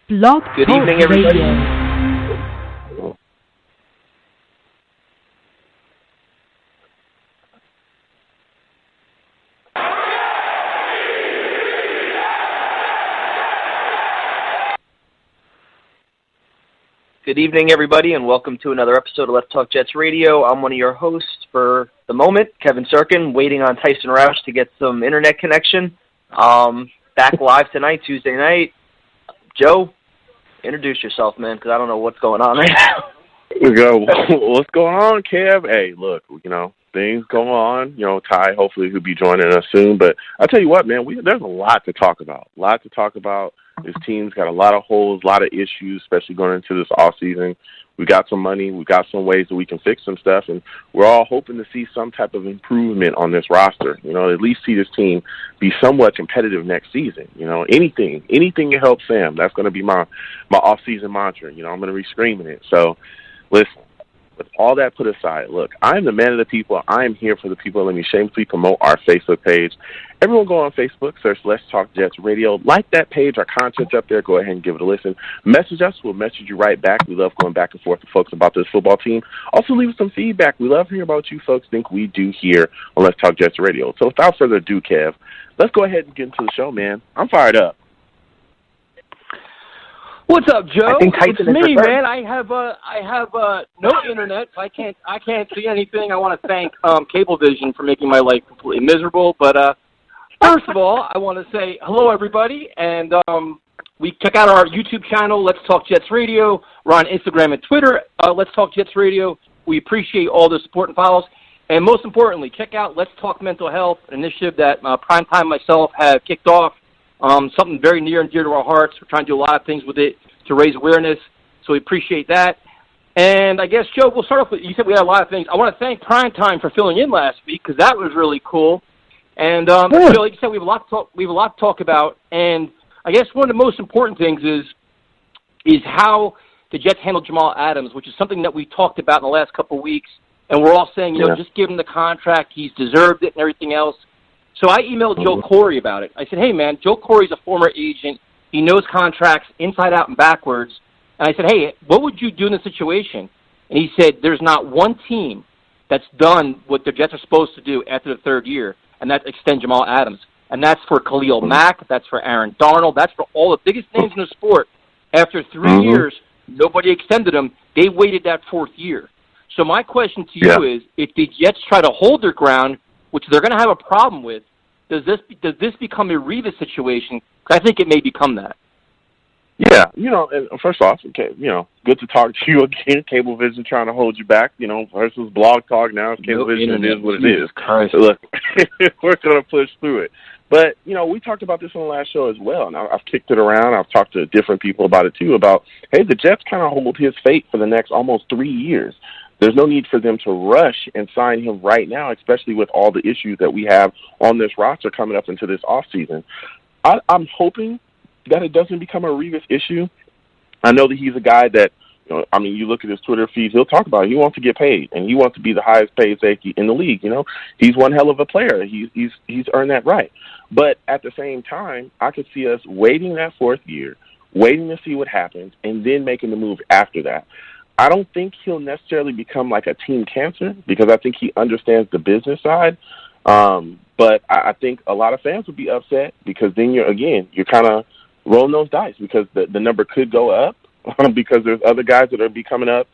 Blog Good Talk evening, everybody. Radio. Good evening, everybody, and welcome to another episode of Let's Talk Jets Radio. I'm one of your hosts for the moment, Kevin Serkin, waiting on Tyson Roush to get some internet connection. Back live tonight, Tuesday night. Joe, introduce yourself, man, because I don't know what's going on right now. We go. What's going on, Kev? Hey, look, things go on. Ty, hopefully he'll be joining us soon. But I tell you what, man, there's a lot to talk about. This team's got a lot of holes, a lot of issues, especially going into this offseason. We got some money. We got some ways that we can fix some stuff, and we're all hoping to see some type of improvement on this roster. At least see this team be somewhat competitive next season. Anything to help Sam. That's going to be my off-season mantra. I'm going to be screaming it. So, listen. With all that put aside, look, I am the man of the people. I am here for the people. Let me shamelessly promote our Facebook page. Everyone go on Facebook, search Let's Talk Jets Radio. Like that page. Our content's up there. Go ahead and give it a listen. Message us. We'll message you right back. We love going back and forth with folks about this football team. Also, leave us some feedback. We love hearing about what you folks think we do here on Let's Talk Jets Radio. So without further ado, Kev, let's go ahead and get into the show, man. I'm fired up. What's up, Joe? I think Tyson it's me, is man. I have no internet, so I can't see anything. I want to thank Cablevision for making my life completely miserable. But first of all, I want to say hello, everybody, and we check out our YouTube channel, Let's Talk Jets Radio. We're on Instagram and Twitter, Let's Talk Jets Radio. We appreciate all the support and follows, and most importantly, check out Let's Talk Mental Health, an initiative that Primetime and myself have kicked off. Something very near and dear to our hearts. We're trying to do a lot of things with it to raise awareness, so we appreciate that. And I guess, Joe, we'll start off with, you said we had a lot of things. I want to thank Primetime for filling in last week, because that was really cool. And, Joe, like you said, we have a lot to talk about. And I guess one of the most important things is how the Jets handled Jamal Adams, which is something that we talked about in the last couple of weeks. And we're all saying, just give him the contract. He's deserved it and everything else. So I emailed Joe Corey about it. I said, hey, man, Joe Corey's a former agent. He knows contracts inside out and backwards. And I said, hey, what would you do in this situation? And he said, there's not one team that's done what the Jets are supposed to do after the third year, and that's extend Jamal Adams. And that's for Khalil Mack. That's for Aaron Darnold. That's for all the biggest names in the sport. After 3 years, nobody extended them. They waited that fourth year. So my question to you is, if the Jets try to hold their ground, which they're going to have a problem with, does this become a Revis situation? Because I think it may become that. Yeah, and first off, okay, good to talk to you again. Cablevision trying to hold you back, versus Blog Talk now. Cablevision is what it is. So look, we're going to push through it. But, we talked about this on the last show as well, and I've kicked it around. I've talked to different people about it, too, about, hey, the Jets kind of hold his fate for the next almost 3 years. There's no need for them to rush and sign him right now, especially with all the issues that we have on this roster coming up into this offseason. I'm hoping that it doesn't become a Revis issue. I know that he's a guy that, you look at his Twitter feed, he'll talk about it. He wants to get paid, and he wants to be the highest paid safety in the league. He's one hell of a player. He's earned that right. But at the same time, I could see us waiting that fourth year, waiting to see what happens, and then making the move after that. I don't think he'll necessarily become like a team cancer, because I think he understands the business side. But I think a lot of fans would be upset, because then you're kind of rolling those dice, because the number could go up because there's other guys that are be coming up,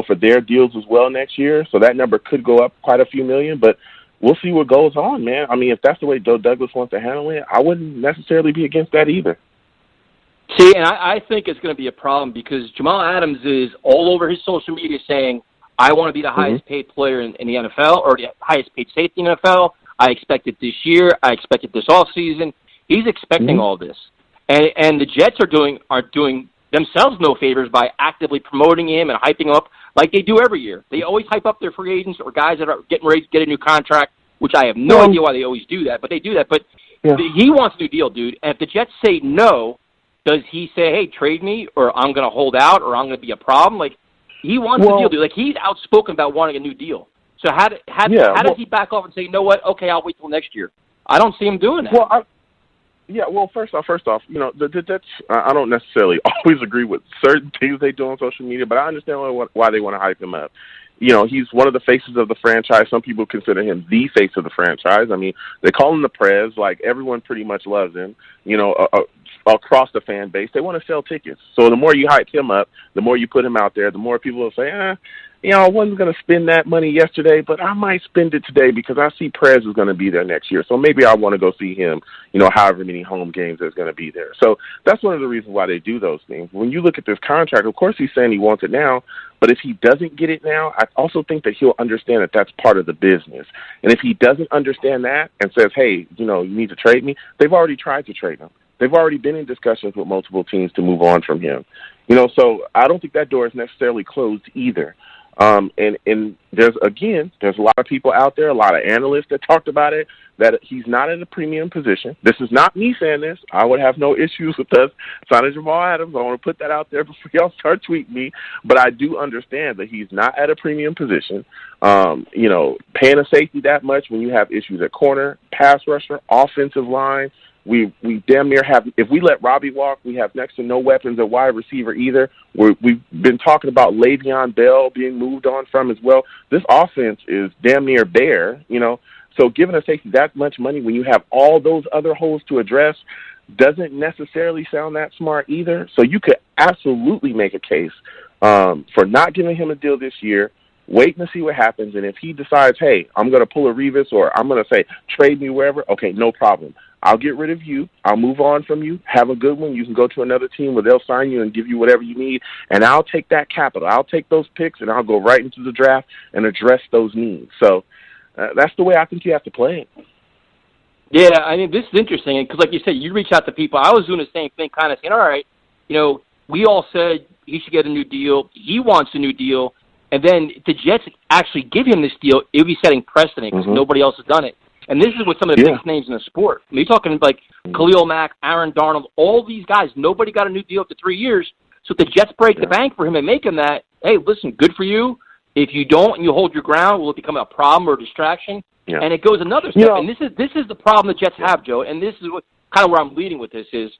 for their deals as well next year. So that number could go up quite a few million, but we'll see what goes on, man. If that's the way Joe Douglas wants to handle it, I wouldn't necessarily be against that either. See, and I think it's going to be a problem, because Jamal Adams is all over his social media saying, I want to be the highest paid player in the NFL, or the highest paid safety in the NFL. I expect it this year. I expect it this offseason. He's expecting all this. And the Jets are doing themselves no favors by actively promoting him and hyping him up like they do every year. They always hype up their free agents or guys that are getting ready to get a new contract, which I have no idea why they always do that, but they do that. But he wants a new deal, dude. And if the Jets say no, does he say, hey, trade me, or I'm going to hold out, or I'm going to be a problem? Like, he wants a deal, dude. Like, he's outspoken about wanting a new deal. So how does he back off and say, you know what, okay, I'll wait till next year? I don't see him doing that. Well, Yeah, well, first off, that's I don't necessarily always agree with certain things they do on social media, but I understand why they want to hype him up. He's one of the faces of the franchise. Some people consider him the face of the franchise. I mean, they call him the Prez. Like, everyone pretty much loves him, across the fan base. They want to sell tickets. So the more you hype him up, the more you put him out there, the more people will say, I wasn't going to spend that money yesterday, but I might spend it today because I see Prez is going to be there next year. So maybe I want to go see him, however many home games there's going to be there. So that's one of the reasons why they do those things. When you look at this contract, of course he's saying he wants it now, but if he doesn't get it now, I also think that he'll understand that that's part of the business. And if he doesn't understand that and says, hey, you need to trade me, they've already tried to trade him. They've already been in discussions with multiple teams to move on from him. So I don't think that door is necessarily closed either. And there's a lot of people out there, a lot of analysts that talked about it, that he's not in a premium position. This is not me saying this. I would have no issues with us signing Jamal Adams. I want to put that out there before y'all start tweeting me. But I do understand that he's not at a premium position. Paying a safety that much when you have issues at corner, pass rusher, offensive line. We damn near have, if we let Robbie walk, we have next to no weapons at wide receiver either. We've been talking about Le'Veon Bell being moved on from as well. This offense is damn near bare, So giving a safety that much money when you have all those other holes to address doesn't necessarily sound that smart either. So you could absolutely make a case for not giving him a deal this year, waiting to see what happens, and if he decides, hey, I'm going to pull a Revis or I'm going to say, trade me wherever, okay, no problem. I'll get rid of you. I'll move on from you. Have a good one. You can go to another team where they'll sign you and give you whatever you need, and I'll take that capital. I'll take those picks, and I'll go right into the draft and address those needs. So that's the way I think you have to play it. Yeah, I mean, this is interesting because, like you said, you reach out to people. I was doing the same thing, kind of saying, all right, we all said he should get a new deal. He wants a new deal. And then the Jets actually give him this deal, it would be setting precedent because nobody else has done it. And this is with some of the biggest names in the sport. I mean, you're talking like Khalil Mack, Aaron Darnold, all these guys. Nobody got a new deal after 3 years. So if the Jets break the bank for him and make him that, hey, listen, good for you. If you don't and you hold your ground, will it become a problem or a distraction? Yeah. And it goes another step. And this is the problem the Jets have, Joe, and this is what kind of where I'm leading with this is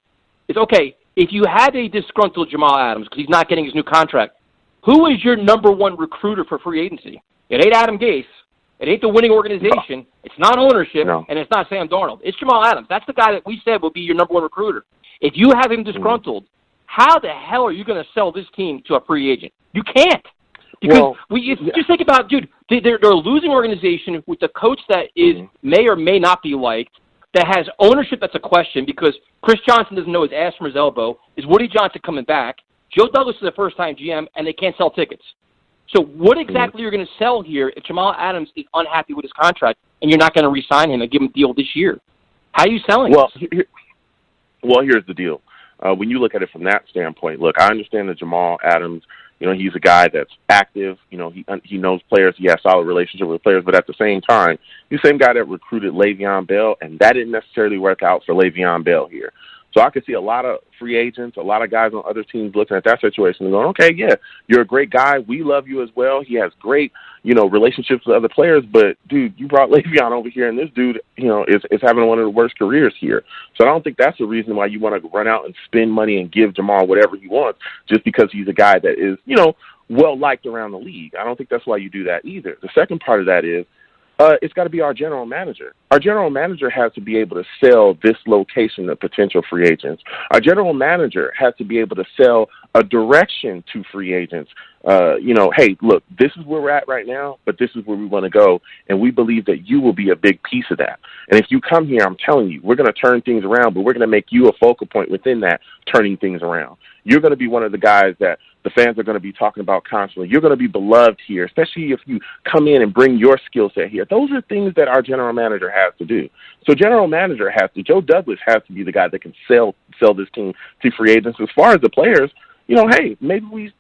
okay, if you had a disgruntled Jamal Adams because he's not getting his new contract, who is your number one recruiter for free agency? It ain't Adam Gase. It ain't the winning organization. It's not ownership, and it's not Sam Darnold. It's Jamal Adams. That's the guy that we said will be your number one recruiter. If you have him disgruntled, how the hell are you going to sell this team to a free agent? You can't. Because just think about, dude, they're a losing organization with a coach that may or may not be liked, that has ownership that's a question because Chris Johnson doesn't know his ass from his elbow. Is Woody Johnson coming back? Joe Douglas is a first-time GM, and they can't sell tickets. So what exactly you're going to sell here if Jamal Adams is unhappy with his contract and you're not going to re-sign him and give him a deal this year? How are you selling this? Here's the deal. When you look at it from that standpoint, look, I understand that Jamal Adams, he's a guy that's active. He knows players. He has solid relationship with players. But at the same time, he's the same guy that recruited Le'Veon Bell, and that didn't necessarily work out for Le'Veon Bell here. So I could see a lot of free agents, a lot of guys on other teams looking at that situation and going, okay, yeah, you're a great guy. We love you as well. He has great, relationships with other players. But, dude, you brought Le'Veon over here, and this dude, is having one of the worst careers here. So I don't think that's the reason why you want to run out and spend money and give Jamal whatever he wants just because he's a guy that is, well-liked around the league. I don't think that's why you do that either. The second part of that is, it's got to be our general manager. Our general manager has to be able to sell this location to potential free agents. Our general manager has to be able to sell a direction to free agents. Hey, look, this is where we're at right now, but this is where we want to go, and we believe that you will be a big piece of that. And if you come here, I'm telling you, we're going to turn things around, but we're going to make you a focal point within that, turning things around. You're going to be one of the guys that the fans are going to be talking about constantly. You're going to be beloved here, especially if you come in and bring your skill set here. Those are things that our general manager has to do. So Joe Douglas has to be the guy that can sell this team to free agents. As far as the players, hey, maybe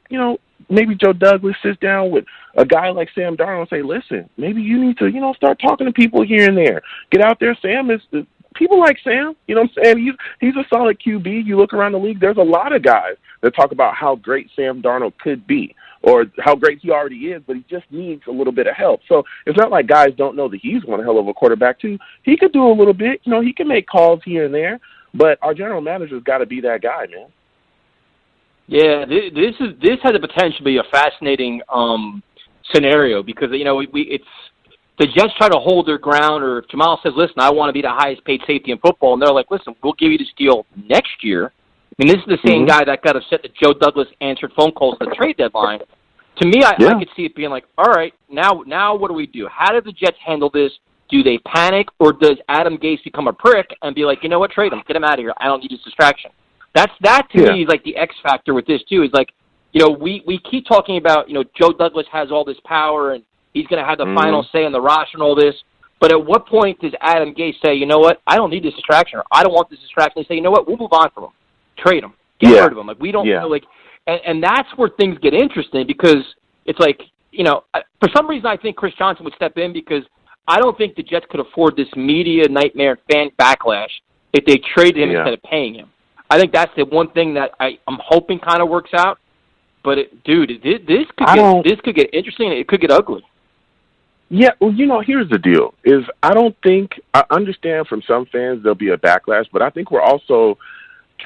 Joe Douglas sits down with a guy like Sam Darnold and say, listen, maybe you need to, start talking to people here and there. Get out there. Sam is people like Sam, I'm saying? He's a solid QB. You look around the league, there's a lot of guys that talk about how great Sam Darnold could be or how great he already is, but he just needs a little bit of help. So it's not like guys don't know that he's one hell of a quarterback too. He could do a little bit. He can make calls here and there. But our general manager's got to be that guy, man. Yeah, this has the potential to be a fascinating scenario because it's the Jets try to hold their ground, or if Jamal says, "Listen, I want to be the highest paid safety in football," and they're like, "Listen, we'll give you this deal next year." I mean, this is the same guy that got upset that Joe Douglas answered phone calls at the trade deadline. To me, I could see it being like, all right, now what do we do? How do the Jets handle this? Do they panic, or does Adam Gase become a prick and be like, you know what, trade him, get him out of here. I don't need this distraction. That to me is like the X factor with this too. Is like, we keep talking about, Joe Douglas has all this power and he's going to have the final say in the roster and all this. But at what point does Adam Gase say, you know what, I don't need this distraction, or I don't want this distraction? They say, you know what, we'll move on from him, trade him, get rid of him. Like we don't feel like, and that's where things get interesting because it's like, for some reason I think Chris Johnson would step in because I don't think the Jets could afford this media nightmare fan backlash if they traded him instead of paying him. I think that's the one thing that I'm hoping kind of works out. But, this could get interesting. It could get ugly. Yeah, well, here's the deal. I understand from some fans there'll be a backlash, but I think we're also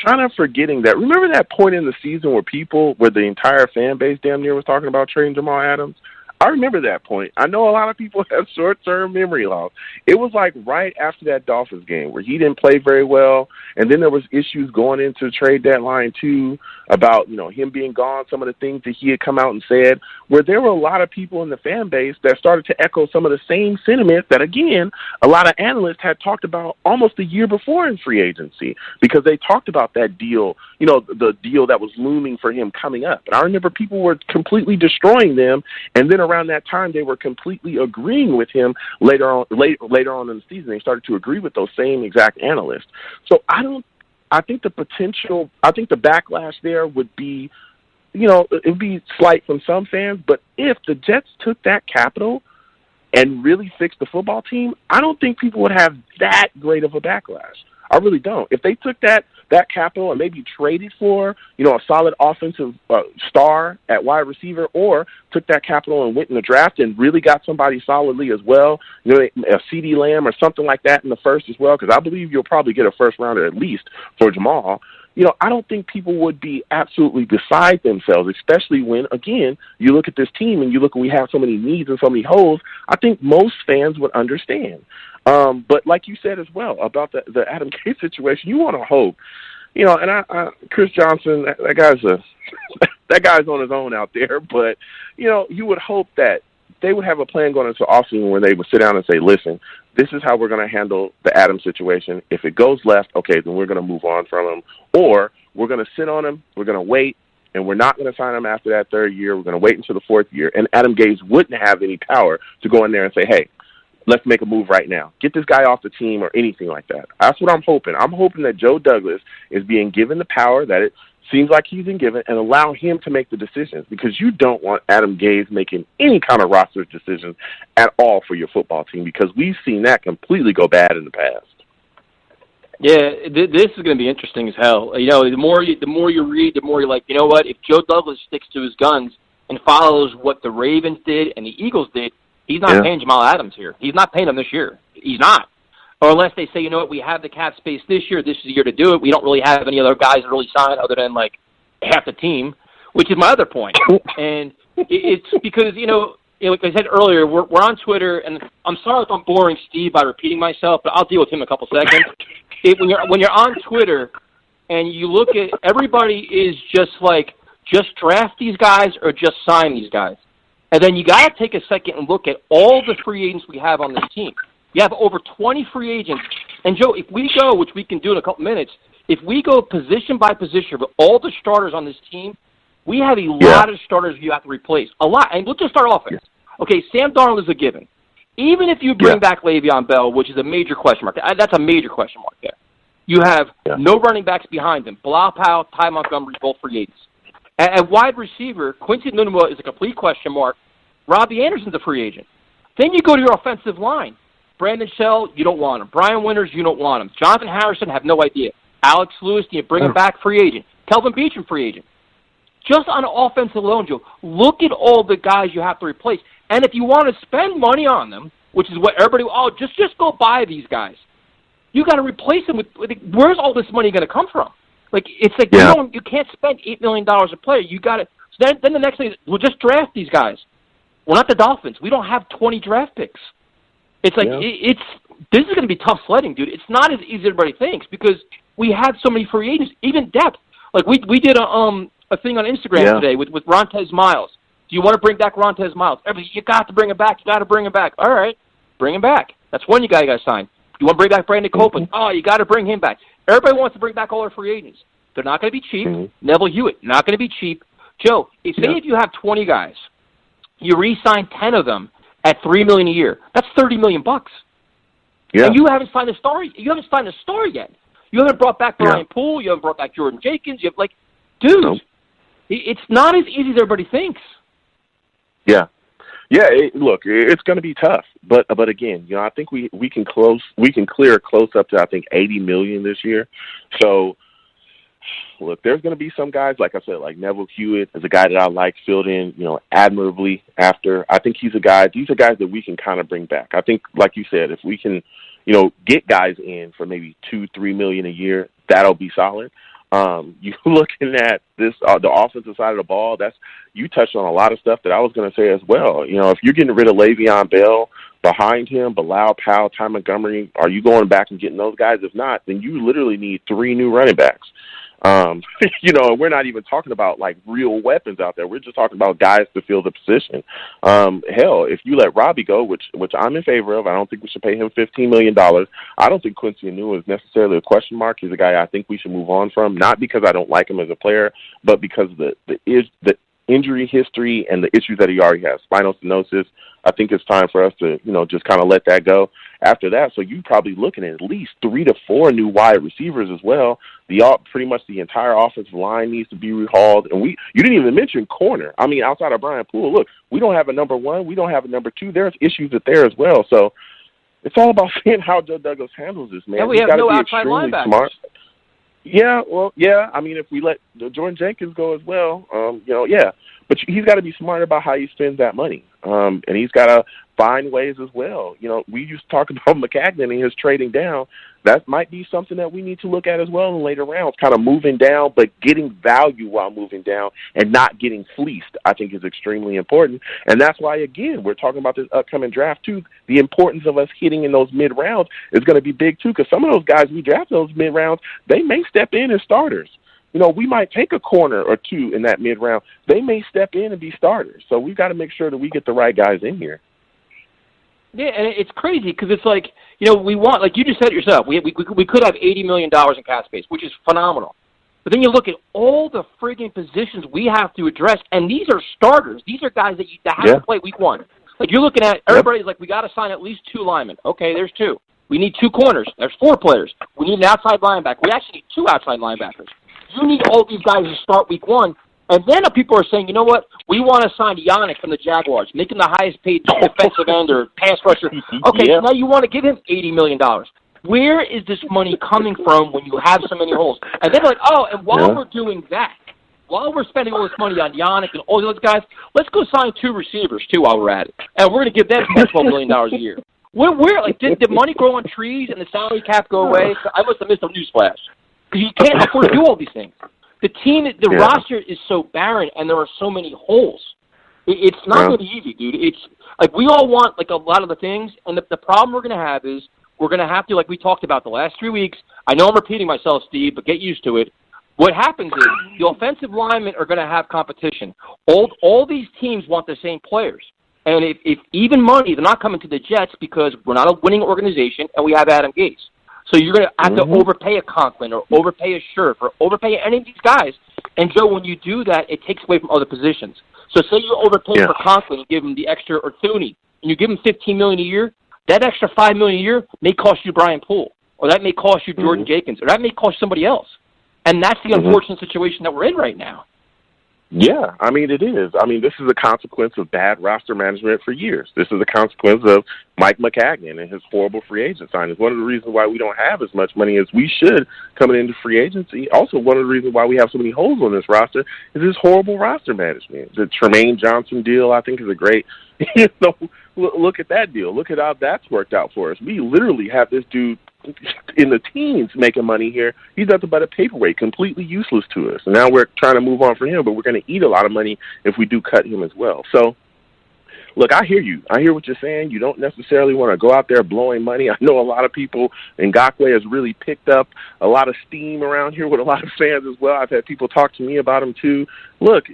kind of forgetting that. Remember that point in the season where the entire fan base damn near was talking about trading Jamal Adams? I remember that point. I know a lot of people have short-term memory loss. It was like right after that Dolphins game where he didn't play very well, and then there was issues going into the trade deadline too about, him being gone, some of the things that he had come out and said, where there were a lot of people in the fan base that started to echo some of the same sentiment that, again, a lot of analysts had talked about almost a year before in free agency because they talked about that deal, the deal that was looming for him coming up. And I remember people were completely destroying them, and then around that time they were completely agreeing with him later on in the season. They started to agree with those same exact analysts. So I think the backlash there would be, it would be slight from some fans, but if the Jets took that capital and really fixed the football team, I don't think people would have that great of a backlash. I really don't. If they took that capital and maybe traded for, a solid offensive star at wide receiver, or took that capital and went in the draft and really got somebody solidly as well, a CeeDee Lamb or something like that in the first as well, because I believe you'll probably get a first rounder at least for Jamal. I don't think people would be absolutely beside themselves, especially when, again, you look at this team and you look, we have so many needs and so many holes. I think most fans would understand. But like you said as well about the Adam Gase situation, you want to hope, and Chris Johnson, that guy's on his own out there, but, you would hope that they would have a plan going into offseason where they would sit down and say, listen, this is how we're going to handle the Adams situation. If it goes left, okay, then we're going to move on from him, or we're going to sit on him, we're going to wait, and we're not going to sign him after that third year. We're going to wait until the fourth year, and Adam Gase wouldn't have any power to go in there and say, hey, let's make a move right now. Get this guy off the team or anything like that. That's what I'm hoping. I'm hoping that Joe Douglas is being given the power that it seems like he's been given and allow him to make the decisions, because you don't want Adam Gase making any kind of roster decisions at all for your football team, because we've seen that completely go bad in the past. Yeah, this is going to be interesting as hell. The more you read, the more you're like, you know what, if Joe Douglas sticks to his guns and follows what the Ravens did and the Eagles did, he's not paying Jamal Adams here. He's not paying him this year. He's not. Or unless they say, you know what, we have the cap space this year. This is the year to do it. We don't really have any other guys that really sign other than, like, half the team, which is my other point. And it's because, like I said earlier, we're on Twitter, and I'm sorry if I'm boring Steve by repeating myself, but I'll deal with him in a couple seconds. When you're on Twitter and you look at everybody is just like, just draft these guys or just sign these guys. And then you got to take a second and look at all the free agents we have on this team. You have over 20 free agents. And, Joe, if we go, which we can do in a couple minutes, if we go position by position with all the starters on this team, we have a lot of starters you have to replace. A lot. And let's just start offense. Okay, Sam Darnold is a given. Even if you bring back Le'Veon Bell, which is a major question mark, that's a major question mark there. You have no running backs behind him. Bilal Powell, Ty Montgomery, both free agents. At wide receiver, Quincy Nunua is a complete question mark. Robbie Anderson's a free agent. Then you go to your offensive line. Brandon Shell, you don't want him. Brian Winters, you don't want him. Jonathan Harrison, have no idea. Alex Lewis, do you bring him back, free agent? Kelvin Beachum, free agent. Just on offense alone, Joe, look at all the guys you have to replace. And if you want to spend money on them, which is what everybody, just go buy these guys. you got to replace him with where's all this money going to come from? Like, it's like you can't spend $8 million a player. You got to. So then the next thing is, we'll just draft these guys. We're not the Dolphins. We don't have 20 draft picks. It's like this is going to be tough sledding, dude. It's not as easy as everybody thinks because we have so many free agents, even depth. Like we did a thing on Instagram today with Rontez Miles. Do you want to bring back Rontez Miles? You got to bring him back. You got to bring him back. All right, bring him back. That's one you got to sign. You want to bring back Brandon Copeland? Oh, you got to bring him back. Everybody wants to bring back all their free agents. They're not going to be cheap. Neville Hewitt, not going to be cheap. Joe, if you have 20 guys, you re-sign 10 of them at $3 million a year. That's $30 million bucks. Yeah. And you haven't signed a star. You haven't signed a star yet. You haven't brought back Brian Poole. You haven't brought back Jordan Jenkins. You have dude, it's not as easy as everybody thinks. Yeah. Yeah, look, it's going to be tough, but again, I think we can clear close up to I think $80 million this year. So, look, there's going to be some guys, like I said, like Neville Hewitt is a guy that I like, filled in, admirably after. I think these are guys that we can kind of bring back. I think, like you said, if we can, get guys in for maybe $2-3 million a year, that'll be solid. You looking at this, the offensive side of the ball, you touched on a lot of stuff that I was going to say as well. If you're getting rid of Le'Veon Bell, behind him, Bilal Powell, Ty Montgomery, are you going back and getting those guys? If not, then you literally need 3 new running backs. And we're not even talking about real weapons out there. We're just talking about guys to fill the position. Hell, if you let Robbie go, which I'm in favor of, I don't think we should pay him $15 million. I don't think Quincy Enunwa is necessarily a question mark. He's a guy I think we should move on from, not because I don't like him as a player, but because the injury history and the issues that he already has, spinal stenosis. I think it's time for us to, just kind of let that go. After that, so you're probably looking at least 3 to 4 new wide receivers as well. Pretty much the entire offensive line needs to be rehauled. And you didn't even mention corner. I mean, outside of Brian Poole, look, we don't have a number 1. We don't have a number 2. There's issues there as well. So it's all about seeing how Joe Douglas handles this, man. And we have no outside linebackers. Smart. Yeah, well, yeah. I mean, if we let Jordan Jenkins go as well, But he's got to be smart about how he spends that money. And he's got to find ways as well. We used to talk about McCagnon and his trading down. That might be something that we need to look at as well in later rounds, kind of moving down, but getting value while moving down and not getting fleeced, I think is extremely important. And that's why, again, we're talking about this upcoming draft, too. The importance of us hitting in those mid-rounds is going to be big, too, because some of those guys we draft those mid-rounds, they may step in as starters. We might take a corner or 2 in that mid-round. They may step in and be starters. So we've got to make sure that we get the right guys in here. Yeah, and it's crazy because it's we want, like you just said it yourself, we could have $80 million in cap space, which is phenomenal. But then you look at all the frigging positions we have to address, and these are starters. These are guys that have to play week 1. You're looking at, everybody's we got to sign at least 2 linemen. Okay, there's 2. We need 2 corners. There's 4 players. We need an outside linebacker. We actually need 2 outside linebackers. You need all these guys to start week 1. And then people are saying, you know what, we want to sign Yannick from the Jaguars, make him the highest paid defensive end or pass rusher. Okay, so now you want to give him $80 million. Where is this money coming from when you have so many holes? And then and while we're doing that, while we're spending all this money on Yannick and all those guys, let's go sign 2 receivers, too, while we're at it. And we're going to give them $12 million a year. Did money grow on trees and the salary cap go away? I must have missed a newsflash. Because you can't afford to do all these things. The roster is so barren, and there are so many holes. It's not going to be easy, dude. It's we all want a lot of the things, and the problem we're going to have is we're going to have to, like we talked about the last 3 weeks. I know I'm repeating myself, Steve, but get used to it. What happens is the offensive linemen are going to have competition. All these teams want the same players, and if even money, they're not coming to the Jets because we're not a winning organization, and we have Adam Gase. So you're going to have to overpay a Conklin or overpay a Scherf or overpay any of these guys. And, Joe, when you do that, it takes away from other positions. So say you overpay for Conklin and give him the extra, or Thuney, and you give him $15 million a year, that extra $5 million a year may cost you Brian Poole, or that may cost you Jordan Jenkins, or that may cost somebody else. And that's the unfortunate situation that we're in right now. Yeah, I mean, it is. I mean, this is a consequence of bad roster management for years. This is a consequence of Mike McCagnon and his horrible free agent signings. One of the reasons why we don't have as much money as we should coming into free agency. Also, one of the reasons why we have so many holes on this roster is this horrible roster management. The Tremaine Johnson deal, I think, is a great, look at that deal. Look at how that's worked out for us. We literally have this dude in the teens making money here. He's nothing but a paperweight, completely useless to us. And now we're trying to move on from him, but we're going to eat a lot of money if we do cut him as well. So, look, I hear you. I hear what you're saying. You don't necessarily want to go out there blowing money. I know a lot of people, Ngakoue has really picked up a lot of steam around here with a lot of fans as well. I've had people talk to me about him too. Look,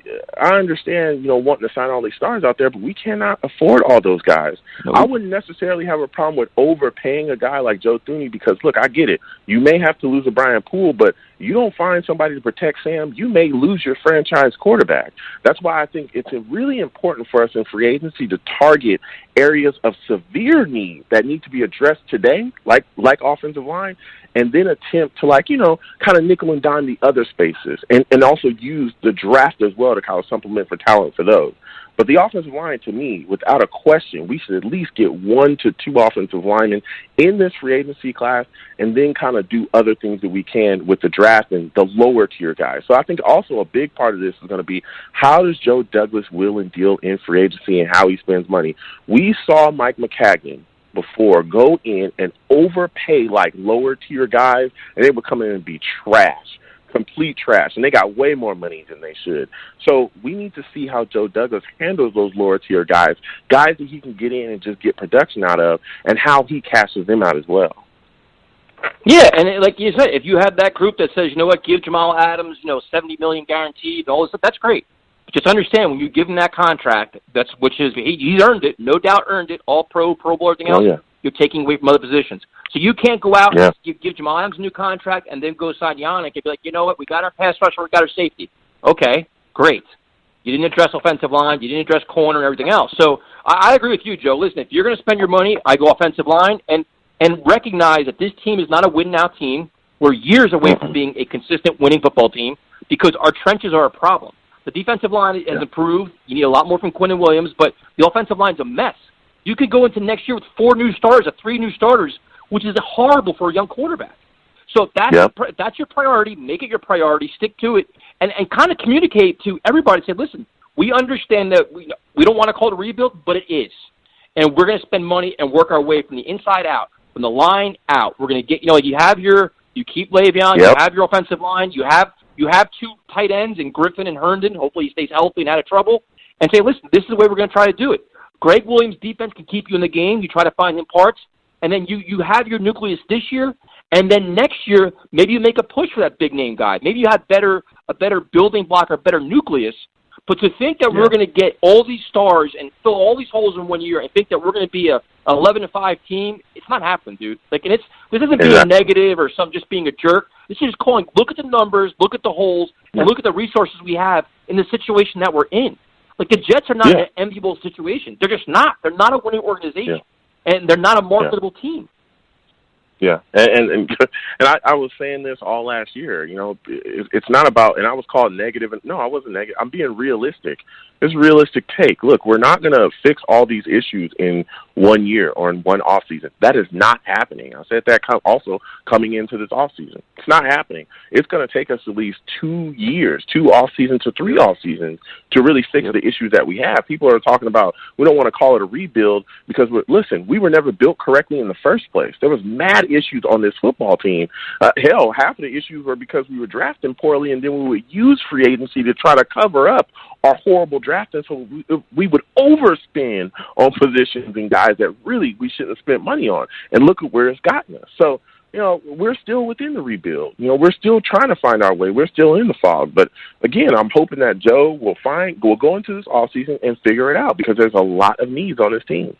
I understand, wanting to sign all these stars out there, but we cannot afford all those guys. Nope. I wouldn't necessarily have a problem with overpaying a guy like Joe Thuney because, look, I get it. You may have to lose a Brian Poole, but you don't find somebody to protect Sam, you may lose your franchise quarterback. That's why I think it's really important for us in free agency to target areas of severe need that need to be addressed today, like offensive line, and then attempt to, kind of nickel and dime the other spaces and also use the draft as well to kind of supplement for talent for those. But the offensive line, to me, without a question, we should at least get 1 to 2 offensive linemen in this free agency class and then kind of do other things that we can with the draft and the lower-tier guys. So I think also a big part of this is going to be how does Joe Douglas will and deal in free agency and how he spends money. We saw Mike McCagnon before go in and overpay like lower-tier guys, and they would come in and be trash. Complete trash, and they got way more money than they should. So we need to see how Joe Douglas handles those lower-tier guys that he can get in and just get production out of, and how he cashes them out as well. Yeah, and like you said, if you have that group that says, give Jamal Adams, $70 million guaranteed, all this stuff, that's great. But just understand, when you give him that contract, he's earned it, no doubt earned it, all Pro Bowl, everything else, you're taking away from other positions. So you can't go out and give Jamal Adams a new contract and then go sign Yannick and be like, you know what, we got our pass rusher, we got our safety. Okay, great. You didn't address offensive line, you didn't address corner and everything else. So I agree with you, Joe. Listen, if you're going to spend your money, I go offensive line and recognize that this team is not a win-now team. We're years away from being a consistent winning football team because our trenches are a problem. The defensive line has improved. You need a lot more from Quinnen Williams, but the offensive line's a mess. You could go into next year with 4 new starters or 3 new starters, which is horrible for a young quarterback. So that's your priority. Make it your priority. Stick to it, and kind of communicate to everybody. Say, listen, we understand that we don't want to call it a rebuild, but it is, and we're going to spend money and work our way from the inside out, from the line out. We're going to get you keep Le'Veon, you have your offensive line, you have 2 tight ends in Griffin and Herndon. Hopefully he stays healthy and out of trouble. And say, listen, this is the way we're going to try to do it. Greg Williams' defense can keep you in the game. You try to find him parts. And then you have your nucleus this year, and then next year, maybe you make a push for that big-name guy. Maybe you have a better building block or a better nucleus. But to think that we're going to get all these stars and fill all these holes in 1 year and think that we're going to be a 11-5 team, it's not happening, dude. This isn't being negative or just being a jerk. This is just calling, look at the numbers, look at the holes, and look at the resources we have in the situation that we're in. Like, the Jets are not an enviable situation. They're just not. They're not a winning organization. Yeah. And they're not a marketable team. Yeah, and I was saying this all last year. It's not about, and I was called negative. No, I wasn't negative. I'm being realistic. It's a realistic take. Look, we're not going to fix all these issues in 1 year or in one offseason. That is not happening. I said that also coming into this offseason. It's not happening. It's going to take us at least 2 years, 2 offseasons to 3 offseasons to really fix the issues that we have. People are talking about, we don't want to call it a rebuild because, we were never built correctly in the first place. There was mad issues on this football team. Hell, half of the issues were because we were drafting poorly, and then we would use free agency to try to cover up our horrible drafting, so we would overspend on positions and guys that really we shouldn't have spent money on. And look at where it's gotten us. So, we're still within the rebuild. We're still trying to find our way. We're still in the fog. But, again, I'm hoping that Joe will go into this offseason and figure it out because there's a lot of needs on this team.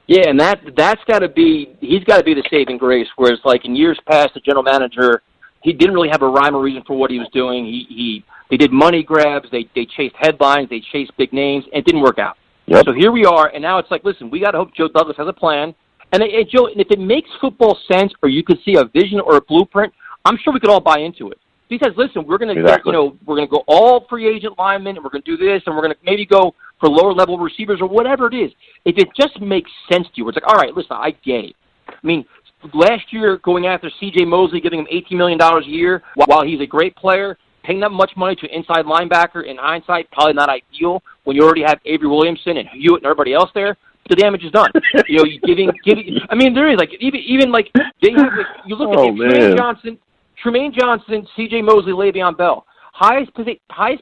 Yeah, and he's got to be the saving grace, whereas, like, in years past, the general manager, he didn't really have a rhyme or reason for what he was doing. They did money grabs, they chased headlines, they chased big names, and it didn't work out. Yep. So here we are, and now it's like, listen, we got to hope Joe Douglas has a plan. And Joe, if it makes football sense, or you could see a vision or a blueprint, I'm sure we could all buy into it. He says, listen, we're going to we're going to go all free agent linemen, and we're going to do this, and we're going to maybe go for lower level receivers or whatever it is. If it just makes sense to you, it's like, all right, listen, I get it. I mean, last year going after C.J. Mosley, giving him $18 million a year, while he's a great player, paying that much money to an inside linebacker, in hindsight, probably not ideal when you already have Avery Williamson and Hewitt and everybody else there. the damage is done. You know, giving. I mean, there is like even like they have. Like, you look at Tremaine Johnson, C.J. Mosley, Le'Veon Bell, highest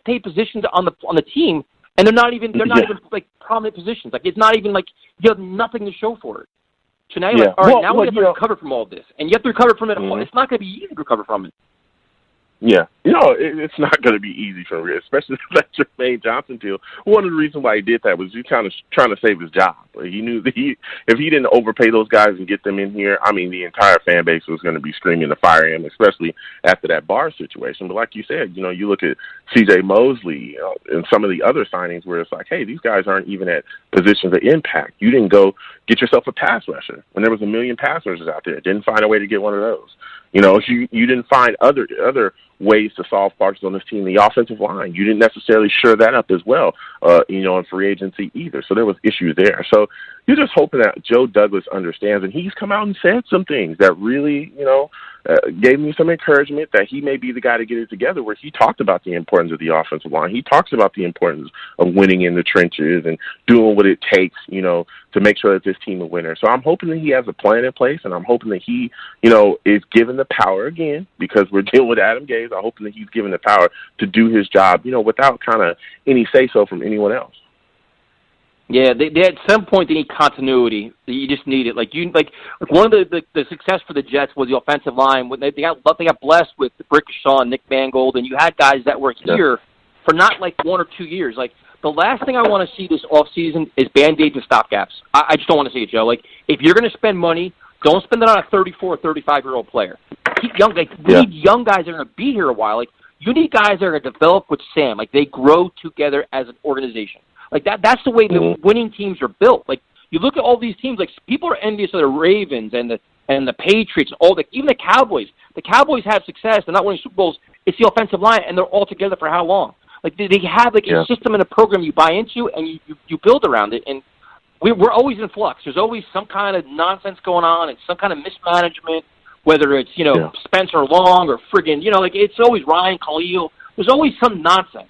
paid positions on the team, and they're not even like prominent positions. Like it's not even like you have nothing to show for it. So now you're like, all right, now we have to recover from all this, and you have to recover from it. It's not going to be easy to recover from it. Yeah, you know, it's not going to be easy for him, especially that Jermaine Johnson deal. One of the reasons why he did that was he kind of trying to save his job. He knew that if he didn't overpay those guys and get them in here, I mean, the entire fan base was going to be screaming to fire him, especially after that Barr situation. But like you said, you know, you look at C.J. Mosley and some of the other signings where it's like, hey, these guys aren't even at positions of impact. You didn't go get yourself a pass rusher when there was a million pass rushers out there. Didn't find a way to get one of those. You know, you didn't find other ways to solve problems on this team. The offensive line, you didn't necessarily shore that up as well, you know, in free agency either. So there was issues there. So you're just hoping that Joe Douglas understands, and he's come out and said some things that really, you know, gave me some encouragement that he may be the guy to get it together, where he talked about the importance of the offensive line. He talks about the importance of winning in the trenches and doing what it takes, you know, to make sure that this team is a winner. So I'm hoping that he has a plan in place, and I'm hoping that he, you know, is given the power again, because we're dealing with Adam Gase. I'm hoping that he's given the power to do his job, you know, without kind of any say-so from anyone else. Yeah, they at some point they need continuity. You just need it. Like one of the success for the Jets was the offensive line. When they got blessed with Brick Shaw and Nick Mangold, and you had guys that were here for not like 1 or 2 years. Like the last thing I want to see this offseason is Band-Aids and stopgaps. I just don't want to see it, Joe. Like if you're going to spend money, don't spend it on a 34 or 35-year-old player. Keep young. Like we need young guys that are going to be here a while. Like you need guys that are going to develop with Sam. Like they grow together as an organization. Like that's the way the winning teams are built. Like you look at all these teams, like people are envious of the Ravens and the Patriots, even the Cowboys. The Cowboys have success. They're not winning Super Bowls. It's the offensive line, and they're all together for how long? Like they have like a system and a program you buy into, and you build around it. And we're always in flux. There's always some kind of nonsense going on and some kind of mismanagement, whether it's Spencer Long or friggin' like it's always Ryan Khalil. There's always some nonsense.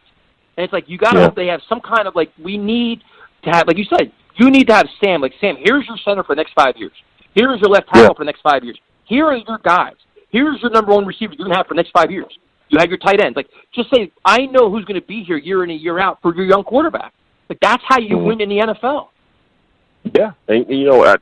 And it's like you got to hope they have some kind of like we need to have, like you said, you need to have Sam. Like, Sam, here's your center for the next 5 years. Here's your left tackle for the next 5 years. Here are your guys. Here's your number one receiver you're going to have for the next 5 years. You have your tight ends. Like, just say, I know who's going to be here year in and year out for your young quarterback. Like, that's how you win in the NFL. Yeah. And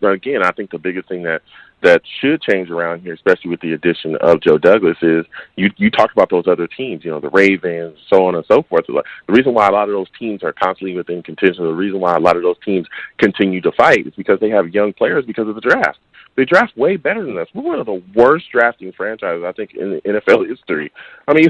again, I think the biggest thing that should change around here, especially with the addition of Joe Douglas, is you talk about those other teams, the Ravens, so on and so forth. The reason why a lot of those teams are constantly within contention, the reason why a lot of those teams continue to fight is because they have young players because of the draft. They draft way better than us. We're one of the worst drafting franchises, I think, in NFL history. I mean,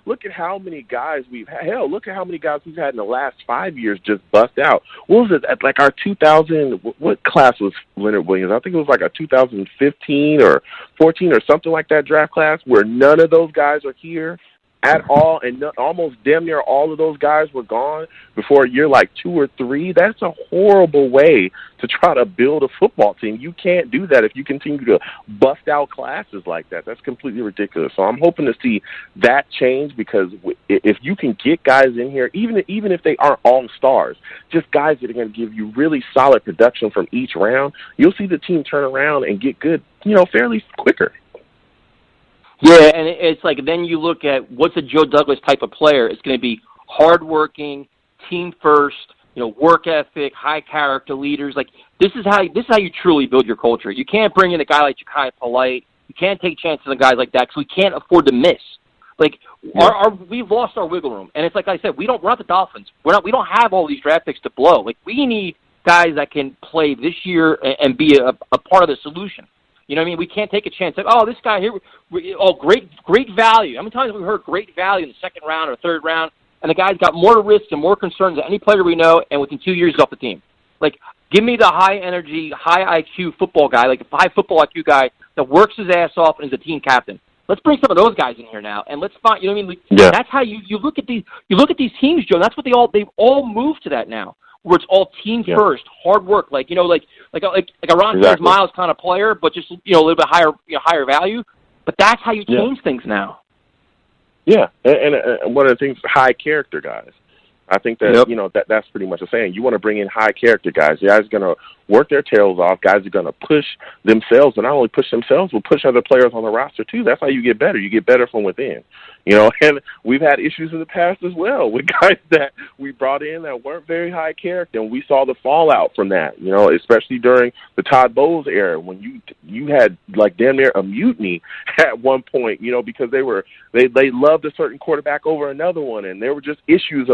look at how many guys we've had. Hell, look at how many guys we've had in the last 5 years just bust out. What was it? Like our 2000, what class was Leonard Williams? I think it was like a 2015 or 14 or something like that draft class where none of those guys are here at all, and almost damn near all of those guys were gone before year like 2 or 3. That's a horrible way to try to build a football team. You can't do that if you continue to bust out classes like that. That's completely ridiculous. So I'm hoping to see that change, because if you can get guys in here, even if they aren't all stars, just guys that are going to give you really solid production from each round, you'll see the team turn around and get good, fairly quicker. Yeah, and it's like then you look at what's a Joe Douglas type of player. It's going to be hardworking, team first, work ethic, high character leaders. Like this is how you truly build your culture. You can't bring in a guy like Ja'Kai Polite. You can't take chances on guys like that because we can't afford to miss. Like we've lost our wiggle room, and it's like I said, we're not the Dolphins. We don't have all these draft picks to blow. Like we need guys that can play this year and be a part of the solution. You know what I mean? We can't take a chance. Like, this guy here, great value. How many times have we heard great value in the second round or third round, and the guy's got more risks and more concerns than any player we know, and within 2 years he's off the team. Like, give me the high-energy, high-IQ football guy, like a high football IQ guy that works his ass off and is a team captain. Let's bring some of those guys in here now, and let's find. You know what I mean? Like, that's how you look at these. You look at these teams, Joe. And that's what they've all moved to that now, where it's all team first, hard work, like a Ron Miles kind of player, but just a little bit higher value. But that's how you change things now. Yeah, and one of the things, high character guys. I think that, that's pretty much the saying. You want to bring in high character guys. The guys are going to work their tails off. Guys are going to push themselves, and not only push themselves, but push other players on the roster too. That's how you get better. You get better from within. And we've had issues in the past as well with guys that we brought in that weren't very high character, and we saw the fallout from that, especially during the Todd Bowles era when you had like damn near a mutiny at one point, because they loved a certain quarterback over another one, and there were just issues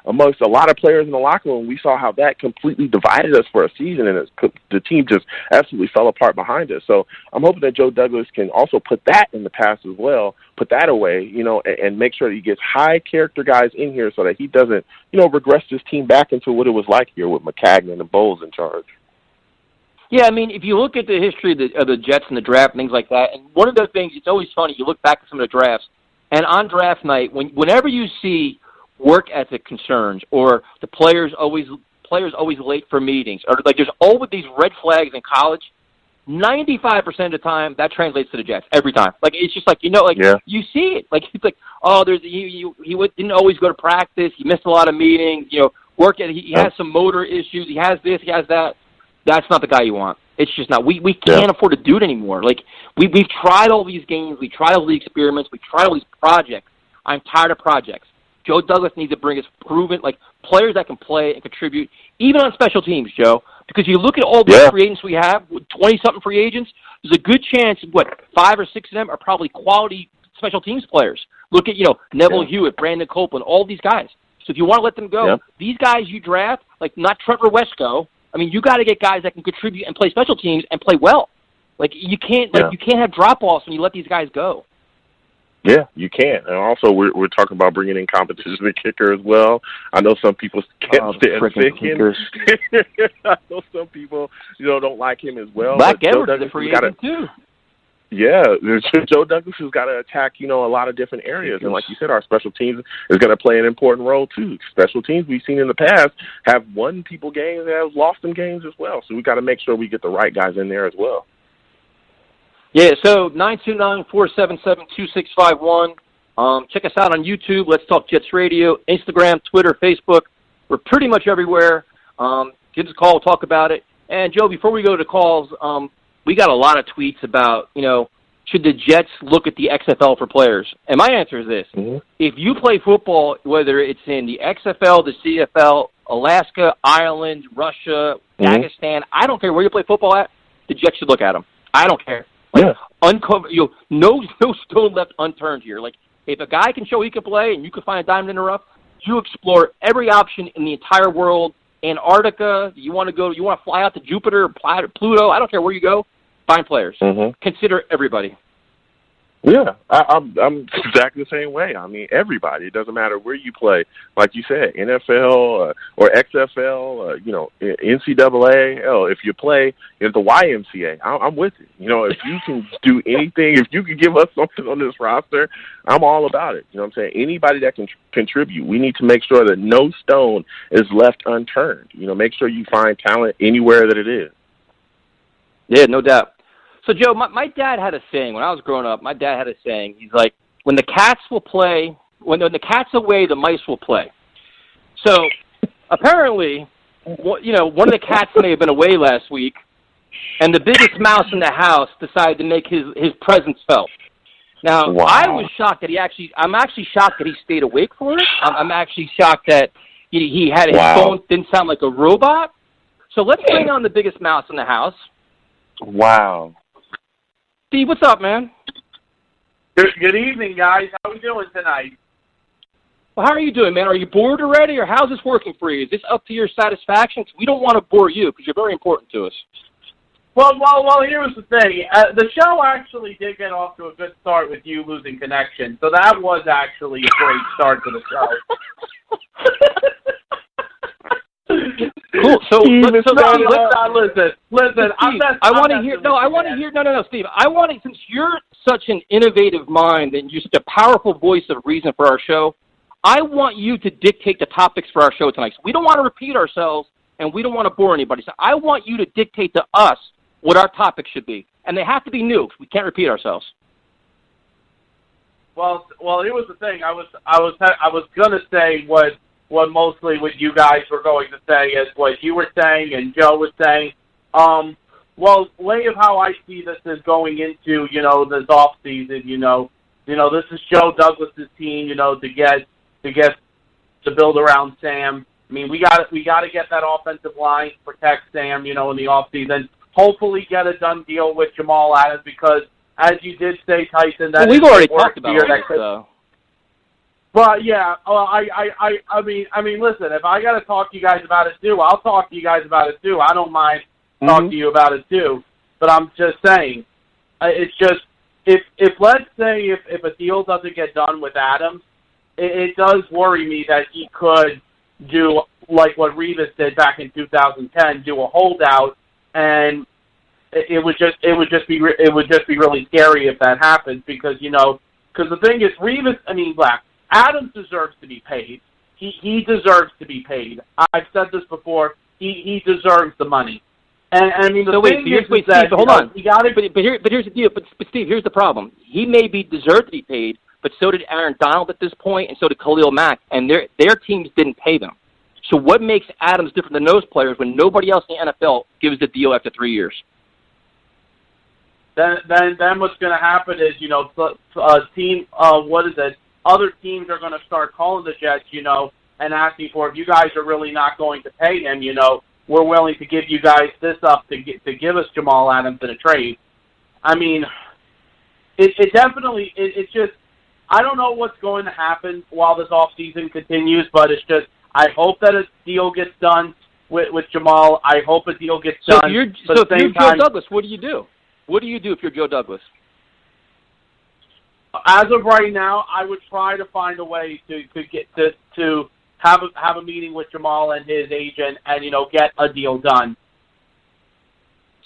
amongst a lot of players in the locker room. We saw how that completely divided us for a season, and the team just absolutely fell apart behind us. So I'm hoping that Joe Douglas can also put that in the past as well, put that away, and make sure that he gets high character guys in here so that he doesn't, regress his team back into what it was like here with McCagnon and Bowles in charge. Yeah, I mean, if you look at the history of the Jets and the draft and things like that, and one of the things, it's always funny, you look back at some of the drafts, and on draft night, whenever you see work ethic concerns or the players always late for meetings, or like there's always these red flags in college, 95% of the time that translates to the Jets every time. Like it's just like you see it. Like it's like he didn't always go to practice. He missed a lot of meetings. He has some motor issues. He has this. He has that. That's not the guy you want. It's just not. We can't afford to do it anymore. Like we've tried all these games. We tried all these experiments. We tried all these projects. I'm tired of projects. Joe Douglas needs to bring us proven players that can play and contribute, even on special teams, Joe. Because you look at all the free agents we have, 20-something free agents, there's a good chance, 5 or 6 of them are probably quality special teams players. Look at, Neville Hewitt, Brandon Copeland, all these guys. So if you want to let them go, these guys you draft, like not Trevor Wesco, I mean, you got to get guys that can contribute and play special teams and play well. Like you can't have drop-offs when you let these guys go. Yeah, you can't. And also, we're talking about bringing in competition to kicker as well. I know some people can't stand kickers. I know some people, don't like him as well. Black Edwards is a free agent too. Yeah, Joe Douglas has got to attack, a lot of different areas. And like you said, our special teams is going to play an important role too. Special teams we've seen in the past have won people games and have lost them games as well. So we got to make sure we get the right guys in there as well. Yeah, so 929-477-2651. Check us out on YouTube, Let's Talk Jets Radio, Instagram, Twitter, Facebook. We're pretty much everywhere. Give us a call, talk about it. And, Joe, before we go to calls, we got a lot of tweets about, should the Jets look at the XFL for players? And my answer is this. Mm-hmm. If you play football, whether it's in the XFL, the CFL, Alaska, Ireland, Russia, Dagestan, I don't care where you play football at, the Jets should look at them. I don't care. Uncover, no stone left unturned here. Like, if a guy can show he can play and you can find a diamond in the rough, you explore every option in the entire world. Antarctica, you want to fly out to Jupiter, Pluto, I don't care where you go, find players. Mm-hmm. Consider everybody. Yeah, I'm exactly the same way. I mean, everybody. It doesn't matter where you play. Like you said, NFL or XFL, NCAA. Hell, if you play in the YMCA, I'm with it. If you can do anything, if you can give us something on this roster, I'm all about it. You know what I'm saying? Anybody that can contribute, we need to make sure that no stone is left unturned. Make sure you find talent anywhere that it is. Yeah, no doubt. So, Joe, my dad had a saying. When I was growing up, my dad had a saying. He's like, when the cat's away, the mice will play. So, apparently, one of the cats may have been away last week, and the biggest mouse in the house decided to make his presence felt. Now, wow. I was shocked that I'm actually shocked that he stayed awake for it. I'm actually shocked that he had his phone, didn't sound like a robot. So let's bring on the biggest mouse in the house. Wow. Steve, what's up, man? Good evening, guys. How are we doing tonight? Well, how are you doing, man? Are you bored already, or how's this working for you? Is this up to your satisfaction? 'Cause we don't want to bore you, because you're very important to us. Well, here's the thing. The show actually did get off to a good start with you losing connection, so that was actually a great start to the show. Cool. So listen. Steve, I want to, since you're such an innovative mind and you're such a powerful voice of reason for our show, I want you to dictate the topics for our show tonight. So we don't want to repeat ourselves, and we don't want to bore anybody. So I want you to dictate to us what our topics should be, and they have to be new. We can't repeat ourselves. Well, here was the thing. I was gonna say what mostly what you guys were going to say is what you were saying and Joe was saying. Well, way of how I see this is going into, this off season, this is Joe Douglas's team, to build around Sam. I mean, we got to get that offensive line, protect Sam, in the off season. Hopefully get a done deal with Jamal Adams because, as you did say, Tyson, that we've already talked about it, though. But yeah, I mean, listen, if I got to talk to you guys about it too, I'll talk to you guys about it too. I don't mind talking to you about it too. But I'm just saying, it's just if let's say if a deal doesn't get done with Adams, it does worry me that he could do like what Revis did back in 2010, do a holdout, and it would just be really scary if that happens because the thing is Adams deserves to be paid. He deserves to be paid. I've said this before. He deserves the money. And I mean, Steve, hold on. But here's the deal. But Steve, here's the problem. He may deserve to be paid, but so did Aaron Donald at this point, and so did Khalil Mack, and their teams didn't pay them. So what makes Adams different than those players when nobody else in the NFL gives the deal after 3 years? Then what's going to happen is other teams are going to start calling the Jets, and asking for, if you guys are really not going to pay him, we're willing to give you guys this up to give us Jamal Adams in a trade. I mean, it definitely, it's just, I don't know what's going to happen while this offseason continues, but it's just, I hope that a deal gets done with Jamal. I hope a deal gets done. So if you're Joe Douglas, what do you do? What do you do if you're Joe Douglas? As of right now, I would try to find a way to have a meeting with Jamal and his agent and, get a deal done.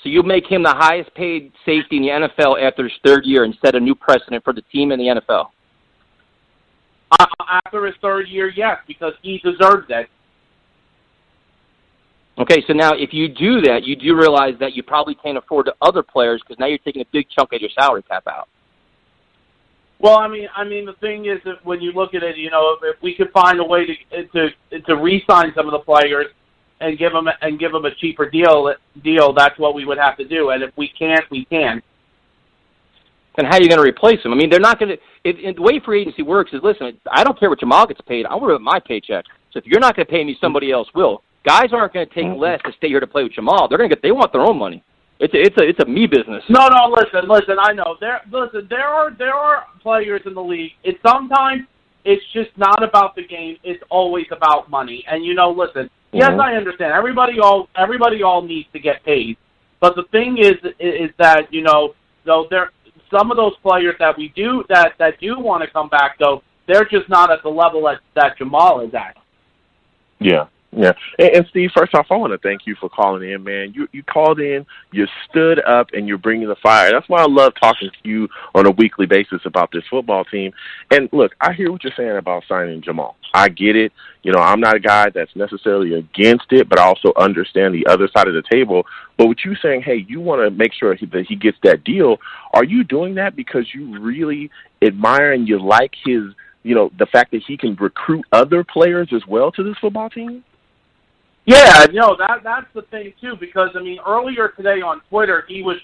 So you make him the highest paid safety in the NFL after his third year and set a new precedent for the team in the NFL? After his third year, yes, because he deserves it. Okay, so now if you do that, you do realize that you probably can't afford the other players because now you're taking a big chunk of your salary cap out. Well, I mean, the thing is that when you look at it, if we could find a way to re-sign some of the players and give them a cheaper deal, that's what we would have to do. And if we can't, we can. And how are you going to replace them? I mean, they're not going to. The way free agency works is, listen, I don't care what Jamal gets paid. I worry about my paycheck. So if you're not going to pay me, somebody else will. Guys aren't going to take less to stay here to play with Jamal. They want their own money. It's a me business. No, listen. I know there are players in the league. Sometimes it's just not about the game. It's always about money. And listen. Yes, I understand. Everybody all needs to get paid. But the thing is that though some of those players that do want to come back, though, they're just not at the level that Jamal is at. Yeah. Yeah, and Steve, first off, I want to thank you for calling in, man. You called in, you stood up, and you're bringing the fire. That's why I love talking to you on a weekly basis about this football team. And look, I hear what you're saying about signing Jamal. I get it. I'm not a guy that's necessarily against it, but I also understand the other side of the table. But with you saying, hey, you want to make sure that he gets that deal, are you doing that because you really admire and you like his, the fact that he can recruit other players as well to this football team? Yeah, that's the thing too, because earlier today on Twitter he was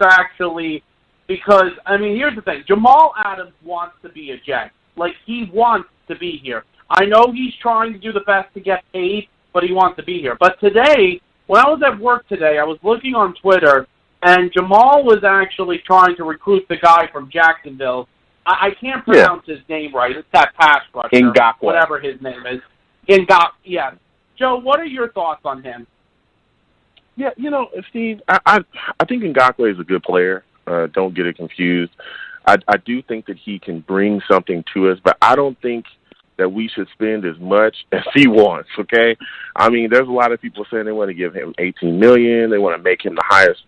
actually, because here's the thing, Jamal Adams wants to be a Jet. Like, he wants to be here. I know he's trying to do the best to get paid, but he wants to be here. But today, when I was at work today, I was looking on Twitter, and Jamal was actually trying to recruit the guy from Jacksonville. I can't pronounce his name right. It's that pass rusher, Ngakwe, whatever his name is. Yeah. Joe, what are your thoughts on him? Yeah, Steve, I think Ngakwe is a good player. Don't get it confused. I do think that he can bring something to us, but I don't think that we should spend as much as he wants, okay? There's a lot of people saying they want to give him $18 million. They want to make him the highest,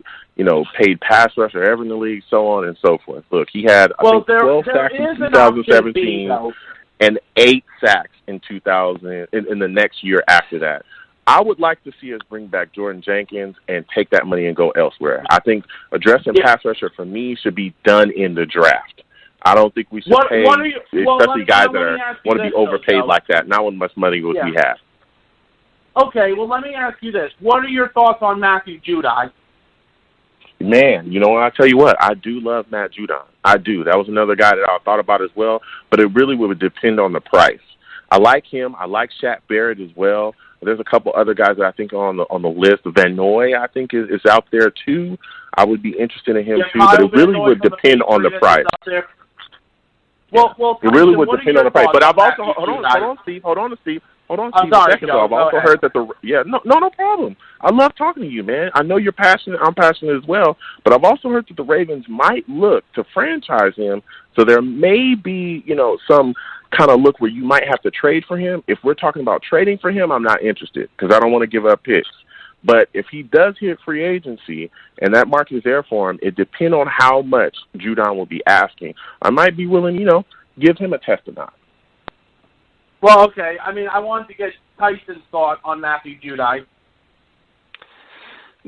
paid pass rusher ever in the league, so on and so forth. Look, he had, 12 sacks in 2017 and 8 sacks in the next year after that. I would like to see us bring back Jordan Jenkins and take that money and go elsewhere. I think addressing pass rusher for me should be done in the draft. I don't think we should pay, especially guys that want to be overpaid like that. Not with much money as we have. Okay, well, let me ask you this. What are your thoughts on Matthew Judon? Man, you know what? I'll tell you what. I do love Matt Judon. I do. That was another guy that I thought about as well, but it really would depend on the price. I like him. I like Shaq Barrett as well. There's a couple other guys that I think are on the list. Van Noy, I think, is out there too. I would be interested in him too, but it really would depend on the price. Well, it really would depend on the price. But I've also hold on, Steve. Second off, I've also heard that no problem. I love talking to you, man. I know you're passionate. I'm passionate as well. But I've also heard that the Ravens might look to franchise him. So there may be, some kind of look where you might have to trade for him. If we're talking about trading for him, I'm not interested because I don't want to give up picks. But if he does hit free agency and that market is there for him, it depends on how much Judon will be asking. I might be willing, give him a test or not. Well, okay. I mean, I wanted to get Tyson's thought on Matthew Judon.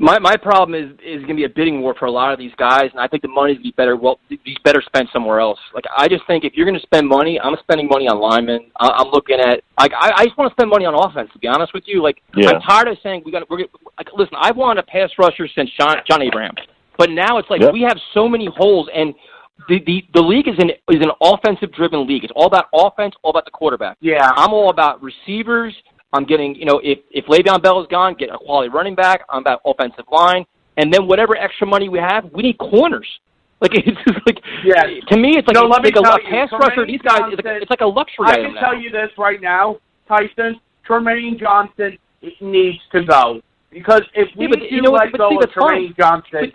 My problem is going to be a bidding war for a lot of these guys, and I think the money would be better spent somewhere else. Like, I just think if you're going to spend money, I'm spending money on linemen. I'm looking at I just want to spend money on offense. To be honest with you, I'm tired of saying listen. I've wanted a pass rusher since John Abraham, but now it's like we have so many holes, and the league is an offensive driven league. It's all about offense, all about the quarterback. Yeah, I'm all about receivers. I'm getting, if Le'Veon Bell is gone, get a quality running back. I'm about offensive line. And then whatever extra money we have, we need corners. Like, it's just like, to me, it's like, a pass rusher. These guys, it's like a luxury item now. I can tell you this right now, Tyson, Tremaine Johnson needs to go. Because if we let go of Tremaine Johnson,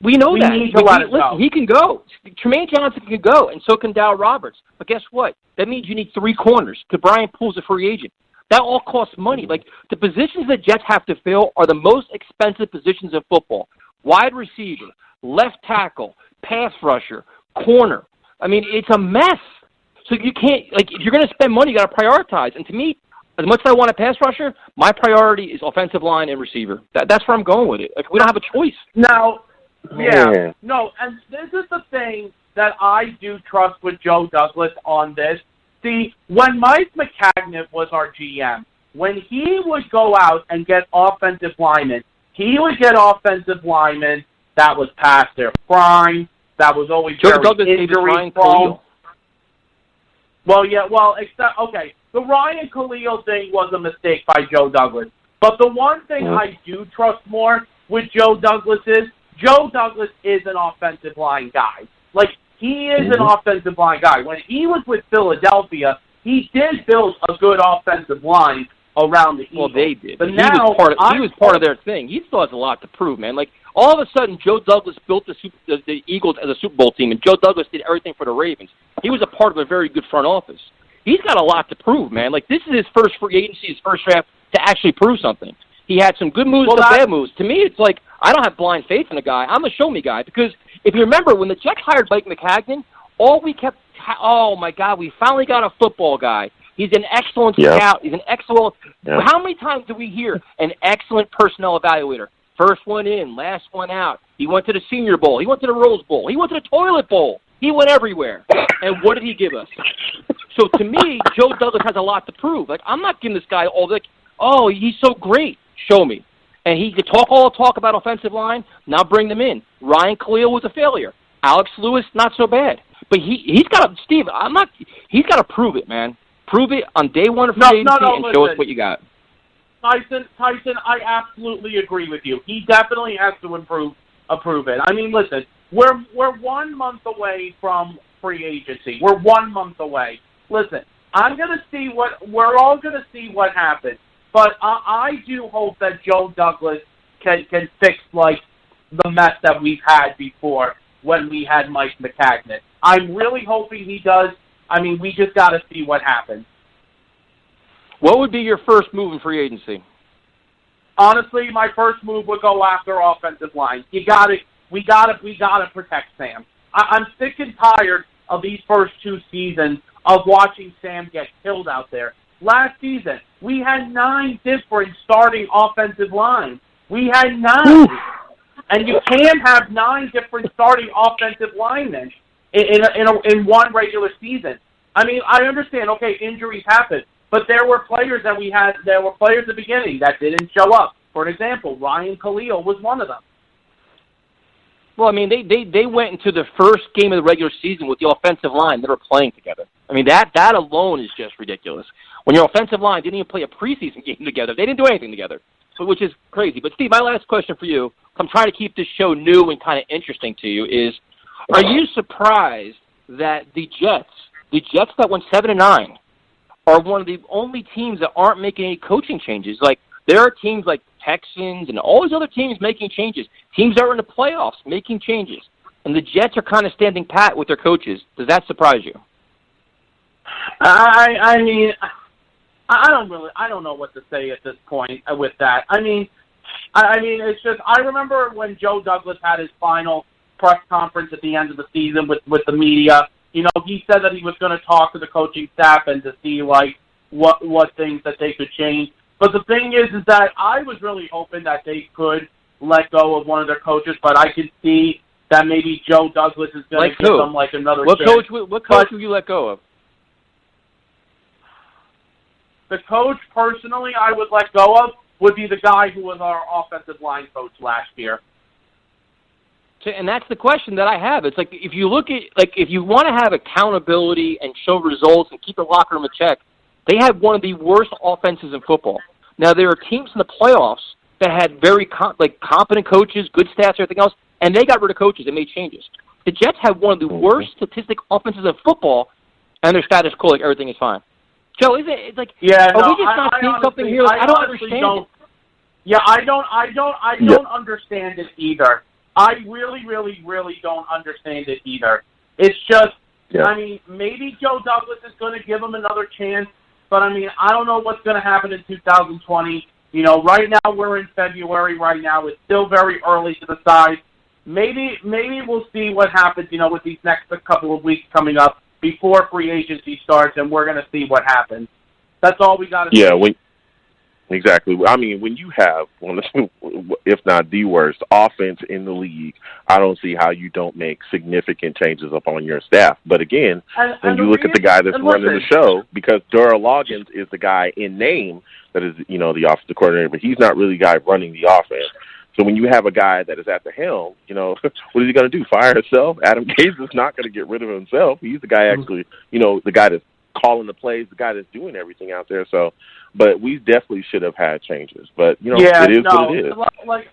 we know that. Need to let it go. He can go. Tremaine Johnson can go, and so can Dow Roberts. But guess what? That means you need 3 corners. Because Brian Poole's a free agent. That all costs money. Like, the positions the Jets have to fill are the most expensive positions in football. Wide receiver, left tackle, pass rusher, corner. I mean, it's a mess. So you can't, if you're going to spend money, you got to prioritize. And to me, as much as I want a pass rusher, my priority is offensive line and receiver. That's where I'm going with it. Like, we don't have a choice. Now, no, and this is the thing that I do trust with Joe Douglas on this. See, when Mike McCagnon was our GM, when he would go out and get offensive linemen, he would get offensive linemen that was past their prime, that was always Joe Douglas injury prone. The Ryan Khalil thing was a mistake by Joe Douglas. But the one thing I do trust more with Joe Douglas is an offensive line guy. Like, he is an offensive line guy. When he was with Philadelphia, he did build a good offensive line around the Eagles. Well, they did. But he was part of their thing. He still has a lot to prove, man. Like, all of a sudden, Joe Douglas built the Eagles as a Super Bowl team, and Joe Douglas did everything for the Ravens. He was a part of a very good front office. He's got a lot to prove, man. Like, this is his first free agency, his first draft to actually prove something. He had some good moves, some bad moves. To me, it's like, I don't have blind faith in the guy. I'm a show-me guy because if you remember, when the Jets hired Mike McCagnon, all we kept, oh, my God, we finally got a football guy. He's an excellent scout. He's an excellent. How many times do we hear an excellent personnel evaluator? First one in, last one out. He went to the Senior Bowl. He went to the Rose Bowl. He went to the Toilet Bowl. He went everywhere. And what did he give us? So to me, Joe Douglas has a lot to prove. Like, I'm not giving this guy all the, oh, he's so great. Show me. And he could talk about offensive line. Now bring them in. Ryan Khalil was a failure. Alex Lewis, not so bad. But he's got to, Steve, he's got to prove it, man. Prove it on day one of free agency and show us what you got. Tyson, I absolutely agree with you. He definitely has to improve it. I mean, listen, we're 1 month away from free agency. We're 1 month away. Listen, we're all gonna see what happens. But I do hope that Joe Douglas can fix like the mess that we've had before when we had Mike McCagnon. I'm really hoping he does. I mean, we just got to see what happens. What would be your first move in free agency? Honestly, my first move would go after offensive line. We gotta protect Sam. I'm sick and tired of these first 2 seasons of watching Sam get killed out there. Last season, we had 9 different starting offensive lines. We had 9. And you can't have 9 different starting offensive linemen. in one regular season. I mean, I understand. Okay, injuries happen, but there were players that we had. There were players at the beginning that didn't show up. For an example, Ryan Khalil was one of them. Well, I mean, they went into the first game of the regular season with the offensive line that were playing together. I mean, that alone is just ridiculous. When your offensive line didn't even play a preseason game together, they didn't do anything together, which is crazy. But, Steve, my last question for you, I'm trying to keep this show new and kind of interesting to you, is are you surprised that the Jets that went 7-9, are one of the only teams that aren't making any coaching changes? Like, there are teams like Texans and all these other teams making changes. Teams that are in the playoffs making changes. And the Jets are kind of standing pat with their coaches. Does that surprise you? I mean, I don't know what to say at this point with that. I mean, it's just, I remember when Joe Douglas had his final press conference at the end of the season with the media. You know, he said that he was going to talk to the coaching staff and to see, like, what things that they could change. But the thing is that I was really hoping that they could let go of one of their coaches, but I could see that maybe Joe Douglas is going to give them, like, another chance. What coach will you let go of? The coach, personally, I would let go of would be the guy who was our offensive line coach last year. And that's the question that I have. It's like, if you look at, like, if you want to have accountability and show results and keep the locker room in check, they had one of the worst offenses in football. Now, there are teams in the playoffs that had very competent coaches, good stats, everything else, and they got rid of coaches and made changes. The Jets have one of the worst statistic offenses in football, and their status quo, like, everything is fine. Joe, is it? It's like, yeah, are we just not seeing something here? I don't understand it. Yeah, I don't understand it either. I really, really, really don't understand it either. It's just, I mean, maybe Joe Douglas is going to give him another chance, but I mean, I don't know what's going to happen in 2020. You know, right now we're in February. Right now it's still very early to decide. Maybe we'll see what happens, you know, with these next couple of weeks coming up before free agency starts, and we're going to see what happens. That's all we got to do. Yeah, exactly. I mean, when you have one of, if not the worst, offense in the league, I don't see how you don't make significant changes up on your staff. But again, when you look at the guy that's running the show, because Darrell Loggins is the guy in name that is, you know, the offensive coordinator, but he's not really the guy running the offense. So when you have a guy that is at the helm, you know, what is he going to do, fire himself? Adam Gase is not going to get rid of himself. He's the guy actually, you know, the guy that's calling the plays, the guy that's doing everything out there. So, but we definitely should have had changes. But, you know, it is what it is. Like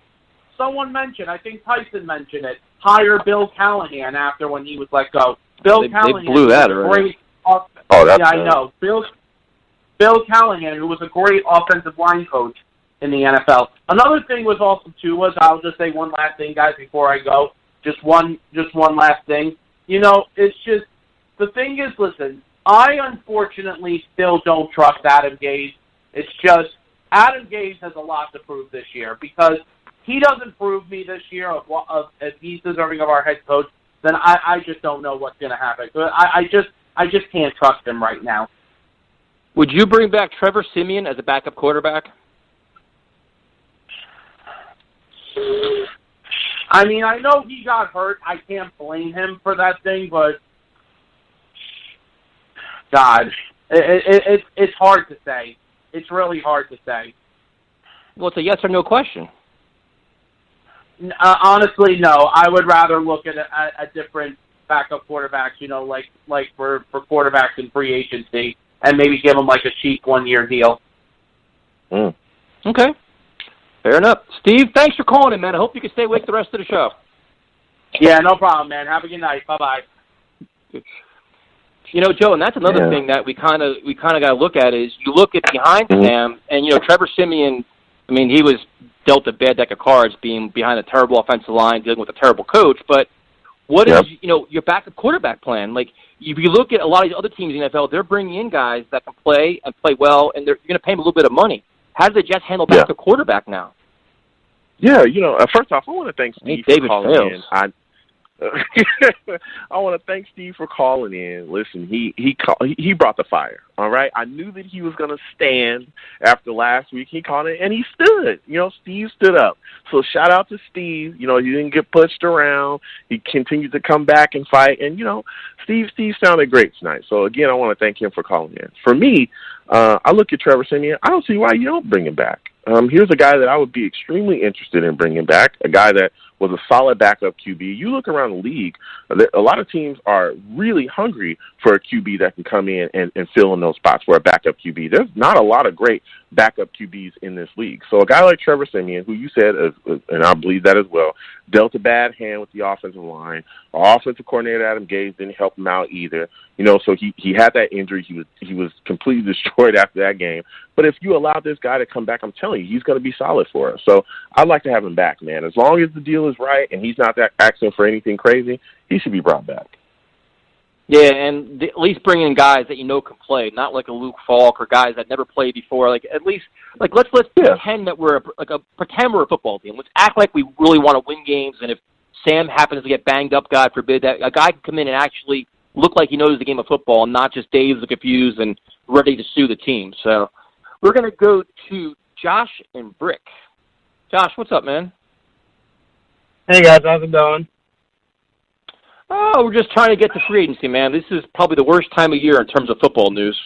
someone mentioned, I think Tyson mentioned it, hire Bill Callahan after when he was let go. Callahan they blew that already. I know. Bill Callahan, who was a great offensive line coach in the NFL. Another thing was also, too, I'll just say one last thing, guys, before I go. Just one last thing. You know, it's just, the thing is, listen, I unfortunately still don't trust Adam Gase. It's just, Adam Gase has a lot to prove this year, because he doesn't prove me this year of if he's deserving of our head coach, then I just don't know what's going to happen. I just can't trust him right now. Would you bring back Trevor Siemian as a backup quarterback? I mean, I know he got hurt. I can't blame him for that thing, but God, it's hard to say. It's really hard to say. Well, it's a yes or no question. Honestly, no. I would rather look at a different backup quarterbacks, you know, like for quarterbacks in free agency, and maybe give them like a cheap 1-year deal. Okay. Fair enough. Steve, thanks for calling in, man. I hope you can stay awake the rest of the show. Yeah, no problem, man. Have a good night. Bye-bye. You know, Joe, and that's another thing that we kind of got to look at is you look at behind Sam, and, you know, Trevor Siemian, I mean, he was dealt a bad deck of cards being behind a terrible offensive line, dealing with a terrible coach, but what is, you know, your backup quarterback plan? Like, if you look at a lot of these other teams in the NFL, they're bringing in guys that can play and play well, and you're going to pay them a little bit of money. How do the Jets handle backup quarterback now? Yeah, you know, first off, I want to thank Steve for calling in. I want to thank Steve for calling in. Listen, he brought the fire. All right, I knew that he was going to stand after last week. He called it, and he stood. Steve stood up. So shout out to Steve. He didn't get pushed around. He continued to come back and fight. And Steve sounded great tonight. So again, I want to thank him for calling in. For me, I look at Trevor Siemian. I don't see why you don't bring him back. Here's a guy that I would be extremely interested in bringing back, a guy that was a solid backup QB. You look around the league, a lot of teams are really hungry for a QB that can come in and fill in those spots for a backup QB. There's not a lot of great backup QBs in this league. So a guy like Trevor Siemian, who you said, and I believe that as well, dealt a bad hand with the offensive line. Our offensive coordinator, Adam Gase, didn't help him out either. So he had that injury. He was completely destroyed after that game. But if you allow this guy to come back, I'm telling you, he's going to be solid for us. So I'd like to have him back, man. As long as the deal is right and he's not asking for anything crazy, he should be brought back. Yeah, and at least bring in guys that can play, not like a Luke Falk or guys that never played before. Let's pretend that pretend we're a football team. Let's act like we really want to win games. And if Sam happens to get banged up, God forbid, that a guy can come in and actually look like he knows the game of football, and not just dazed and confused and ready to sue the team. So we're going to go to Josh and Brick. Josh, what's up, man? Hey guys, how's it going? Oh, we're just trying to get to free agency, man. This is probably the worst time of year in terms of football news.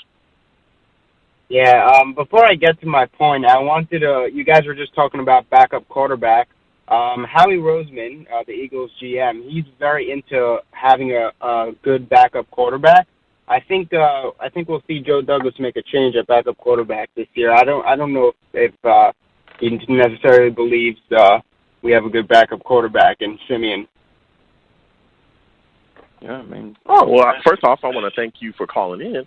Yeah, before I get to my point, I wanted to, you guys were just talking about backup quarterback. Howie Roseman, the Eagles GM, he's very into having a good backup quarterback. I think we'll see Joe Douglas make a change at backup quarterback this year. I don't know if he necessarily believes we have a good backup quarterback in Siemian. Yeah, I mean. Oh, well, first off, I want to thank you for calling in.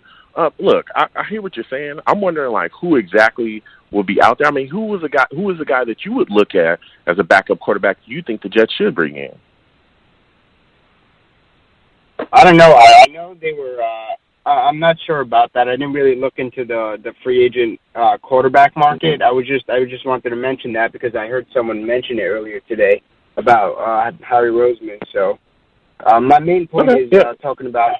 Look, I hear what you're saying. I'm wondering, who exactly will be out there. I mean, who is the guy that you would look at as a backup quarterback you think the Jets should bring in? I don't know. I know they were. I'm not sure about that. I didn't really look into the free agent quarterback market. I just wanted to mention that because I heard someone mention it earlier today about Howie Roseman. So. My main point is talking about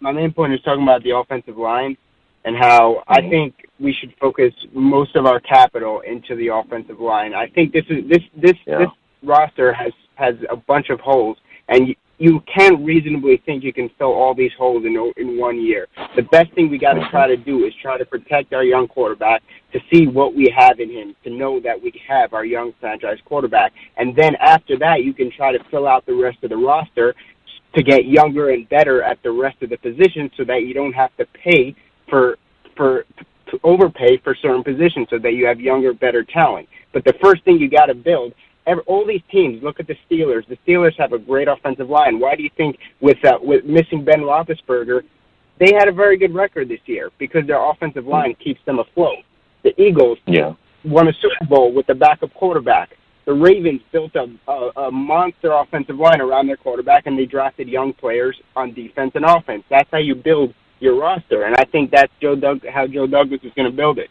the offensive line and how I think we should focus most of our capital into the offensive line. I think this roster has a bunch of holes, and you can't reasonably think you can fill all these holes in 1 year. The best thing we got to try to do is try to protect our young quarterback, to see what we have in him, to know that we have our young franchise quarterback. And then after that, you can try to fill out the rest of the roster to get younger and better at the rest of the positions so that you don't have to pay to overpay for certain positions so that you have younger, better talent. But the first thing you got to build, all these teams, look at the Steelers. The Steelers have a great offensive line. Why do you think with missing Ben Roethlisberger, they had a very good record this year? Because their offensive line keeps them afloat. The Eagles won a Super Bowl with the backup quarterback. The Ravens built a monster offensive line around their quarterback, and they drafted young players on defense and offense. That's how you build your roster, and I think that's how Joe Douglas is going to build it.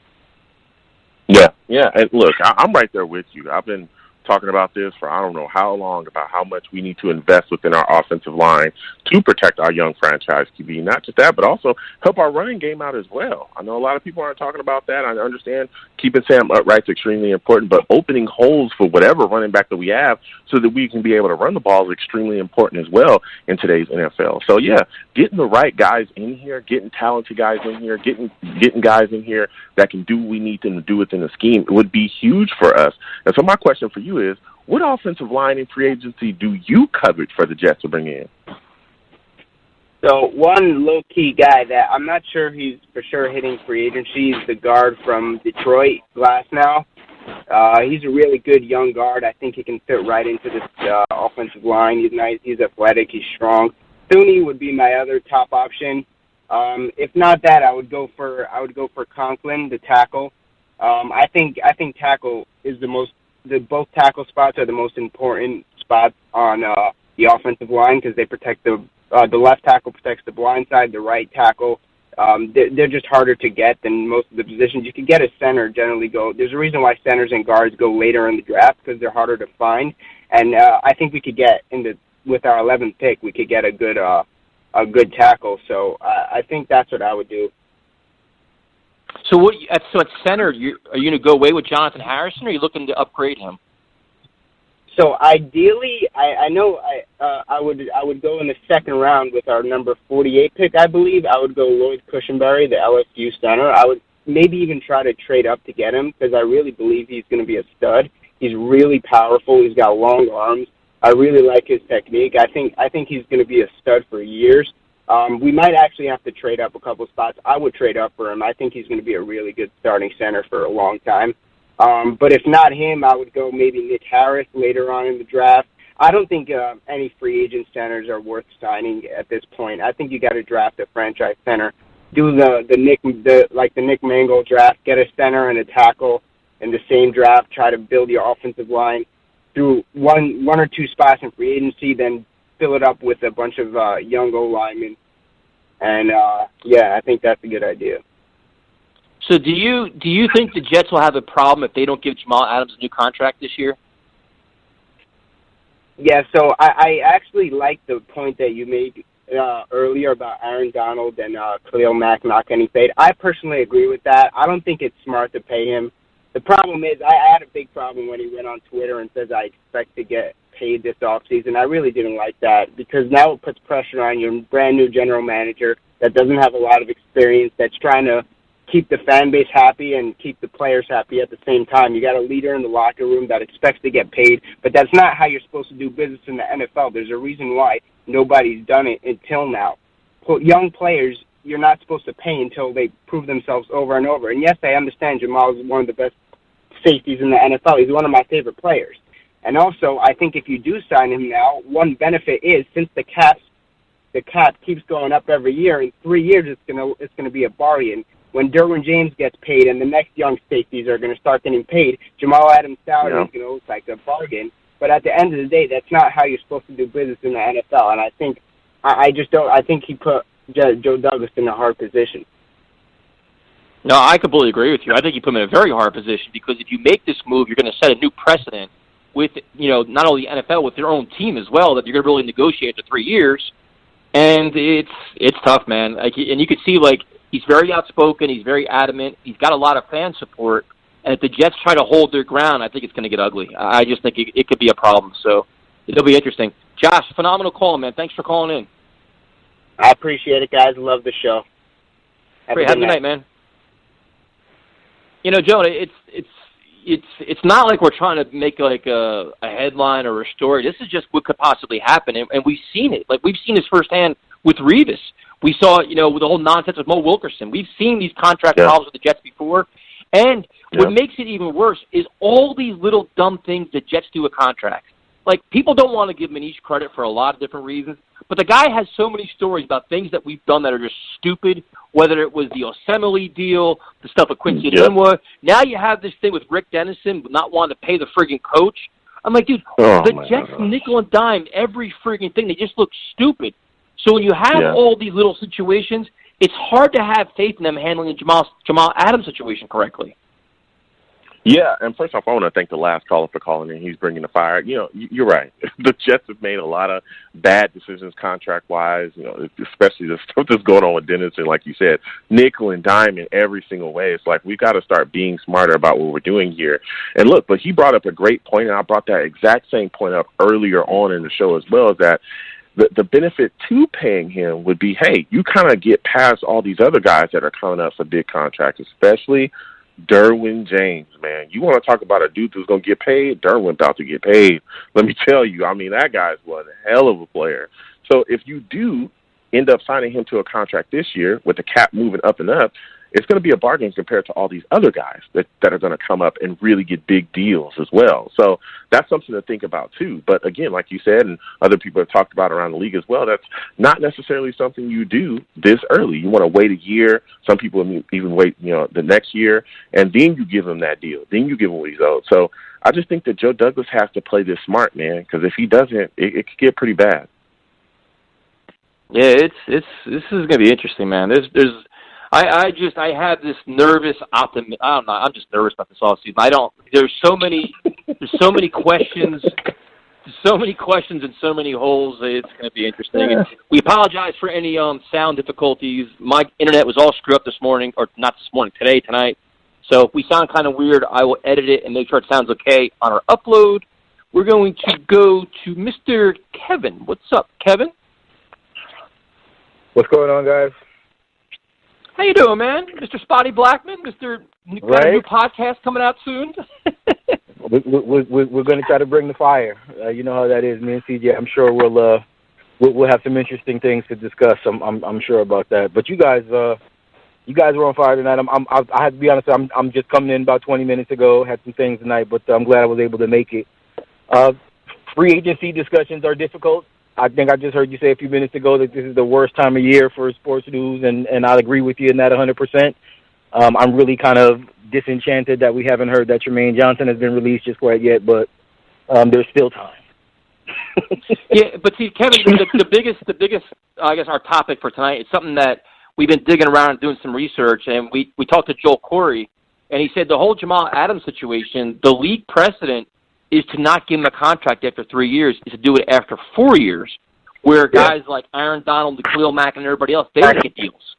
Yeah. And look, I'm right there with you. I've been talking about this for I don't know how long, about how much we need to invest within our offensive line to protect our young franchise QB. Not just that, but also help our running game out as well. I know a lot of people aren't talking about that. I understand keeping Sam upright is extremely important, but opening holes for whatever running back that we have so that we can be able to run the ball is extremely important as well in today's NFL. So, yeah, getting the right guys in here, getting talented guys in here, getting guys in here that can do what we need them to do within the scheme would be huge for us. And so my question for you is, what offensive line in free agency do you covet for the Jets to bring in? So one low-key guy that I'm not sure he's for sure hitting free agency is the guard from Detroit, Glasnow. He's a really good young guard. I think he can fit right into this offensive line. He's nice. He's athletic. He's strong. Thuney would be my other top option. If not that, I would go for Conklin, the tackle. I think tackle is both tackle spots are the most important spots on the offensive line because they protect the left tackle protects the blind side, the right tackle. They're just harder to get than most of the positions. You can get a center generally go. There's a reason why centers and guards go later in the draft because they're harder to find. And I think we could get in the with our 11th pick, we could get a good tackle. So I think that's what I would do. So at center, are you going to go away with Jonathan Harrison, or are you looking to upgrade him? So ideally, I know I would go in the second round with our number 48 pick. I believe I would go Lloyd Cushenberry, the LSU center. I would maybe even try to trade up to get him because I really believe he's going to be a stud. He's really powerful. He's got long arms. I really like his technique. I think he's going to be a stud for years. We might actually have to trade up a couple spots. I would trade up for him. I think he's going to be a really good starting center for a long time. But if not him, I would go maybe Nick Harris later on in the draft. I don't think any free agent centers are worth signing at this point. I think you got to draft a franchise center. Do the Nick Mangold draft, get a center and a tackle in the same draft. Try to build your offensive line through one or two spots in free agency, then fill it up with a bunch of young O-linemen. And, I think that's a good idea. So do you think the Jets will have a problem if they don't give Jamal Adams a new contract this year? Yeah, so I actually like the point that you made earlier about Aaron Donald and Khalil Mack not getting paid. I personally agree with that. I don't think it's smart to pay him. The problem is I had a big problem when he went on Twitter and says I expect to get paid this offseason. I really didn't like that because now it puts pressure on your brand new general manager that doesn't have a lot of experience, that's trying to keep the fan base happy and keep the players happy at the same time. You got a leader in the locker room that expects to get paid, but that's not how you're supposed to do business in the NFL. There's a reason why nobody's done it until now. Young players, you're not supposed to pay until they prove themselves over and over. And yes, I understand Jamal is one of the best safeties in the NFL. He's one of my favorite players. And also, I think if you do sign him now, one benefit is since the cap keeps going up every year, in 3 years it's gonna be a bargain. When Derwin James gets paid and the next young safeties are going to start getting paid, Jamal Adams' salary is going to look like a bargain. But at the end of the day, that's not how you're supposed to do business in the NFL. And I think I think he put Joe Douglas in a hard position. No, I completely agree with you. I think you put him in a very hard position because if you make this move, you're going to set a new precedent with, not only the NFL, with their own team as well, that you're going to really negotiate for 3 years. And it's tough, man. And you could see, he's very outspoken. He's very adamant. He's got a lot of fan support. And if the Jets try to hold their ground, I think it's going to get ugly. I just think it could be a problem. So it'll be interesting. Josh, phenomenal call, man. Thanks for calling in. I appreciate it, guys. Love the show. Have a good night, man. Joe, it's not like we're trying to make a headline or a story. This is just what could possibly happen, and we've seen it. We've seen this firsthand with Revis. We saw, with the whole nonsense with Mo Wilkerson. We've seen these contract problems with the Jets before. And what makes it even worse is all these little dumb things that Jets do with contracts. People don't want to give Manish credit for a lot of different reasons, but the guy has so many stories about things that we've done that are just stupid, whether it was the Osemele deal, the stuff with Quincy Enunwa. Now you have this thing with Rick Dennison not wanting to pay the friggin' coach. I'm like, dude, the Jets nickel and dime every friggin' thing. They just look stupid. So when you have all these little situations, it's hard to have faith in them handling the Jamal Adams situation correctly. Yeah, and first off, I want to thank the last caller for calling in. He's bringing the fire. You're right. The Jets have made a lot of bad decisions contract-wise, especially the stuff that's going on with Dennison, like you said, nickel and dime in every single way. It's like we've got to start being smarter about what we're doing here. And look, but he brought up a great point, and I brought that exact same point up earlier on in the show as well, is that the benefit to paying him would be, hey, you kind of get past all these other guys that are coming up for big contracts, especially Derwin James, man. You want to talk about a dude who's going to get paid? Derwin about to get paid. Let me tell you, that guy's one hell of a player. So if you do end up signing him to a contract this year with the cap moving up and up, it's going to be a bargain compared to all these other guys that are going to come up and really get big deals as well. So that's something to think about too. But again, like you said, and other people have talked about around the league as well, that's not necessarily something you do this early. You want to wait a year. Some people even wait, the next year, and then you give him that deal. Then you give him what he's owed. So I just think that Joe Douglas has to play this smart, man, because if he doesn't, it could get pretty bad. Yeah, this is going to be interesting, man. I have this nervous optimism. I don't know. I'm just nervous about this offseason. There's so many questions. so many questions and so many holes. It's going to be interesting. And we apologize for any sound difficulties. My internet was all screwed up this morning, or not this morning, tonight. So if we sound kind of weird, I will edit it and make sure it sounds okay on our upload. We're going to go to Mr. Kevin. What's up, Kevin? What's going on, guys? How you doing, man? Mr. Spotty Blackman? Mr. Got a new podcast coming out soon? We're going to try to bring the fire. You know how that is, me and CJ. I'm sure we'll have some interesting things to discuss. I'm sure about that. But you guys were on fire tonight. I have to be honest. I'm just coming in about 20 minutes ago. Had some things tonight, but I'm glad I was able to make it. Free agency discussions are difficult. I think I just heard you say a few minutes ago that this is the worst time of year for sports news, and I'll agree with you in that 100%. I'm really kind of disenchanted that we haven't heard that Jermaine Johnson has been released just quite yet, but there's still time. Yeah, but see, Kevin, the biggest, I guess, our topic for tonight is something that we've been digging around and doing some research, and we talked to Joel Corey, and he said the whole Jamal Adams situation, the league precedent is to not give him a contract after 3 years, is to do it after 4 years, where guys like Aaron Donald, Khalil Mack, and everybody else, they don't get deals.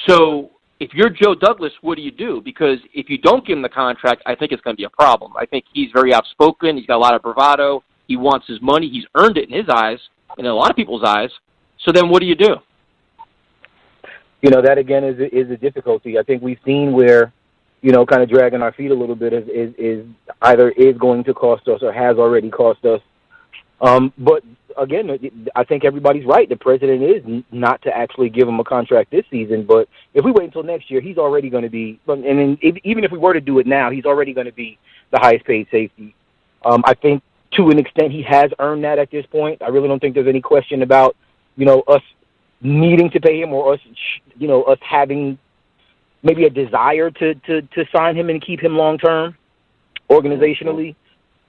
So if you're Joe Douglas, what do you do? Because if you don't give him the contract, I think it's going to be a problem. I think he's very outspoken. He's got a lot of bravado. He wants his money. He's earned it in his eyes and in a lot of people's eyes. So then what do you do? You know, that, again, is a difficulty. I think we've seen where, you know, kind of dragging our feet a little bit is either is going to cost us or has already cost us. But, again, I think everybody's right. The president is not to actually give him a contract this season. But if we wait until next year, he's already going to be – and then even if we were to do it now, he's already going to be the highest-paid safety. I think to an extent he has earned that at this point. I really don't think there's any question about, you know, us needing to pay him or us, you know, us having – maybe a desire to sign him and keep him long-term organizationally.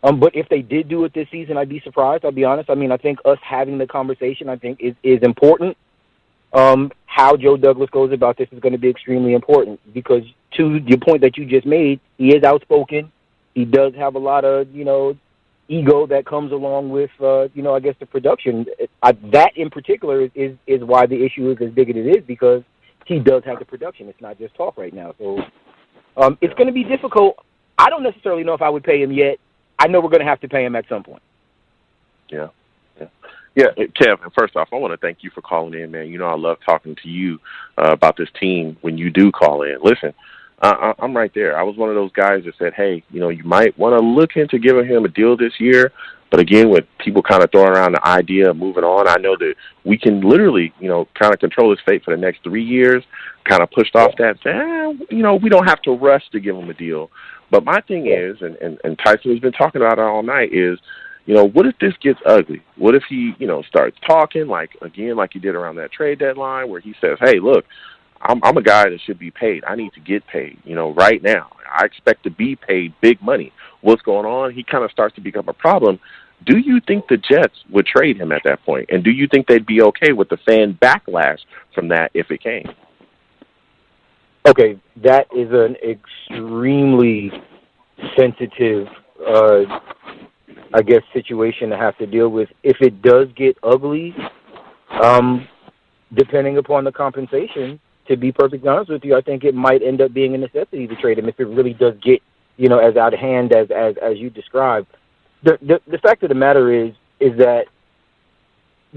But if they did do it this season, I'd be surprised, I'll be honest. I mean, I think us having the conversation, I think, is important. How Joe Douglas goes about this is going to be extremely important because to the point that you just made, he is outspoken. He does have a lot of, you know, ego that comes along with, you know, I guess the production. That in particular is why the issue is as big as it is because he does have the production. It's not just talk right now. So it's going to be difficult. I don't necessarily know if I would pay him yet. I know we're going to have to pay him at some point. Yeah. Kevin, first off, I want to thank you for calling in, man. You know I love talking to you about this team when you do call in. Listen, I'm right there. I was one of those guys that said, hey, you know, you might want to look into giving him a deal this year. But again, with people kind of throwing around the idea of moving on, I know that we can literally, you know, kind of control his fate for the next 3 years, kind of pushed off that, you know, we don't have to rush to give him a deal. But my thing is, and Tyson has been talking about it all night, is, you know, what if this gets ugly? What if he, you know, starts talking like he did around that trade deadline where he says, hey, look, I'm a guy that should be paid. I need to get paid, you know, right now. I expect to be paid big money. What's going on? He kind of starts to become a problem. Do you think the Jets would trade him at that point? And do you think they'd be okay with the fan backlash from that if it came? Okay, that is an extremely sensitive, I guess, situation to have to deal with. If it does get ugly, depending upon the compensation, to be perfectly honest with you, I think it might end up being a necessity to trade him if it really does get, you know, as out of hand as you described. The fact of the matter is that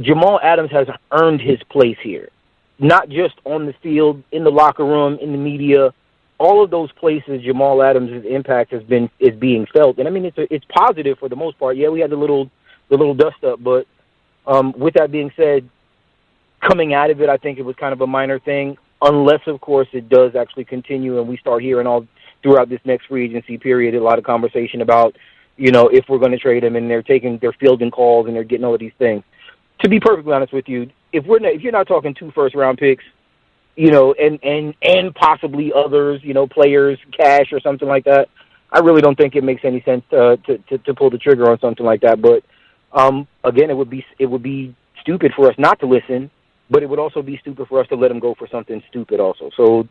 Jamal Adams has earned his place here, not just on the field, in the locker room, in the media. All of those places, Jamal Adams' impact is being felt, and I mean it's positive for the most part. Yeah, we had the little dust up, but with that being said, coming out of it, I think it was kind of a minor thing, unless of course it does actually continue and we start hearing all throughout this next free agency period a lot of conversation about, you know, if we're going to trade him, and they're fielding calls and they're getting all of these things. To be perfectly honest with you, if you're not talking 2 first-round picks, you know, and possibly others, you know, players, cash or something like that, I really don't think it makes any sense to pull the trigger on something like that. But again, it would be stupid for us not to listen, but it would also be stupid for us to let him go for something stupid also. So,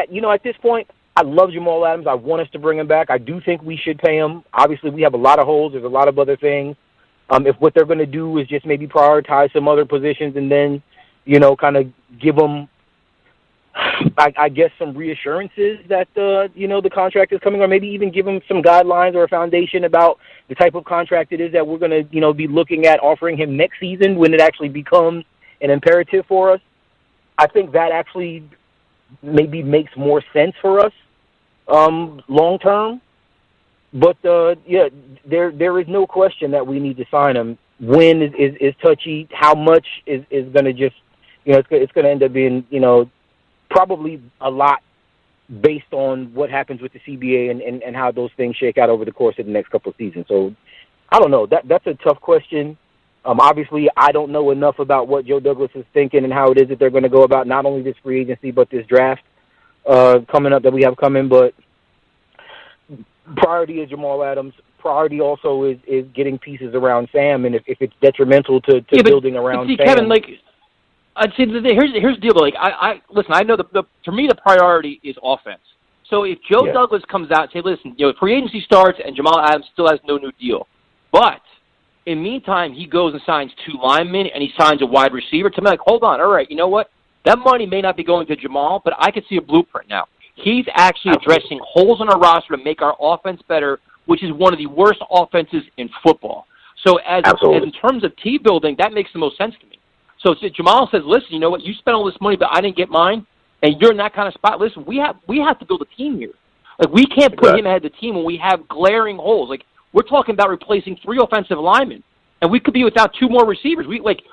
you know, at this point, I love Jamal Adams. I want us to bring him back. I do think we should pay him. Obviously, we have a lot of holes. There's a lot of other things. If what they're going to do is just maybe prioritize some other positions and then, kind of give them, I guess, some reassurances that, the contract is coming, or maybe even give them some guidelines or a foundation about the type of contract it is that we're going to, be looking at offering him next season when it actually becomes an imperative for us. I think that actually maybe makes more sense for us long term. But, there is no question that we need to sign him. When is touchy. How much is going to just, it's going to end up being, probably a lot based on what happens with the CBA and how those things shake out over the course of the next couple of seasons. So, I don't know. That's a tough question. Obviously, I don't know enough about what Joe Douglas is thinking and how it is that they're going to go about not only this free agency but this draft coming up that we have coming. But priority is Jamal Adams. Priority also is getting pieces around Sam, and if it's detrimental to building around Sam. Kevin, I'd say here's the deal. I listen. I know for me the priority is offense. So if Joe Douglas comes out and say, listen, free agency starts and Jamal Adams still has no new deal, but in the meantime he goes and signs 2 linemen and he signs a wide receiver, to me, hold on, all right, you know what? That money may not be going to Jamal, but I could see a blueprint now. He's actually addressing holes in our roster to make our offense better, which is one of the worst offenses in football. So as in terms of team building, that makes the most sense to me. So Jamal says, listen, you know what? You spent all this money, but I didn't get mine, and you're in that kind of spot. Listen, we have to build a team here. We can't put him ahead of the team when we have glaring holes. We're talking about replacing 3 offensive linemen, and we could be without 2 more receivers.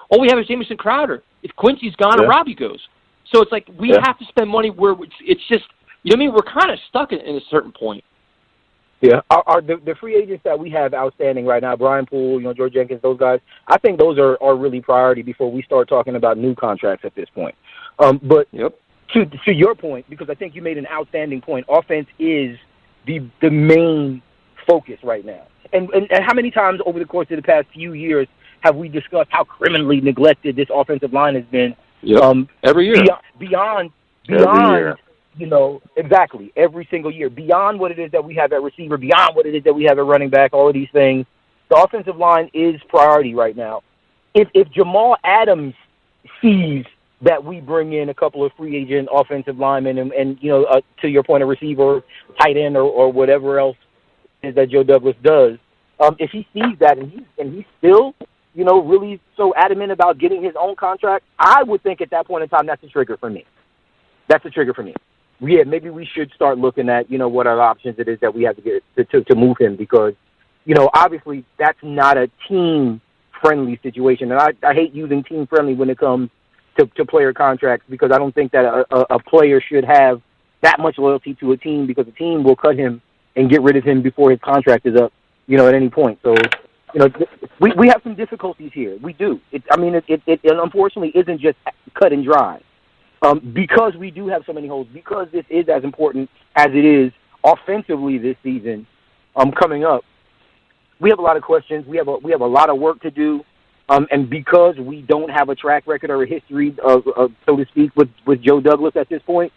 All we have is Jamison Crowder. If Quincy's gone, and Robbie goes. So it's we have to spend money where it's just, we're kind of stuck in a certain point. Yeah, the free agents that we have outstanding right now, Brian Poole, George Jenkins, those guys, I think those are really priority before we start talking about new contracts at this point. But to your point, because I think you made an outstanding point, offense is the main focus right now. And how many times over the course of the past few years have we discussed how criminally neglected this offensive line has been? Every year. Beyond every year. Exactly, every single year. Beyond what it is that we have at receiver, beyond what it is that we have at running back, all of these things, the offensive line is priority right now. If Jamal Adams sees that we bring in a couple of free agent offensive linemen and to your point, a receiver, tight end, or whatever else is that Joe Douglas does, if he sees that and he's still, really so adamant about getting his own contract, I would think at that point in time that's a trigger for me. Yeah, maybe we should start looking at, what are the options it is that we have to get to move him because, obviously that's not a team-friendly situation. And I hate using team-friendly when it comes to player contracts because I don't think that a player should have that much loyalty to a team because a team will cut him and get rid of him before his contract is up, at any point. So, we have some difficulties here. We do. It unfortunately isn't just cut and dry. Because we do have so many holes, because this is as important as it is offensively this season coming up, we have a lot of questions. We have a lot of work to do, and because we don't have a track record or a history of so to speak, with Joe Douglas at this point,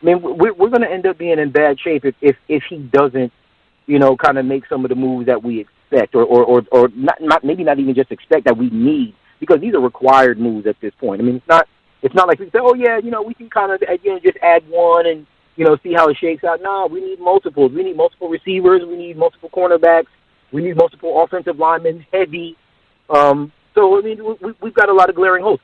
we're going to end up being in bad shape if he doesn't, kind of make some of the moves that we expect, or not maybe not even just expect that we need, because these are required moves at this point. It's not like we say, we can kind of, just add one and, see how it shakes out. No, we need multiples. We need multiple receivers. We need multiple cornerbacks. We need multiple offensive linemen, heavy. We've got a lot of glaring holes.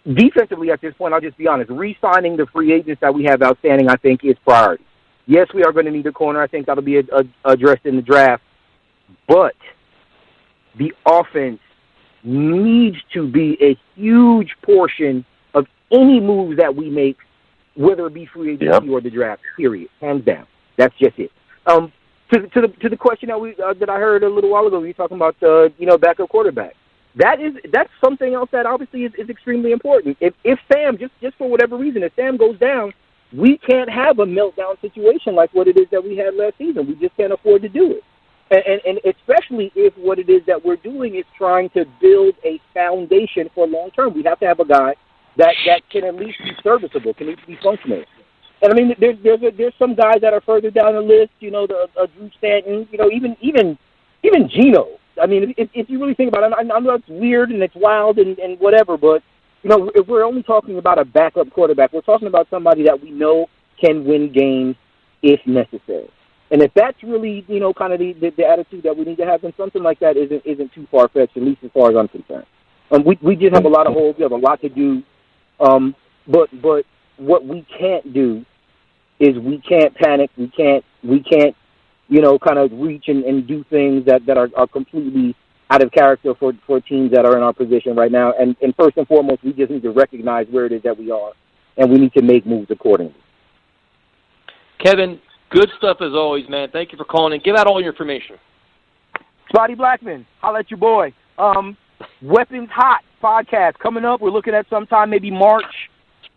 Defensively at this point, I'll just be honest, re-signing the free agents that we have outstanding, I think, is priority. Yes, we are going to need a corner. I think that'll be addressed in the draft. But the offense needs to be a huge portion of any move that we make, whether it be free agency or the draft, period, hands down. That's just it. To the question that I heard a little while ago, you were talking about backup quarterback. That's something else that obviously is extremely important. If Sam, just for whatever reason, if Sam goes down, we can't have a meltdown situation like what it is that we had last season. We just can't afford to do it. And especially if what it is that we're doing is trying to build a foundation for long term. We have to have a guy that can at least be serviceable, can at least be functional. And I mean, there's some guys that are further down the list. You know, Drew Stanton. You know, even Geno. I mean, if you really think about it, I know it's weird and it's wild and whatever, but you know, if we're only talking about a backup quarterback, we're talking about somebody that we know can win games if necessary. And if that's really, you know, kind of the attitude that we need to have, then something like that isn't too far-fetched, at least as far as I'm concerned. We did have a lot of holes. We have a lot to do. But what we can't do is we can't panic. We can't, you know, kind of reach and do things that are completely out of character for teams that are in our position right now. And first and foremost, we just need to recognize where it is that we are, and we need to make moves accordingly. Kevin, good stuff as always, man. Thank you for calling in. Give out all your information. Spotty Blackman, holla at your boy. Weapons Hot podcast coming up. We're looking at sometime maybe March.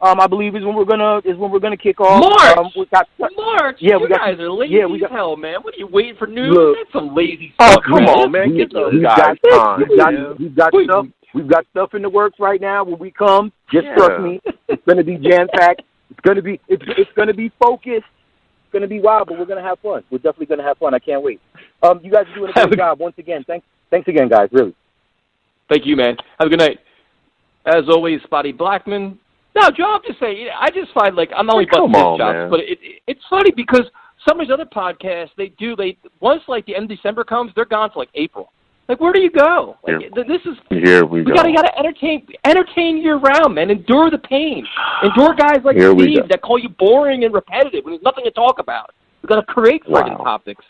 I believe is when we're gonna kick off. March. March. Yeah, you guys are lazy as hell, man. What are you waiting for news? Look, That's some lazy stuff. stuff. Oh, come on, man. Get those guys time. We've got stuff in the works right now. When we come, just trust me, it's gonna be jam packed. It's gonna be focused. It's gonna be wild, but we're gonna have fun. We're definitely gonna have fun. I can't wait. You guys are doing a great job once again. Thanks again, guys. Really. Thank you, man. Have a good night. As always, Spotty Blackman. No, Joe, I'm just saying, I just find, like, I'm not only busting his jobs, but it's funny because some of these other podcasts, once, like, the end of December comes, they're gone for, like, April. Like, where do you go? Like, this is, here we go. You gotta entertain year-round, man. Endure the pain. Endure guys like Steve that call you boring and repetitive when there's nothing to talk about. We've got to create friggin' topics.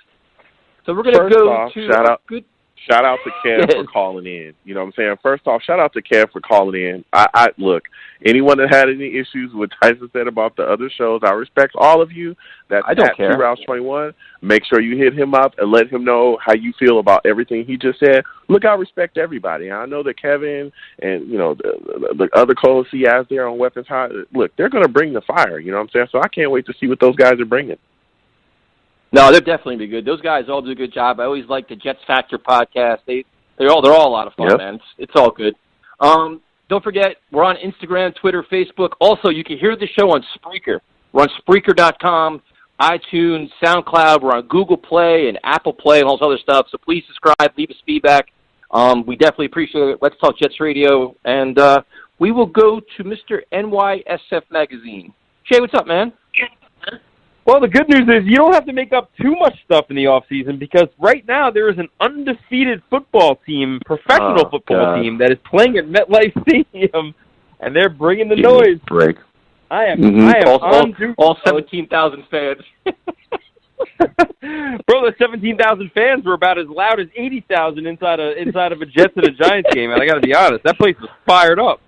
So we're going to go to Shout out to Kev for calling in. You know what I'm saying? First off, shout out to Kev for calling in. I look, anyone that had any issues with Tyson said about the other shows, I respect all of you. I don't care. Routes 21. Make sure you hit him up and let him know how you feel about everything he just said. Look, I respect everybody. I know that Kevin and, you know, the other calls he has there on Weapons Hot, look, they're going to bring the fire. You know what I'm saying? So I can't wait to see what those guys are bringing. No, they'll definitely be good. Those guys all do a good job. I always like the Jets Factor podcast. They're all a lot of fun, man. It's all good. Don't forget, we're on Instagram, Twitter, Facebook. Also, you can hear the show on Spreaker. We're on Spreaker.com, iTunes, SoundCloud. We're on Google Play and Apple Play and all this other stuff. So please subscribe, leave us feedback. We definitely appreciate it. Let's Talk Jets Radio. And we will go to Mr. NYSF Magazine. Shay, what's up, man? Well, the good news is you don't have to make up too much stuff in the offseason because right now there is an undefeated football team, professional football team, that is playing at MetLife Stadium, and they're bringing the noise. Break. I am all 17,000 fans. Bro, the 17,000 fans were about as loud as 80,000 inside of a Jets and a Giants game, and I got to be honest, that place was fired up.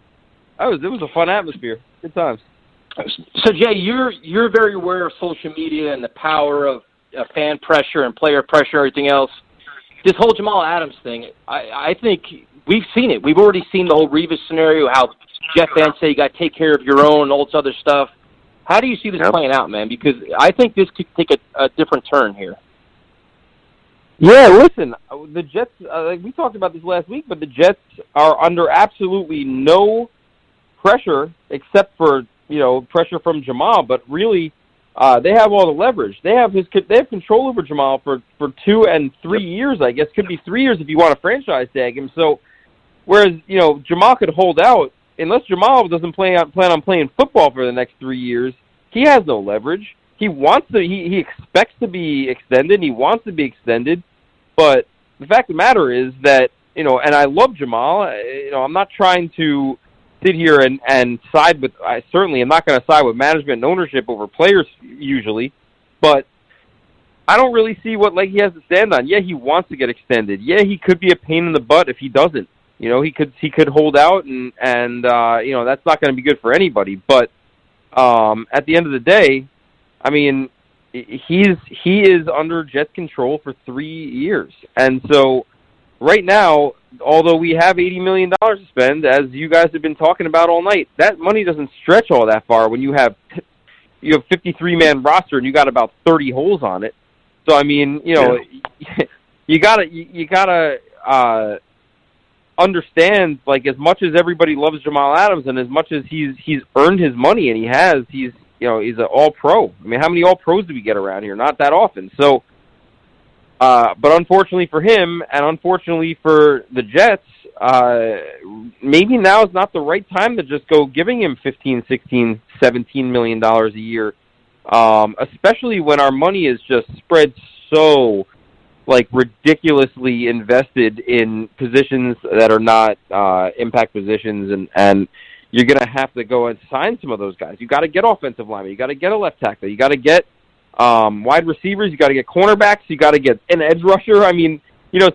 It was a fun atmosphere. Good times. So, Jay, you're very aware of social media and the power of fan pressure and player pressure and everything else. This whole Jamal Adams thing, I think we've seen it. We've already seen the whole Revis scenario, how Jeff fans say you got to take care of your own and all this other stuff. How do you see this playing out, man? Because I think this could take a different turn here. Yeah, listen, the Jets, we talked about this last week, but the Jets are under absolutely no pressure except for pressure from Jamal, but really, they have all the leverage. They have control over Jamal for 2 and 3 years, I guess. Could be 3 years if you want to franchise tag him. So, whereas, Jamal could hold out, unless Jamal doesn't plan on playing football for the next 3 years, he has no leverage. He wants to, he expects to be extended, he wants to be extended, but the fact of the matter is that, and I love Jamal, I'm not trying to sit here and side with, I certainly am not going to side with management and ownership over players usually, but I don't really see what leg he has to stand on. Yeah, he wants to get extended. Yeah, he could be a pain in the butt if he doesn't. He could hold out and that's not going to be good for anybody. But at the end of the day, I mean, he is under Jets control for 3 years. And so right now, although we have $80 million to spend, as you guys have been talking about all night, that money doesn't stretch all that far when you have 53-man roster and you got about 30 holes on it. So I mean, you gotta understand, like, as much as everybody loves Jamal Adams and as much as he's earned his money and he's he's an all-pro. I mean, how many all-pros do we get around here? Not that often. So, but unfortunately for him, and unfortunately for the Jets, maybe now is not the right time to just go giving him $15, $16, $17 million a year, especially when our money is just spread so ridiculously invested in positions that are not impact positions, and you're going to have to go and sign some of those guys. You got to get offensive linemen. You got to get a left tackle. You got to get wide receivers. You got to get cornerbacks. You got to get an edge rusher. I mean,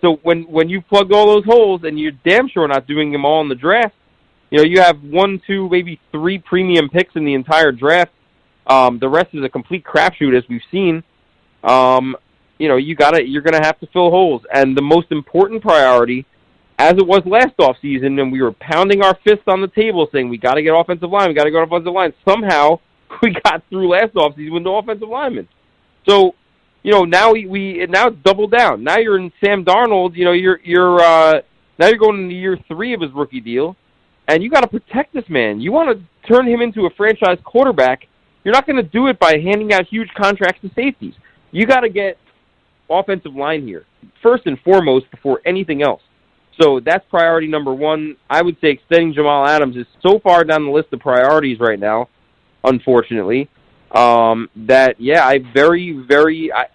so when you plug all those holes and you're damn sure not doing them all in the draft, you have 1, 2, maybe 3 premium picks in the entire draft. The rest is a complete crapshoot, as we've seen. You're going to have to fill holes. And the most important priority, as it was last offseason, and we were pounding our fists on the table saying, we got to get offensive line, we got to get offensive line. Somehow, we got through last offseason with no offensive linemen. So, now now it's double down. Now you're in Sam Darnold, now you're going into year 3 of his rookie deal, and you got to protect this man. You want to turn him into a franchise quarterback. You're not going to do it by handing out huge contracts to safeties. You got to get offensive line here, first and foremost, before anything else. So that's priority number 1. I would say extending Jamal Adams is so far down the list of priorities right now, unfortunately, that,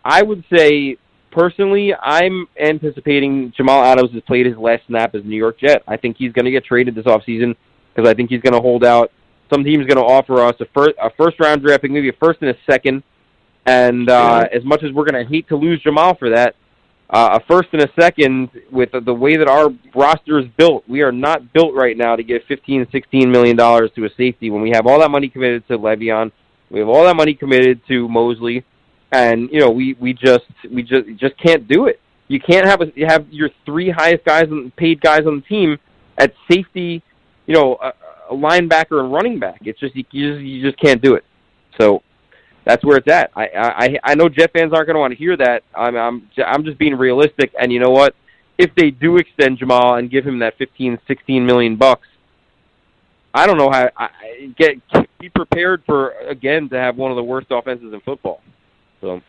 I would say, personally, I'm anticipating Jamal Adams has played his last snap as a New York Jet. I think he's going to get traded this offseason because I think he's going to hold out. Some team's going to offer us a first-round draft pick, maybe a first and a second. And as much as we're going to hate to lose Jamal for that, a first and a second, with the way that our roster is built, we are not built right now to give $15, $16 million to a safety when we have all that money committed to Le'Veon, we have all that money committed to Mosley, and we just can't do it. You can't have your 3 highest paid guys on the team at safety, a linebacker and running back. It's just you just can't do it. So that's where it's at. I know Jet fans aren't going to want to hear that. I'm just being realistic. And you know what? If they do extend Jamal and give him that $15, $16 million, I don't know how. Be prepared for again to have one of the worst offenses in football. So.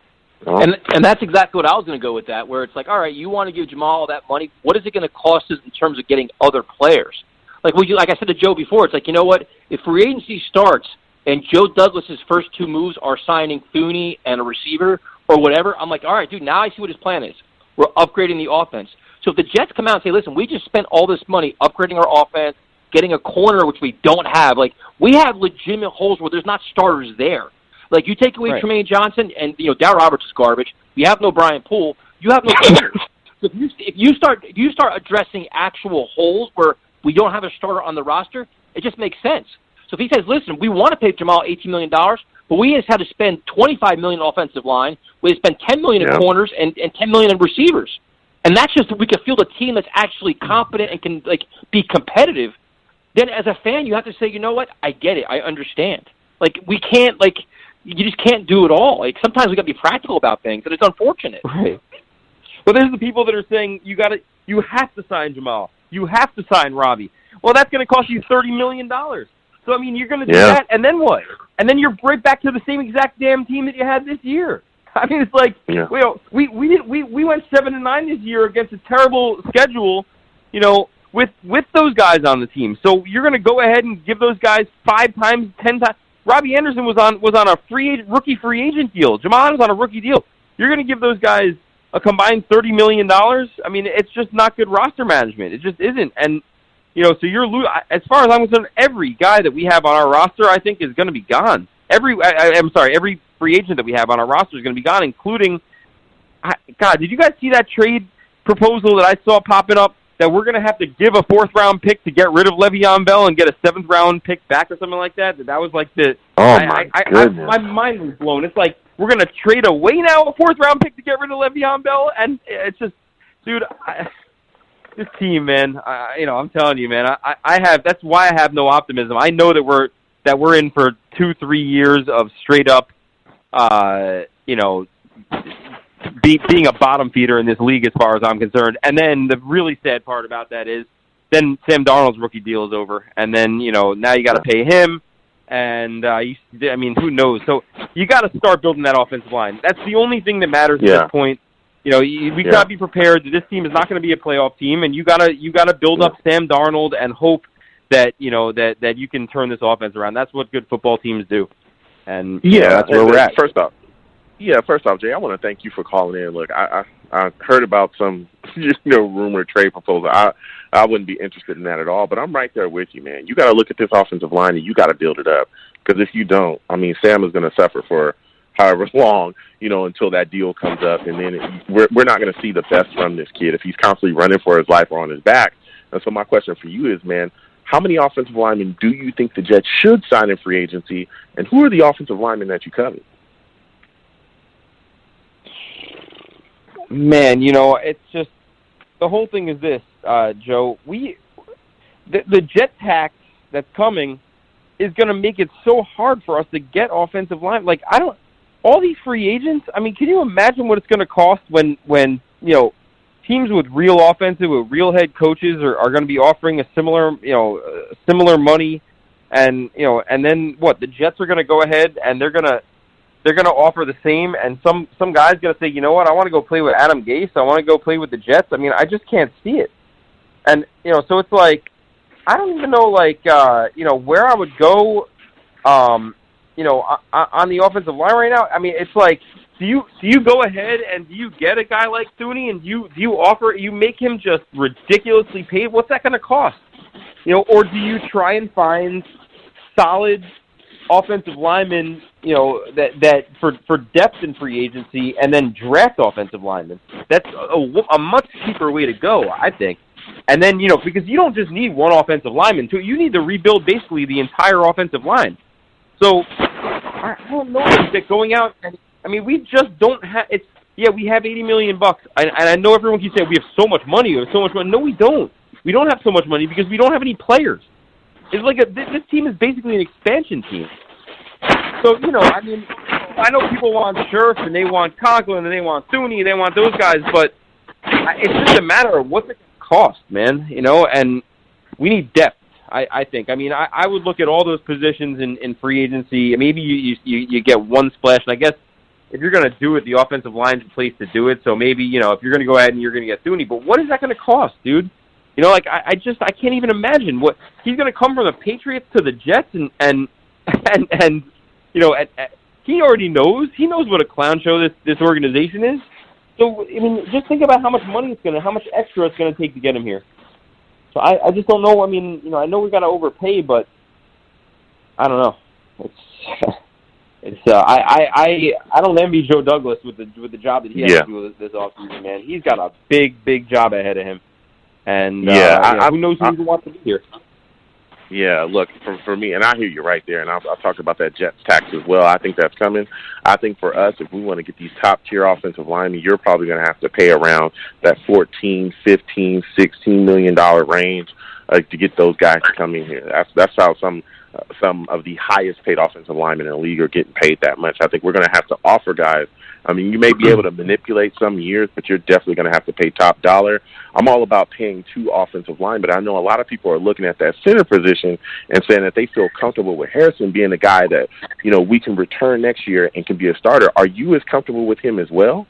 And that's exactly what I was going to go with that, where it's like, all right, you want to give Jamal all that money. What is it going to cost us in terms of getting other players? Like I said to Joe before, it's like, you know what? If free agency starts and Joe Douglas's first 2 moves are signing Thuney and a receiver or whatever, I'm like, all right, dude, now I see what his plan is. We're upgrading the offense. So if the Jets come out and say, listen, we just spent all this money upgrading our offense, getting a corner, which we don't have. Like, we have legitimate holes where there's not starters there. Like, you take away Tremaine Johnson, and, Darryl Roberts is garbage. You have no Brian Poole. You have no corners. So if you start addressing actual holes where we don't have a starter on the roster, it just makes sense. So if he says, listen, we want to pay Jamal $18 million, but we just had to spend $25 million offensive line, we had to spend $10 million in corners and $10 million in receivers. And that's just we can field a team that's actually competent and can be competitive. Then as a fan, you have to say, you know what? I get it. I understand. We can't, you just can't do it all. Sometimes we got to be practical about things, and it's unfortunate. Right. Well, there's the people that are saying you have to sign Jamal. You have to sign Robbie. Well, that's going to cost you $30 million. So, I mean, you're going to do that, and then what? And then you're right back to the same exact damn team that you had this year. I mean, it's like, we went 7-9 this year against a terrible schedule, with those guys on the team. So you're going to go ahead and give those guys 5 times, 10 times. Robbie Anderson was on a rookie free agent deal. Jamal Adams on a rookie deal. You're going to give those guys a combined $30 million? I mean, it's just not good roster management. It just isn't. And, so you're as far as I'm concerned, every guy that we have on our roster, I think, is going to be gone. Every free agent that we have on our roster is going to be gone, including, God, did you guys see that trade proposal that I saw popping up that we're going to have to give a 4th-round pick to get rid of Le'Veon Bell and get a 7th-round pick back or something like that? That was like the... Oh, my goodness. My mind was blown. It's like, we're going to trade away now a 4th-round pick to get rid of Le'Veon Bell? And it's just... Dude, this team, man, I'm telling you, man, that's why I have no optimism. I know that we're in for 2-3 years of straight-up, being a bottom feeder in this league as far as I'm concerned. And then the really sad part about that is then Sam Darnold's rookie deal is over. And then, now you got to pay him. And, who knows? So you got to start building that offensive line. That's the only thing that matters at this point. You know, we got to be prepared that this team is not going to be a playoff team, and you got to build up Sam Darnold and hope that, you know, that you can turn this offense around. That's what good football teams do. And that's where we're at. First off, Jay, I want to thank you for calling in. Look, I heard about some, rumor trade proposal. I wouldn't be interested in that at all, but I'm right there with you, man. You got to look at this offensive line and you got to build it up, because if you don't, Sam is going to suffer for however long, until that deal comes up, and then we're not going to see the best from this kid if he's constantly running for his life or on his back. And so my question for you is, man, how many offensive linemen do you think the Jets should sign in free agency, and who are the offensive linemen that you covet? Man, it's just, the whole thing is this, Joe. The jet tax that's coming is going to make it so hard for us to get offensive line. Like, all these free agents, can you imagine what it's going to cost when teams with real offensive, with real head coaches are going to be offering a similar money, and then what? The Jets are going to go ahead and they're going to offer the same, and some guy's going to say, you know what, I want to go play with Adam Gase, I want to go play with the Jets. I just can't see it. And, so it's like, I don't even know, where I would go, on the offensive line right now. It's like, do you go ahead and do you get a guy like Thuney, and do you make him just ridiculously paid? What's that going to cost? Or do you try and find solid offensive linemen, that for depth in free agency, and then draft offensive linemen? That's a much cheaper way to go, I think. And then, because you don't just need one offensive lineman, too. You need to rebuild basically the entire offensive line. So, I don't know that going out, and we just don't have, we have $80 million. And I know everyone keeps saying we have so much money, No, we don't. We don't have so much money because we don't have any players. It's like this team is basically an expansion team. So, I know people want Scherf, and they want Conklin, and they want Thuney, and they want those guys, but it's just a matter of what's it going to cost, man, and we need depth, I think. I would look at all those positions in free agency. Maybe you get one splash, and I guess if you're going to do it, the offensive line's the place to do it, so maybe, if you're going to go ahead and you're going to get Thuney, but what is that going to cost, dude? I can't even imagine what he's going to come from the Patriots to the Jets, and he already knows. He knows what a clown show this organization is. So just think about how much money how much extra it's going to take to get him here. So I just don't know. I know we got to overpay, but I don't know. I don't envy Joe Douglas with the job that he has to do this offseason, man. He's got a big job ahead of him. And who knows who wants to be here? Yeah, look, for me, and I hear you right there, and I'll talk about that Jets tax as well. I think that's coming. I think for us, if we want to get these top-tier offensive linemen, you're probably going to have to pay around that $14, $15, $16 million range to get those guys to come in here. That's how some of the highest-paid offensive linemen in the league are getting paid that much. I think we're going to have to offer guys. You may be able to manipulate some years, but you're definitely going to have to pay top dollar. I'm all about paying 2 offensive line, but I know a lot of people are looking at that center position and saying that they feel comfortable with Harrison being the guy that, we can return next year and can be a starter. Are you as comfortable with him as well?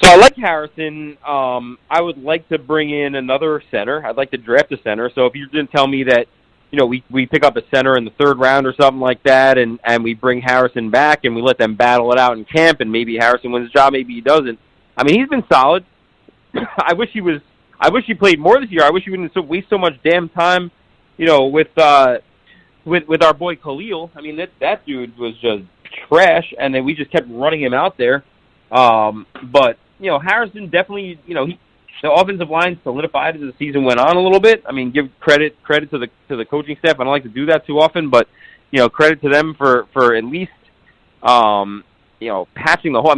So I like Harrison. I would like to bring in another center. I'd like to draft a center. So if you didn't tell me that, we pick up a center in the 3rd round or something like that, and we bring Harrison back and we let them battle it out in camp, and maybe Harrison wins the job, maybe he doesn't. He's been solid. I wish he played more this year. I wish he wouldn't waste so much damn time, with our boy Khalil. That dude was just trash, and then we just kept running him out there. But Harrison definitely, the offensive line solidified as the season went on a little bit. Give credit to the coaching staff. I don't like to do that too often, but credit to them for at least patching the hole.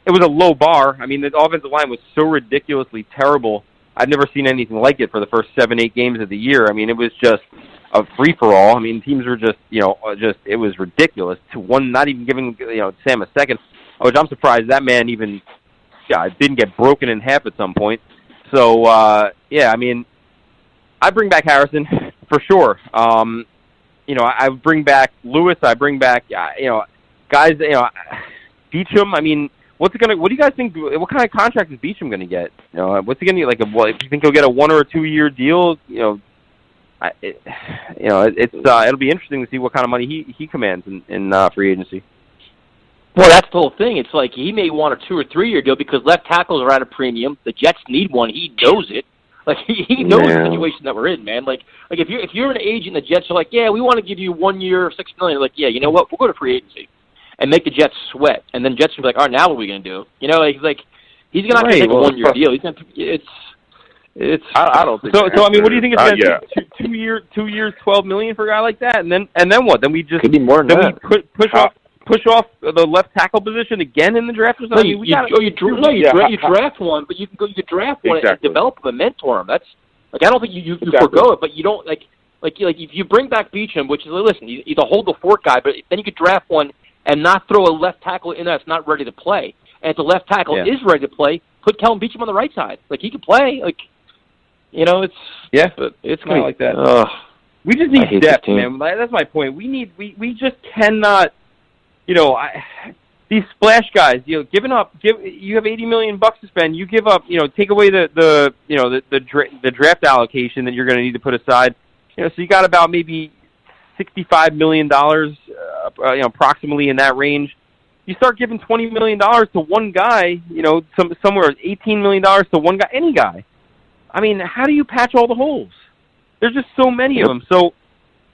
It was a low bar. The offensive line was so ridiculously terrible. I've never seen anything like it for the first 7-8 games of the year. It was just a free for all. Teams were just it was ridiculous. To one, not even giving Sam a second, which I'm surprised that man even. It didn't get broken in half at some point. So, I bring back Harrison for sure. I bring back Lewis. I bring back, guys. Beachum. I mean, what do you guys think? What kind of contract is Beachum going to get? What's he going to get? Do you think he'll get a 1 or a 2 year deal? It'll be interesting to see what kind of money he commands in free agency. Well, that's the whole thing. It's like he may want a 2 or 3 year deal because left tackles are at a premium. The Jets need one. He knows it. Like he knows the situation that we're in, man. Like if you're an agent, the Jets are like, yeah, we want to give you 1 year, $6 million. Like, yeah, you know what? We'll go to free agency and make the Jets sweat, and then Jets will be like, all right, now what are we gonna do? He's not gonna take a 1 year deal. He's gonna. It's. I don't think. So I mean, what do you think it's gonna take? 2 years, $12 million for a guy like that, and then what? Then we just could be more than that. We push off the left tackle position again in the draft or something. You draft one, but you draft one and develop him and mentor him. That's I don't think you forgo it, but you don't like if you bring back Beachum, which is listen, he's a hold the fort guy, but then you could draft one and not throw a left tackle in that's not ready to play. And if the left tackle is ready to play, put Kellen Beachum on the right side. Like he can play. It's but it's kind of like that. We just need depth, man. That's my point. We just cannot. These splash guys, you have $80 million to spend. You give up, take away the draft allocation that you're going to need to put aside. So you got about maybe $65 million, approximately in that range. You start giving $20 million to one guy, somewhere $18 million to one guy, any guy. I mean, how do you patch all the holes? There's just so many of them. So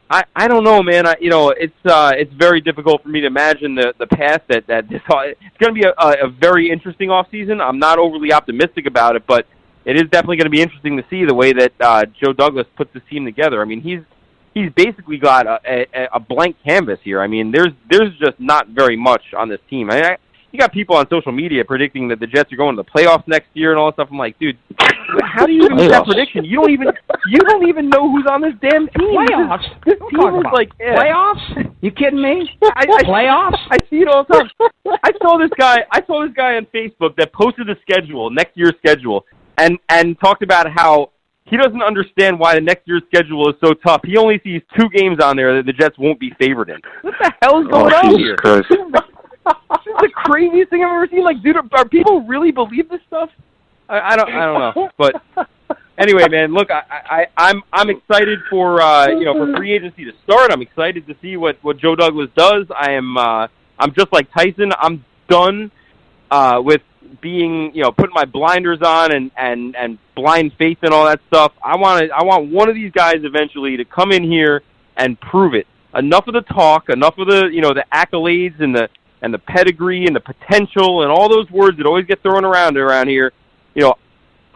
I don't know, man. It's very difficult for me to imagine the path that this. It's going to be a very interesting offseason. I'm not overly optimistic about it, but it is definitely going to be interesting to see the way that Joe Douglas puts this team together. I mean, he's basically got a blank canvas here. I mean, there's just not very much on this team. You got people on social media predicting that the Jets are going to the playoffs next year and all that stuff. I'm like, dude, how do you even make that prediction? You don't even know who's on this damn team. Playoffs? This team is like playoffs? You kidding me? Playoffs? I see it all the time. I saw this guy on Facebook that posted the schedule, next year's schedule, and talked about how he doesn't understand why the next year's schedule is so tough. He only sees 2 games on there that the Jets won't be favored in. What the hell is going on here? This is the craziest thing I've ever seen. Like, dude, are people really believe this stuff? I don't know. But anyway, man, look, I'm excited for for free agency to start. I'm excited to see what Joe Douglas does. I'm just like Tyson. I'm done with being putting my blinders on and blind faith and all that stuff. I want one of these guys eventually to come in here and prove it. Enough of the talk. Enough of the accolades and the pedigree and the potential and all those words that always get thrown around here.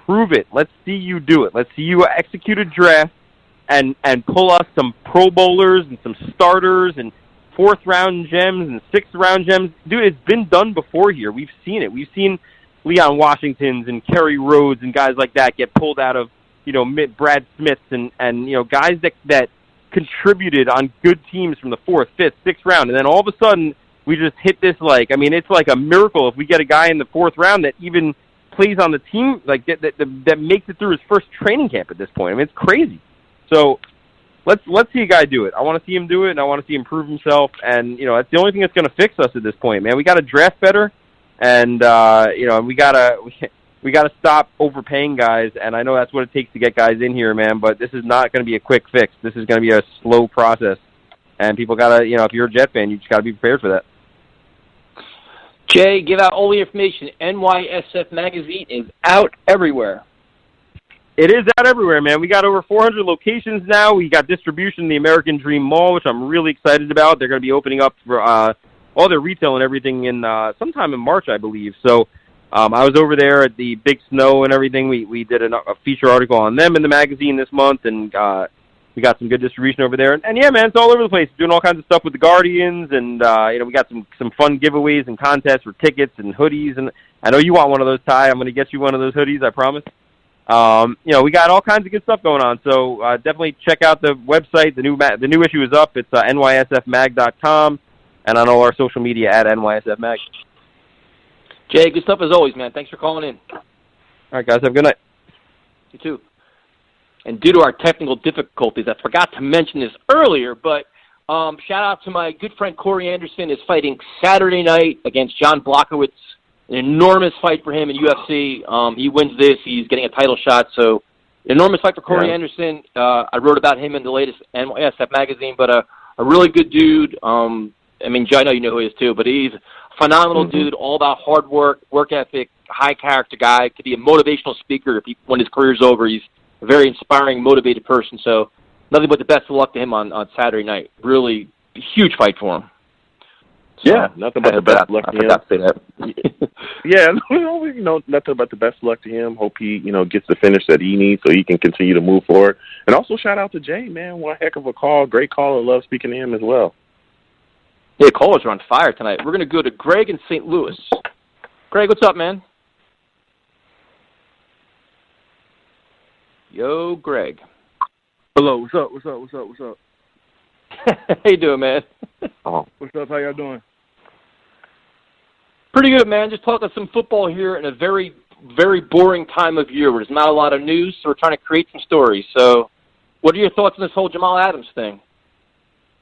Prove it. Let's see you do it. Let's see you execute a draft and pull us some Pro Bowlers and some starters and 4th-round gems and 6th-round gems. Dude, it's been done before here. We've seen it. We've seen Leon Washingtons and Kerry Rhodes and guys like that get pulled out of, Brad Smiths and guys that contributed on good teams from the 4th, 5th, 6th round. And then all of a sudden, we just hit this it's like a miracle if we get a guy in the 4th round that even plays on the team, like that makes it through his first training camp at this point. I mean, it's crazy. So let's see a guy do it. I want to see him do it, and I want to see him prove himself. And that's the only thing that's going to fix us at this point, man. We got to draft better, and we gotta stop overpaying guys. And I know that's what it takes to get guys in here, man. But this is not going to be a quick fix. This is going to be a slow process, and people gotta, if you're a Jet fan, you just gotta be prepared for that. Jay, give out all the information. NYSF Magazine is out everywhere. It is out everywhere, man. We got over 400 locations now. We got distribution in the American Dream Mall, which I'm really excited about. They're going to be opening up for all their retail and everything in sometime in March, I believe. So I was over there at the Big Snow and everything. We did a feature article on them in the magazine this month, and we got some good distribution over there. And yeah, man, it's all over the place. Doing all kinds of stuff with the Guardians, and we got some fun giveaways and contests for tickets and hoodies. And I know you want one of those, Ty. I'm going to get you one of those hoodies, I promise. We got all kinds of good stuff going on. So definitely check out the website. The new issue is up. It's nysfmag.com, and on all our social media at nysfmag. Jay, good stuff as always, man. Thanks for calling in. All right, guys. Have a good night. You too. And due to our technical difficulties, I forgot to mention this earlier, but shout out to my good friend Corey Anderson is fighting Saturday night against John Blockowitz. An enormous fight for him in UFC. He wins this, he's getting a title shot. So, enormous fight for Corey Anderson. I wrote about him in the latest NYSF magazine, but a really good dude. I mean, I know you know who he is too, but he's a phenomenal dude, all about hard work ethic, high character guy. Could be a motivational speaker when his career's over. He's a very inspiring, motivated person. So, nothing but the best of luck to him on Saturday night. Really huge fight for him. So, yeah, nothing but the best luck to him. I forgot to say that. Yeah, nothing but the best luck to him. Hope he, gets the finish that he needs so he can continue to move forward. And also shout out to Jay, man. What a heck of a call. Great caller. Love speaking to him as well. Yeah, callers are on fire tonight. We're going to go to Greg in St. Louis. Greg, what's up, man? Yo, Greg. Hello, what's up? How you doing, man? What's up, how y'all doing? Pretty good, man. Just talking some football here in a very, very boring time of year where there's not a lot of news, so we're trying to create some stories. So what are your thoughts on this whole Jamal Adams thing?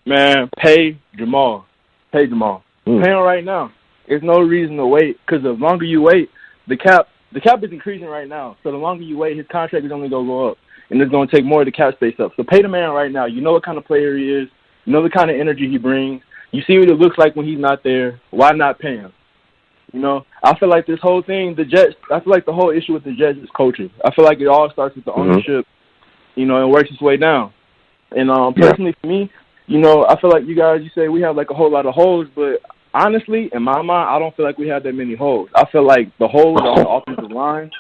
Man, pay Jamal. Pay him right now. There's no reason to wait, because the longer you wait, the cap is increasing right now. So the longer you wait, his contract is only going to go up, and it's going to take more of the cap space up. So pay the man right now. You know what kind of player he is. You know the kind of energy he brings. You see what it looks like when he's not there. Why not pay him? I feel like this whole thing, I feel like the whole issue with the Jets is coaching. I feel like it all starts with the ownership, and works its way down. And personally for me, I feel like you say we have like a whole lot of holes, but honestly, in my mind, I don't feel like we have that many holes. I feel like the holes on the offensive line,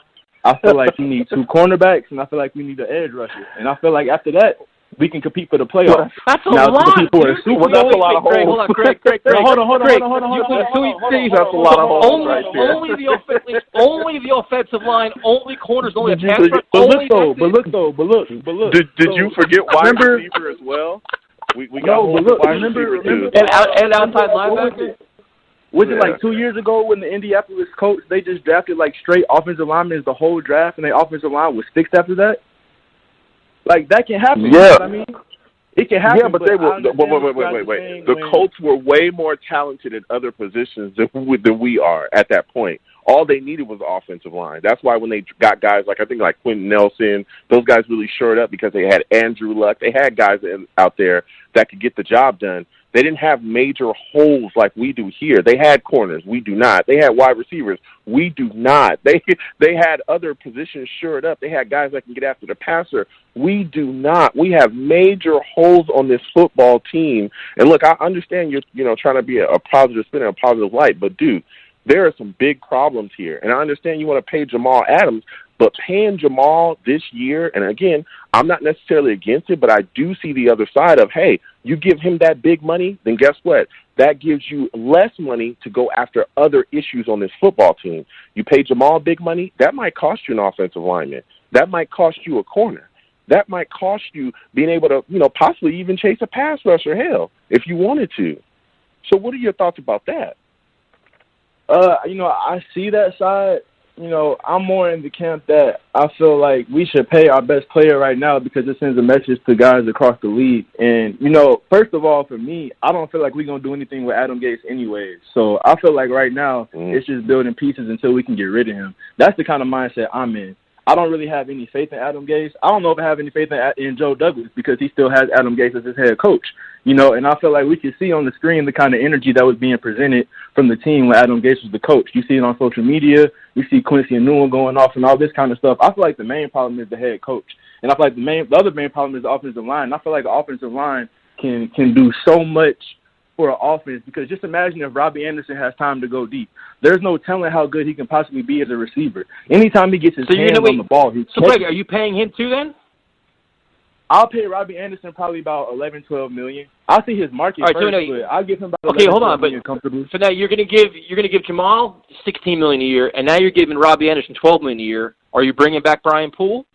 I feel like we need 2 cornerbacks, and I feel like we need an edge rusher. And I feel like after that, we can compete for the playoffs. That's a lot. Compete for the Super Bowl. That's a lot of holes. Hold on, Greg. Hold on. That's a lot of holes right there. Only the offensive line, only corners, only a pass rush. But look. Did you forget wide receiver as well? We got wide receiver too. And outside linebacker? Was it like 2 years ago when the Indianapolis Colts, they just drafted like straight offensive linemen the whole draft, and their offensive line was fixed after that? Like, that can happen. Yeah. You know what I mean? It can happen. Yeah, but they were. Wait. The Colts were way more talented at other positions than we are at that point. All they needed was the offensive line. That's why when they got guys like Quentin Nelson, those guys really shored up because they had Andrew Luck. They had guys out there that could get the job done. They didn't have major holes like we do here. They had corners. We do not. They had wide receivers. We do not. They had other positions shored up. They had guys that can get after the passer. We do not. We have major holes on this football team. And look, I understand you're trying to be a positive spin and a positive light, but dude, there are some big problems here. And I understand you want to pay Jamal Adams, but paying Jamal this year, and again, I'm not necessarily against it, but I do see the other side of, hey, you give him that big money, then guess what? That gives you less money to go after other issues on this football team. You pay Jamal big money, that might cost you an offensive lineman. That might cost you a corner. That might cost you being able to, possibly even chase a pass rusher, hell, if you wanted to. So what are your thoughts about that? I see that side. I'm more in the camp that I feel like we should pay our best player right now because it sends a message to guys across the league. And, first of all, for me, I don't feel like we're going to do anything with Adam Gase anyways. So I feel like right now it's just building pieces until we can get rid of him. That's the kind of mindset I'm in. I don't really have any faith in Adam Gase. I don't know if I have any faith in Joe Douglas because he still has Adam Gase as his head coach. And I feel like we can see on the screen the kind of energy that was being presented from the team when Adam Gase was the coach. You see it on social media. You see Quincy and Newell going off and all this kind of stuff. I feel like the main problem is the head coach. And I feel like the other main problem is the offensive line. And I feel like the offensive line can do so much for an offense because just imagine if Robbie Anderson has time to go deep. There's no telling how good he can possibly be as a receiver. Anytime he gets his hands on the ball, So, Greg, are you paying him too then? I'll pay Robbie Anderson probably about $11-12 million. I'll see his market first, but I'll give him about $11-12 million comfortably. So now you're going to give Jamal $16 million a year, and now you're giving Robbie Anderson $12 million a year. Are you bringing back Brian Poole?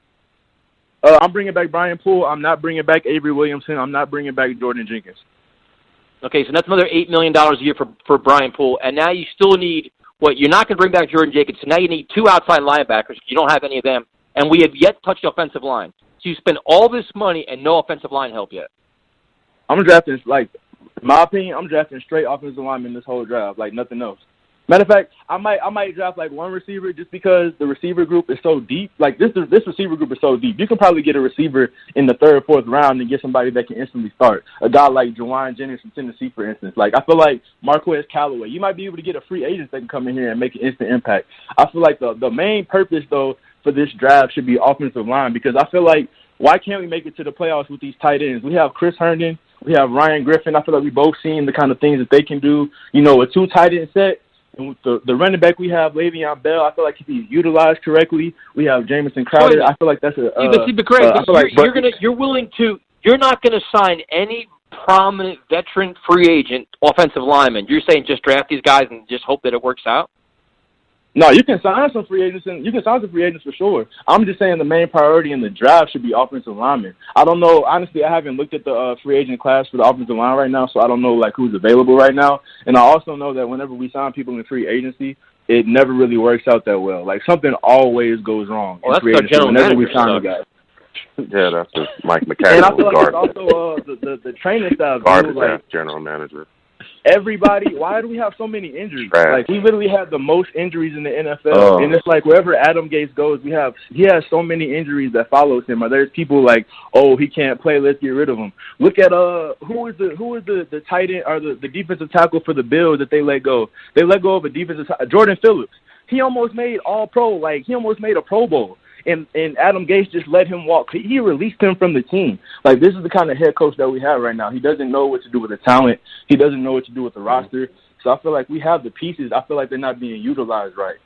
I'm bringing back Brian Poole. I'm not bringing back Avery Williamson. I'm not bringing back Jordan Jenkins. Okay, so that's another $8 million a year for Brian Poole, and now you still need you're not going to bring back Jordan Jenkins, so now you need 2 outside linebackers. You don't have any of them, and we have yet touched the offensive line. you spend all this money and no offensive line help yet? I'm drafting, like, in my opinion, I'm drafting straight offensive linemen this whole draft, like nothing else. Matter of fact, I might draft like one receiver just because the receiver group is so deep. Like this receiver group is so deep. You can probably get a receiver in the 3rd or 4th round and get somebody that can instantly start. A guy like Jawan Jennings from Tennessee, for instance. Like I feel like Marquez Callaway. You might be able to get a free agent that can come in here and make an instant impact. I feel like the main purpose though for this draft should be offensive line, because I feel like why can't we make it to the playoffs with these tight ends? We have Chris Herndon, we have Ryan Griffin. I feel like we both seen the kind of things that they can do. You know, a 2 tight end set. And with the running back we have, Le'Veon Bell, I feel like if he's utilized correctly, we have Jamison Crowder. I feel like that's a. You're not going to sign any prominent veteran free agent offensive lineman. You're saying just draft these guys and just hope that it works out? No, you can sign some free agents, and you can sign some free agents for sure. I'm just saying the main priority in the draft should be offensive linemen. I don't know. Honestly, I haven't looked at the free agent class for the offensive line right now, so I don't know like who's available right now. And I also know that whenever we sign people in free agency, it never really works out that well. Like something always goes wrong. Well, that's the general whenever we manager sign a guy. Yeah, that's just Mike McCaffrey. And I feel like it's also the training staff. Garbage ass general manager. Everybody, why do we have so many injuries? Like, we literally have the most injuries in the NFL. And it's like wherever Adam Gase goes, he has so many injuries that follows him. Or there's people like, oh, he can't play, let's get rid of him. Look at who is the tight end or the defensive tackle for the Bills that they let go? They let go of a defensive Jordan Phillips. He almost made All-Pro. Like, he almost made a Pro Bowl. And Adam Gase just let him walk. He released him from the team. Like, this is the kind of head coach that we have right now. He doesn't know what to do with the talent. He doesn't know what to do with the roster. So I feel like we have the pieces. I feel like they're not being utilized right.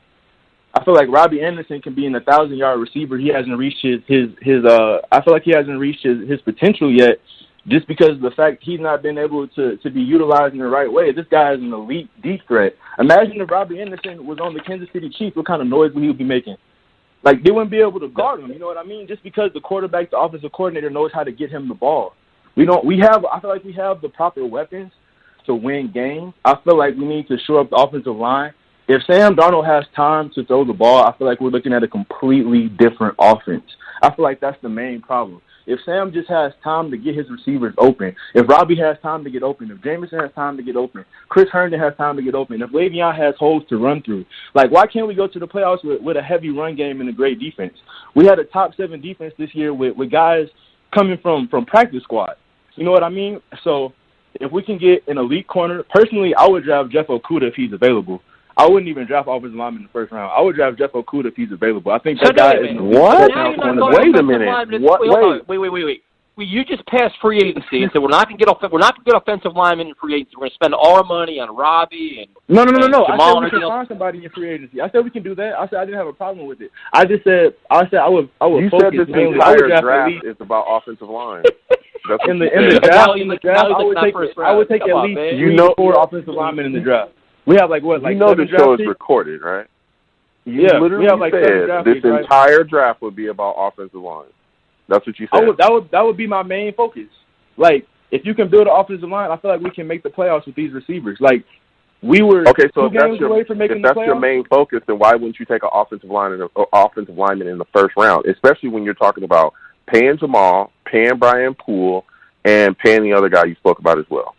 I feel like Robbie Anderson can be an 1,000-yard receiver. He hasn't reached his I feel like he hasn't reached his potential yet, just because of the fact he's not been able to be utilized in the right way. This guy is an elite deep threat. Imagine if Robbie Anderson was on the Kansas City Chiefs, what kind of noise would he be making? Like, they wouldn't be able to guard him, you know what I mean? Just because the quarterback, the offensive coordinator knows how to get him the ball. I feel like we have the proper weapons to win games. I feel like we need to shore up the offensive line. If Sam Darnold has time to throw the ball, I feel like we're looking at a completely different offense. I feel like that's the main problem. If Sam just has time to get his receivers open, if Robbie has time to get open, if Jameson has time to get open, Chris Herndon has time to get open, if Le'Veon has holes to run through, like, why can't we go to the playoffs with a heavy run game and a great defense? We had a top 7 defense this year with guys coming from practice squad. You know what I mean? So if we can get an elite corner, personally, I would draft Jeff Okudah if he's available. I wouldn't even draft offensive lineman in the first round. I would draft Jeff Okudah if he's available. I think that guy is what? Wait a minute. Wait. You just passed free agency and said we're not going to get offensive linemen in free agency. We're going to spend all our money on Robbie and No. Jamal. I said we can find somebody in free agency. I said we can do that. I said I didn't have a problem with it. I said I would you focus said this mainly. entire draft is about offensive line. That's in the draft, I would take at least 4 offensive linemen in the draft. We have like you know the show is recorded, right? You literally we have like said this entire draft would be about offensive line. That's what you said. That would be my main focus. Like, if you can build an offensive line, I feel like we can make the playoffs with these receivers. Like, we were so 2 games away from making the playoffs. If that's your main focus, then why wouldn't you take an offensive lineman in the first round? Especially when you're talking about paying Jamal, paying Brian Poole, and paying the other guy you spoke about as well.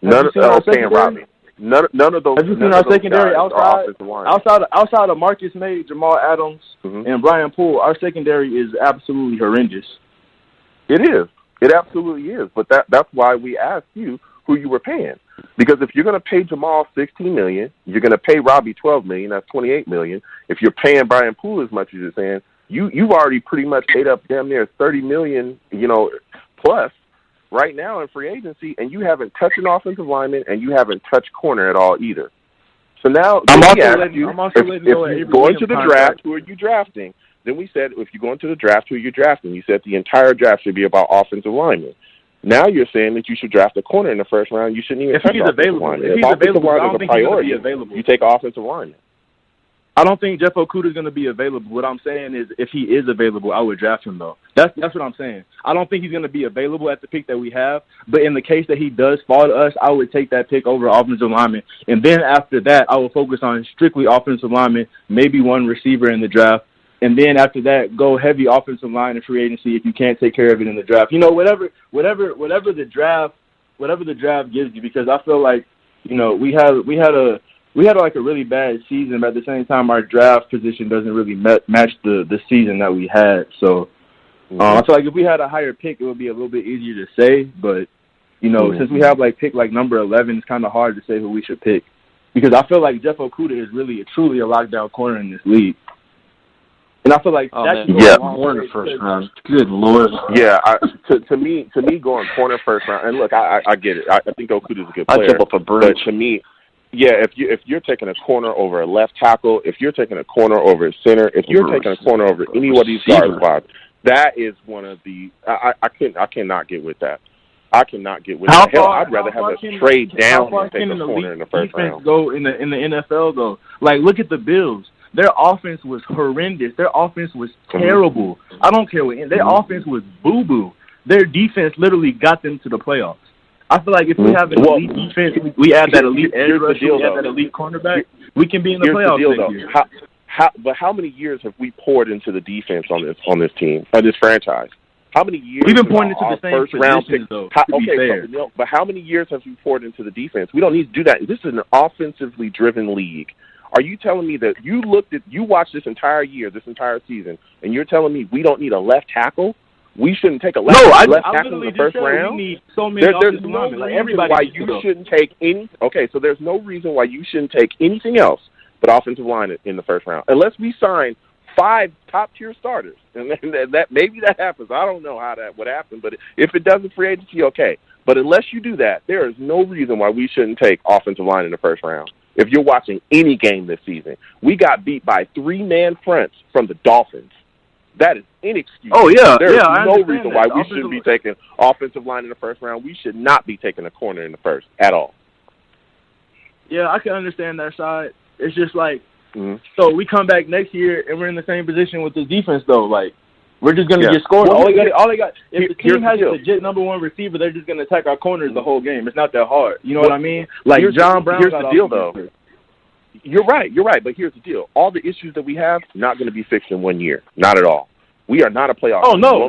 Paying Robbie. None of those. Have you seen our secondary outside of Marcus May, Jamal Adams, and Brian Poole? Our secondary is absolutely horrendous. It is. It absolutely is. But that's why we asked you who you were paying. Because if you're going to pay Jamal $16 million, you're going to pay Robbie $12 million. That's $28 million. If you're paying Brian Poole as much as you're saying, you've already pretty much paid up damn near $30 million, plus. Right now in free agency, and you haven't touched an offensive lineman, and you haven't touched corner at all either. So now, if you're going to the draft, who are you drafting? Then we said, if you're going to the draft, who are you drafting? You said the entire draft should be about offensive linemen. Now you're saying that you should draft a corner in the first round. You shouldn't even touch offensive lineman. If he's available, I don't think he's going to be available. You take an offensive lineman. I don't think Jeff Okudah is going to be available. What I'm saying is, if he is available, I would draft him, though. That's what I'm saying. I don't think he's going to be available at the pick that we have, but in the case that he does fall to us, I would take that pick over offensive lineman. And then after that, I will focus on strictly offensive lineman, maybe one receiver in the draft, and then after that, go heavy offensive line and free agency if you can't take care of it in the draft. You know, whatever the draft gives you, because I feel like, you know, we had like a really bad season, but at the same time, our draft position doesn't really match the season that we had. So I feel like if we had a higher pick, it would be a little bit easier to say. But, you know, since we have like pick like number 11, it's kind of hard to say who we should pick, because I feel like Jeff Okudah is truly a lockdown corner in this league. And I feel like corner first round. Good Lord. Yeah, to me, going corner first round. And look, I get it. I think Okudah's a good player. I jump off a bridge. But to me, if you're taking a corner over a left tackle, if you're taking a corner over a center, if you're taking a corner over any of these guard spots, that is one of the. I cannot get with that. I cannot get with that. Hell, I'd rather have a trade down than take a corner in the first round. Go in the NFL though. Like, look at the Bills. Their offense was horrendous. Their offense was terrible. I don't care what. Their offense was boo-boo. Their defense literally got them to the playoffs. I feel like if we have an elite defense, we add that elite edge rush, we add that elite cornerback, we can be in the playoffs next year. But how many years have we poured into the defense on this team, or this franchise? How many years? We've been pointing to the same positions, though. But how many years have we poured into the defense? We don't need to do that. This is an offensively driven league. Are you telling me that you watched this entire year, this entire season, and you're telling me we don't need a left tackle? We shouldn't take a left tackle in the first round? We need so many there's no reason why you shouldn't take any. Okay, so there's no reason why you shouldn't take anything else but offensive line in the first round, unless we sign 5 top-tier starters. And that maybe that happens. I don't know how that would happen, but if it doesn't, free agency, okay. But unless you do that, there is no reason why we shouldn't take offensive line in the first round. If you're watching any game this season, we got beat by 3-man fronts from the Dolphins. That is inexcusable. Oh, yeah. There is no reason why we shouldn't be taking offensive line in the first round. We should not be taking a corner in the first at all. Yeah, I can understand that side. It's just like, so we come back next year and we're in the same position with this defense, though. Like, we're just going to get scored. Well, all they got, if the team has a legit number 1 receiver, they're just going to attack our corners the whole game. It's not that hard. You know what I mean? Like, John Brown. Here's the deal, though. You're right, but here's the deal. All the issues that we have, not going to be fixed in 1 year. Not at all. We are not a playoff team. No.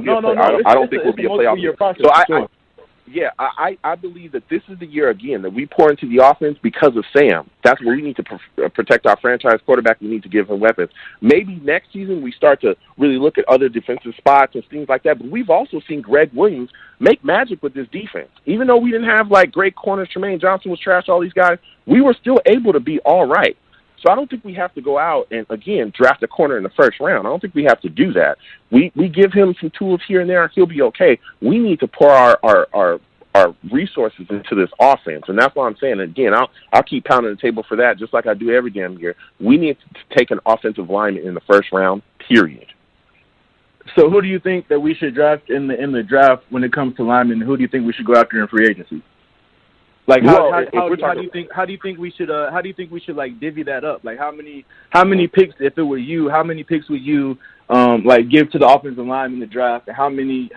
I don't think we'll be a playoff team. So I believe that this is the year, again, that we pour into the offense because of Sam. That's where we need to protect our franchise quarterback. We need to give him weapons. Maybe next season we start to really look at other defensive spots and things like that. But we've also seen Greg Williams make magic with this defense. Even though we didn't have, like, great corners, Tremaine Johnson was trash, all these guys, we were still able to be all right. So I don't think we have to go out and, again, draft a corner in the first round. I don't think we have to do that. We give him some tools here and there. He'll be okay. We need to pour our resources into this offense, and that's why I'm saying, again, I'll keep pounding the table for that, just like I do every damn year. We need to take an offensive lineman in the first round, period. So who do you think that we should draft in the draft when it comes to linemen? Who do you think we should go after in free agency? Like, how do you think we should like divvy that up? Like, how many picks, if it were you, how many picks would you like give to the offensive line in the draft, and how many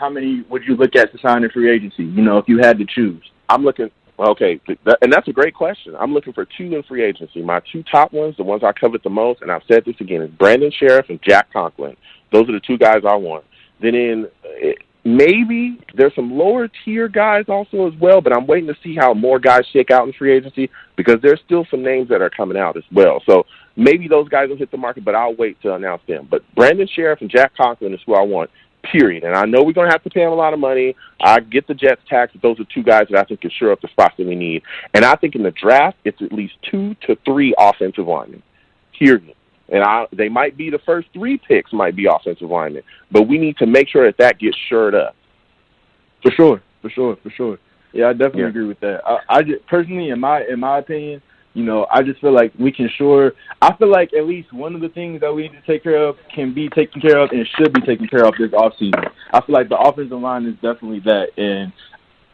would you look at to sign in free agency? You know, if you had to choose. I'm looking. Okay, and that's a great question. I'm looking for 2 in free agency. My 2 top ones, the ones I covet the most, and I've said this again, is Brandon Sheriff and Jack Conklin. Those are the 2 guys I want. Then maybe there's some lower tier guys also as well, but I'm waiting to see how more guys shake out in free agency, because there's still some names that are coming out as well. So maybe those guys will hit the market, but I'll wait to announce them. But Brandon Sheriff and Jack Conklin is who I want, period. And I know we're going to have to pay them a lot of money. I get the Jets tax, but those are 2 guys that I think can shore up the spots that we need. And I think in the draft, it's at least 2 to 3 offensive linemen, period. And they might be the first 3 picks might be offensive linemen, but we need to make sure that gets shored up. For sure. Yeah, I definitely agree with that. I just, personally, in my opinion, you know, I just feel like we can shore. I feel like at least one of the things that we need to take care of can be taken care of and should be taken care of this offseason. I feel like the offensive line is definitely that. And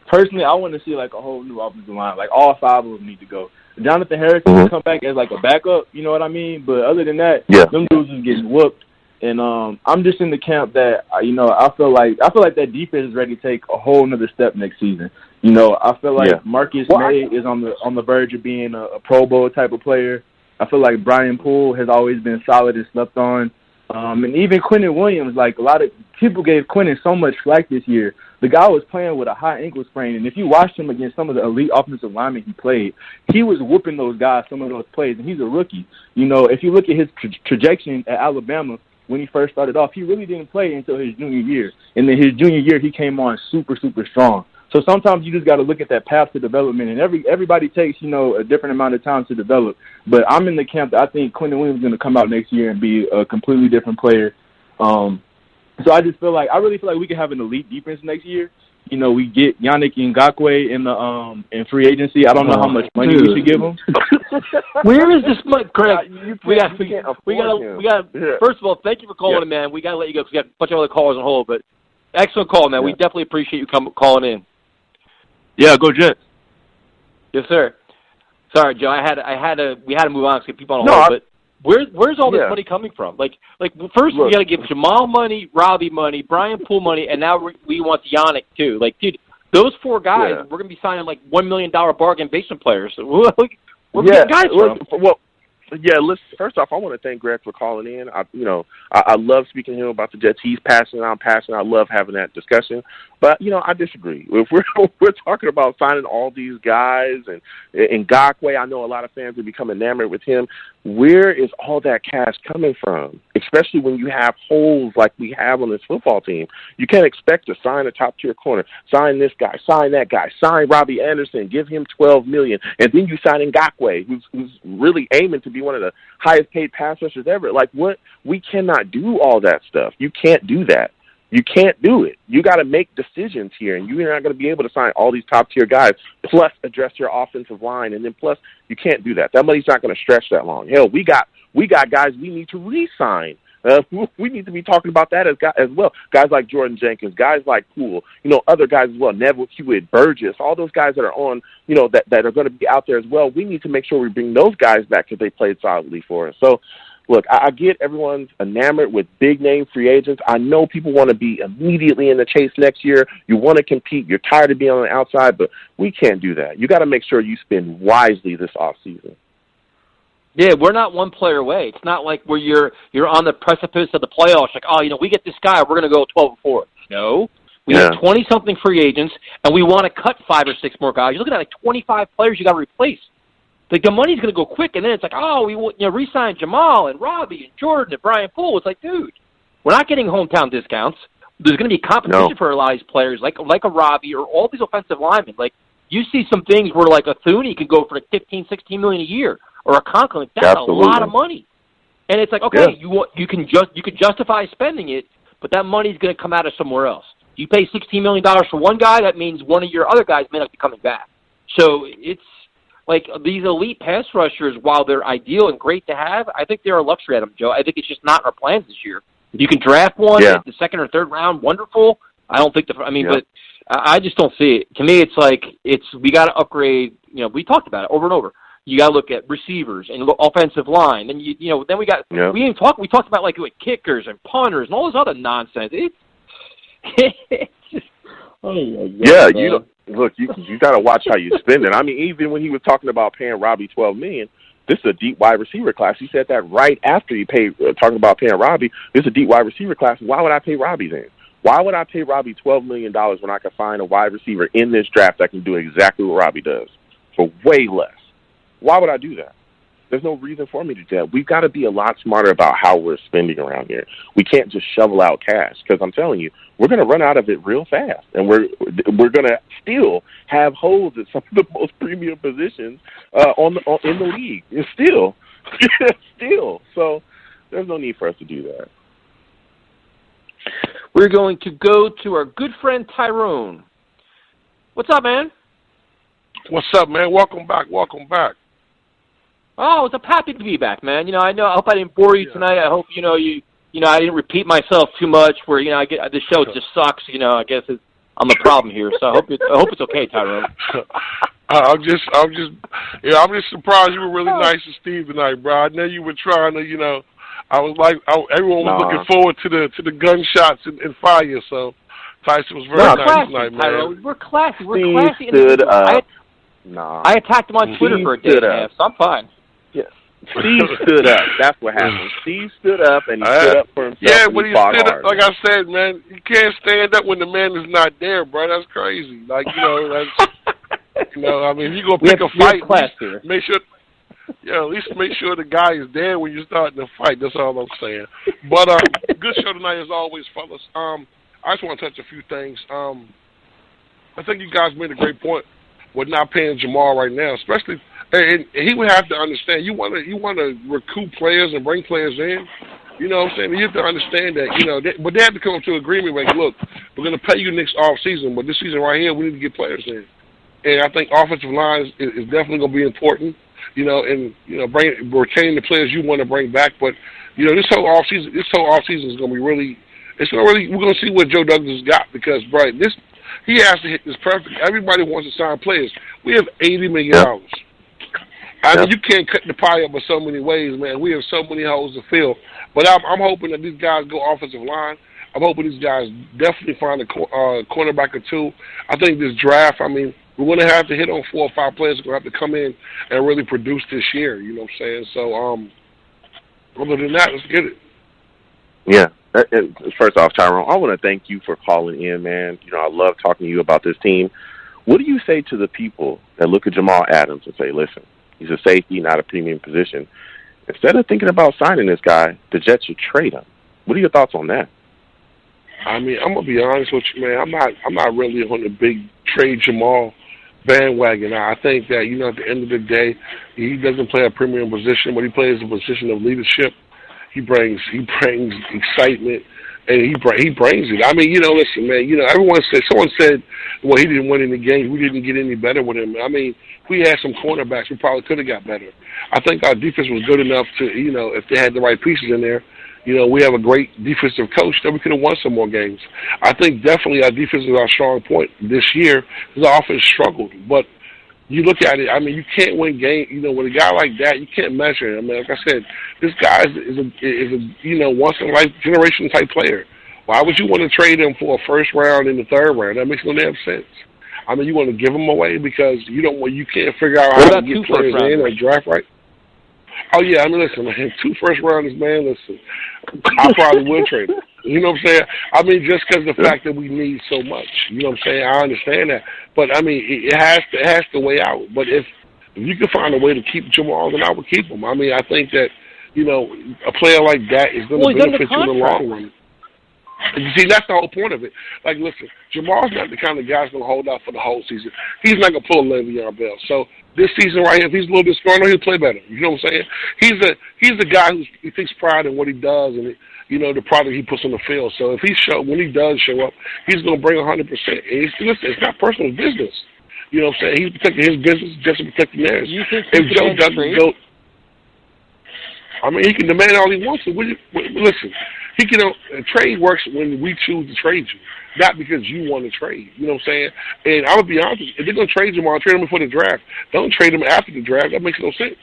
personally, I want to see like a whole new offensive line. Like all 5 of them need to go. Jonathan Harris can come back as like a backup, you know what I mean? But other than that, them dudes is getting whooped. And I'm just in the camp that, you know, I feel like that defense is ready to take a whole nother step next season. You know, I feel like Marcus May is on the verge of being a Pro Bowl type of player. I feel like Brian Poole has always been solid and slept on. And even Quentin Williams, like a lot of people gave Quentin so much flack this year. The guy was playing with a high ankle sprain, and if you watched him against some of the elite offensive linemen he played, he was whooping those guys some of those plays, and he's a rookie. You know, if you look at his trajectory at Alabama when he first started off, he really didn't play until his junior year. And then his junior year, he came on super, super strong. So sometimes you just got to look at that path to development, and everybody takes, you know, a different amount of time to develop. But I'm in the camp that I think Quentin Williams is going to come out next year and be a completely different player. So I just feel like I really feel like we can have an elite defense next year. You know, we get Yannick Ngakoue in free agency. I don't know how much money we should give him. Where is this money, Craig? We got. First of all, thank you for calling in, man. We got to let you go because we got a bunch of other callers on hold. But excellent call, man. We definitely appreciate you calling in. Yeah, go Jets. Yes, sir. Sorry, Joe. We had to move on because people on hold. But where's all this money coming from? Like first we got to give Jamal money, Robbie money, Brian Poole money, and now we want Yannick too. Like, dude, those four guys, we're gonna be signing like $1 million bargain basement players. We're getting guys from. Well, listen. First off, I want to thank Greg for calling in. I love speaking to him about the Jets. He's passionate. I'm passionate. I love having that discussion. But I disagree. If we're talking about signing all these guys and Ngakoue, I know a lot of fans have become enamored with him. Where is all that cash coming from? Especially when you have holes like we have on this football team. You can't expect to sign a top-tier corner, sign this guy, sign that guy, sign Robbie Anderson, give him $12 million, and then you sign Ngakoue, who's really aiming to be one of the highest-paid pass rushers ever. Like, what? We cannot do all that stuff. You can't do that. You can't do it. You got to make decisions here, and you're not going to be able to sign all these top-tier guys, plus address your offensive line, and then plus you can't do that. That money's not going to stretch that long. Hell, we got guys we need to re-sign. We need to be talking about that as well. Guys like Jordan Jenkins, guys like Poole, other guys as well, Neville Hewitt, Burgess, all those guys that are on, that are going to be out there as well. We need to make sure we bring those guys back because they played solidly for us. So, look, I get everyone's enamored with big-name free agents. I know people want to be immediately in the chase next year. You want to compete. You're tired of being on the outside, but we can't do that. You got to make sure you spend wisely this offseason. Yeah, we're not one player away. It's not like where you're on the precipice of the playoffs. Like, we get this guy, we're going to go 12-4. No. We have 20-something free agents, and we want to cut 5 or 6 more guys. You're looking at like 25 players you got to replace. Like, the money's going to go quick, and then it's like, we re-sign Jamal and Robbie and Jordan and Brian Poole. It's like, dude, we're not getting hometown discounts. There's going to be competition for a lot of these players, like a Robbie or all these offensive linemen. Like, you see some things where, like, a Thune could go for like $15, $16 million a year, or a Conklin. Like, that's a lot of money. And it's like, okay, you can justify spending it, but that money's going to come out of somewhere else. You pay $16 million for one guy, that means one of your other guys may not be coming back. So it's like these elite pass rushers, while they're ideal and great to have, I think they're a luxury at them, Joe. I think it's just not in our plans this year. If you can draft one at the second or third round, wonderful. I don't think but I just don't see it. To me, it's like we got to upgrade. We talked about it over and over. You got to look at receivers and offensive line, and then we got we talked about like kickers and punters and all this other nonsense. It's just, look, you got to watch how you spend it. I mean, even when he was talking about paying Robbie $12 million, this is a deep wide receiver class. He said that right after he paid talking about paying Robbie. This is a deep wide receiver class. Why would I pay Robbie then? Why would I pay Robbie $12 million when I could find a wide receiver in this draft that can do exactly what Robbie does for way less? Why would I do that? There's no reason for me to do that. We've got to be a lot smarter about how we're spending around here. We can't just shovel out cash because I'm telling you, we're going to run out of it real fast, and we're going to still have holes at some of the most premium positions in the league. It's still. So there's no need for us to do that. We're going to go to our good friend Tyrone. What's up, man? What's up, man? Welcome back. Oh, I'm happy to be back, man. I hope I didn't bore you tonight. I hope I didn't repeat myself too much. Where I get the show just sucks. I guess I'm the problem here. So I hope it's okay, Tyrone. I'm just surprised you were really nice to Steve tonight, bro. I know you were trying to, I was like, everyone was looking forward to the gunshots and fire. So Tyson was very nice tonight, man. Tyrone. We're classy. We're classy. I attacked him on Twitter for a day and a half, so I'm fine. Steve stood up. That's what happened. Steve stood up, and he stood up for himself. Yeah, when he stood hard. up, like I said, man, you can't stand up when the man is not there, bro. That's crazy. Like, that's, I mean, if you go pick a fight, make sure, at least make sure the guy is there when you're starting the fight. That's all I'm saying. But good show tonight as always, fellas. I just want to touch a few things. I think you guys made a great point with not paying Jamal right now, especially. And he would have to understand. You want to recruit players and bring players in. You know what I'm saying? You have to understand that. But they have to come to an agreement. Like, look, we're going to pay you next off season, but this season right here, we need to get players in. And I think offensive line is definitely going to be important. Retaining the players you want to bring back. But this whole off season is going to be really. We're going to see what Joe Douglas got because, bro, he has to hit this perfect. Everybody wants to sign players. We have $80 million. I mean, you can't cut the pie up in so many ways, man. We have so many holes to fill. But I'm hoping that these guys go offensive line. I'm hoping these guys definitely find a cornerback or two. I think this draft, I mean, we're going to have to hit on 4 or 5 players who are going to have to come in and really produce this year. You know what I'm saying? So, other than that, let's get it. Yeah. First off, Tyrone, I want to thank you for calling in, man. I love talking to you about this team. What do you say to the people that look at Jamal Adams and say, listen, he's a safety, not a premium position. Instead of thinking about signing this guy, the Jets should trade him. What are your thoughts on that? I mean, I'm gonna be honest with you, man. I'm not really on the big trade Jamal bandwagon. I think that at the end of the day, he doesn't play a premium position, but he plays a position of leadership. He brings excitement, and he brings it. I mean, listen, man. Someone said, well, he didn't win any games. We didn't get any better with him. I mean, if we had some cornerbacks, we probably could have got better. I think our defense was good enough to, if they had the right pieces in there, we have a great defensive coach that we could have won some more games. I think definitely our defense is our strong point this year because our offense struggled. But you look at it, I mean, you can't win games. With a guy like that, you can't measure him. I mean, like I said, this guy is a once in a life generation type player. Why would you want to trade him for a first round and the third round? That makes no damn sense. I mean, you want to give him away because you can't figure out how to get players in or draft right. Oh yeah, I mean, listen, man, 2 first rounders, man. Listen, I probably would trade him. You know what I'm saying? I mean, just because of the fact that we need so much. You know what I'm saying? I understand that, but I mean, it has to weigh out. But if you can find a way to keep Jamal, then I would keep him. I mean, I think that a player like that is going to benefit you in the long run. You see, that's the whole point of it. Like, listen, Jamal's not the kind of guy that's going to hold out for the whole season. He's not going to pull a Le'Veon Bell. So this season right here, if he's a little disgruntled, he'll play better. You know what I'm saying? He's a guy he takes pride in what he does and the product he puts on the field. So if when he does show up, he's going to bring 100%. And it's not personal business. You know what I'm saying? He's protecting his business just to protect theirs. If Joe doesn't go, I mean, he can demand all he wants to. Listen. He can trade works when we choose to trade you, not because you want to trade. You know what I'm saying? And I would be honest, if they're going to trade Jamal, trade him before the draft. Don't trade him after the draft. That makes no sense.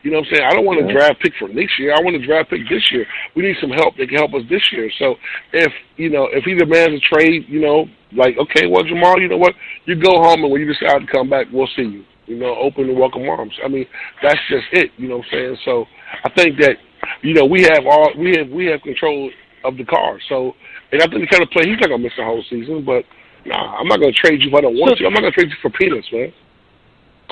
You know what I'm saying? I don't want a draft pick for next year. I want a draft pick this year. We need some help that can help us this year. So if he demands a trade, like, okay, well, Jamal, you know what? You go home, and when you decide to come back, we'll see you. Open and welcome arms. I mean, that's just it. You know what I'm saying? So I think that we have control of the car. So, and I think the kind of play, he's not gonna miss the whole season. But nah, I'm not gonna trade you if I don't want to. I'm not gonna trade you for peanuts, man.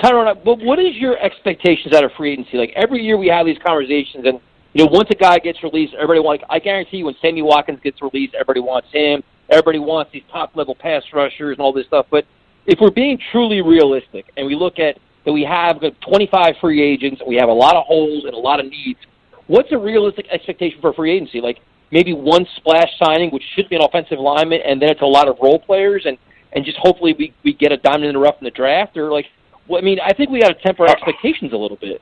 Tyrone, what is your expectations out of free agency? Like every year we have these conversations, and once a guy gets released, everybody I guarantee you, when Sammy Watkins gets released, everybody wants him. Everybody wants these top level pass rushers and all this stuff. But if we're being truly realistic, and we look at that, we have 25 free agents, we have a lot of holes and a lot of needs. What's a realistic expectation for free agency? Like maybe one splash signing, which should be an offensive lineman, and then it's a lot of role players, and just hopefully we get a diamond in the rough in the draft, or like. Well, I mean, I think we got to temper our expectations a little bit.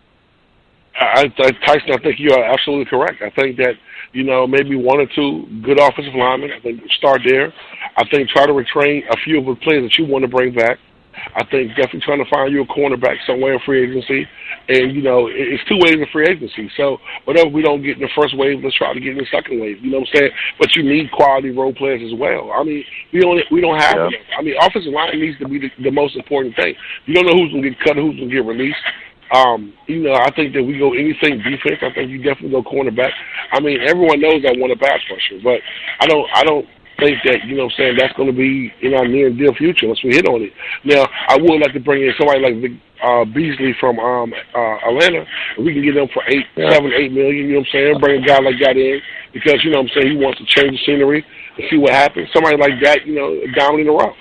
Tyson, I think you are absolutely correct. I think that, maybe 1 or 2 good offensive linemen. I think start there. I think try to retrain a few of the players that you want to bring back. I think definitely trying to find you a cornerback somewhere in free agency. And, it's 2 ways in free agency. So whatever we don't get in the first wave, let's try to get in the second wave. You know what I'm saying? But you need quality role players as well. I mean, we don't have enough. I mean, offensive line needs to be the most important thing. You don't know who's going to get cut or who's going to get released. I think that we go anything defense. I think you definitely go cornerback. I mean, everyone knows I want a pass rusher, but I don't think that, that's going to be in our near and dear future unless we hit on it. Now, I would like to bring in somebody like Beasley from Atlanta. We can get them for $7-8 million, you know what I'm saying? Bring a guy like that in because, he wants to change the scenery and see what happens. Somebody like that, down in the rough.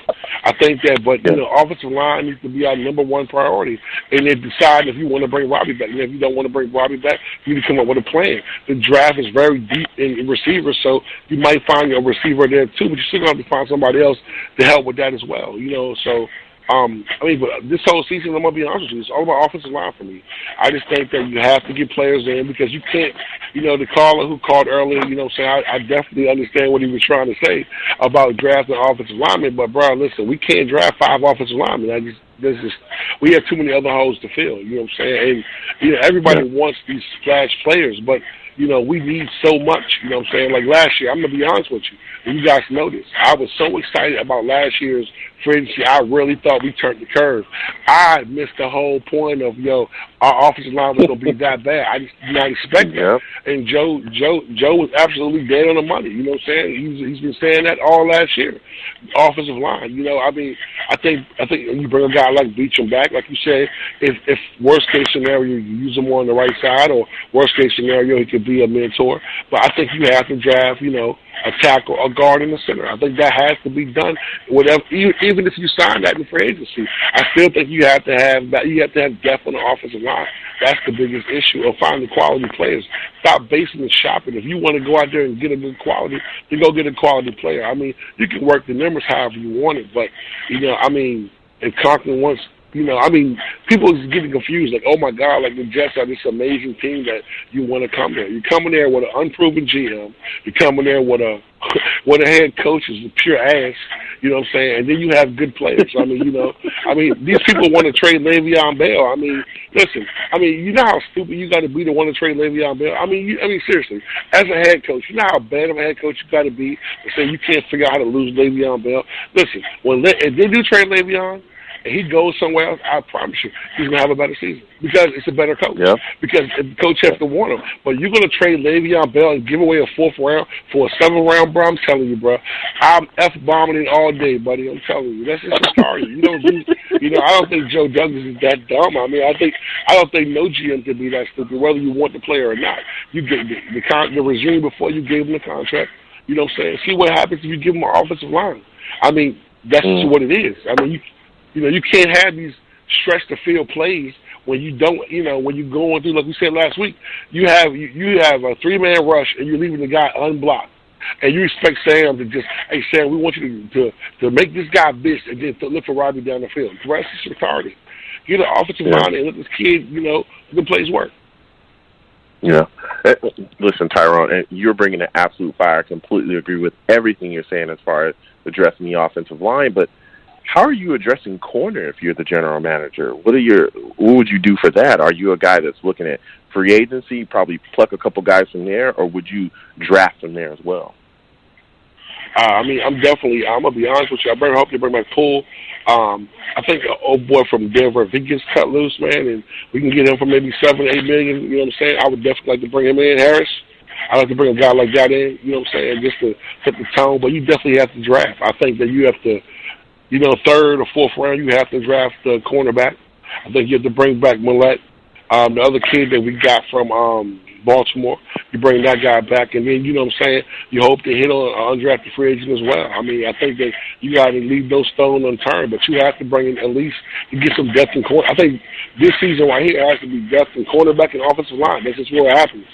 I think that, but, offensive line needs to be our number one priority. And then decide if you want to bring Robbie back. And if you don't want to bring Robbie back, you need to come up with a plan. The draft is very deep in receivers, so you might find a receiver there too, but you're still going to have to find somebody else to help with that as well, so... but this whole season, I'm going to be honest with you, it's all about offensive line for me. I just think that you have to get players in because you can't, the caller who called earlier, I definitely understand what he was trying to say about drafting offensive linemen, but, bro, listen, we can't draft 5 offensive linemen. We have too many other holes to fill, you know what I'm saying? And, everybody wants these splash players, but, we need so much, you know what I'm saying? Like last year, I'm going to be honest with you, and you guys know this. I was so excited about last year's free agency. I really thought we turned the curve. I missed the whole point of, our offensive line was going to be that bad. I just did not expect that. And Joe was absolutely dead on the money, you know what I'm saying? He's been saying that all last year. Offensive line, I think when you bring a guy like Beachum back, like you said, if worst case scenario you use him on the right side, or worst case scenario he could be a mentor. But I think you have to draft, a tackle, a guard, in the center. I think that has to be done. Whatever, even if you sign that in free agency, I still think you have to have that. You have to have depth on the offensive line. That's the biggest issue of finding quality players. Stop basing and shopping. If you want to go out there and get a good quality, then go get a quality player. I mean, you can work the numbers however you want it, but if Conklin wants. People is getting confused, like, oh my God, like the Jets are this amazing team that you want to come there. You're coming there with an unproven GM. You're coming there with a head coach is pure ass, you know what I'm saying? And then you have good players. These people want to trade Le'Veon Bell. Listen, you know how stupid you got to be to want to trade Le'Veon Bell? Seriously, as a head coach, you know how bad of a head coach you got to be to say you can't figure out how to lose Le'Veon Bell? Listen, if they do trade Le'Veon, and he goes somewhere else, I promise you, he's going to have a better season because it's a better coach. Yep. Because the coach has to want him. But you're going to trade Le'Veon Bell and give away a 4th round for a 7th round, bro? I'm telling you, bro. I'm F-bombing it all day, buddy. I'm telling you. That's just retarded. You don't do, I don't think Joe Douglas is that dumb. I don't think no GM can be that stupid, whether you want the player or not. You get the regime before you gave him the contract. You know what I'm saying? See what happens if you give him an offensive line. That's just what it is. You can't have these stretch the field plays when you don't, when you're going through, like we said last week, you have a 3-man rush and you're leaving the guy unblocked. And you expect Sam to just, hey, Sam, we want you to make this guy bitch and then look for Robbie down the field. The rest is retarded. Get an offensive line and let this kid, the plays work. Yeah. Listen, Tyrone, you're bringing an absolute fire. I completely agree with everything you're saying as far as addressing the offensive line, but how are you addressing corner if you're the general manager? What would you do for that? Are you a guy that's looking at free agency, probably pluck a couple guys from there, or would you draft from there as well? I'm going to be honest with you. I hope you bring back Poole. I think an old boy from Denver, if he gets cut loose, man, and we can get him for maybe $7-8 million, you know what I'm saying? I would definitely like to bring him in. Harris, I'd like to bring a guy like that in, you know what I'm saying, just to set the tone. But you definitely have to draft. I think that you have to, 3rd or 4th round, you have to draft the cornerback. I think you have to bring back Millette. The other kid that we got from Baltimore, you bring that guy back, and then, you know what I'm saying, you hope to hit on an undrafted free agent as well. I think that you got to leave those stones unturned, but you have to bring in at least to get some depth in corner. I think this season right here has to be depth in cornerback and offensive line. That's just where it happens.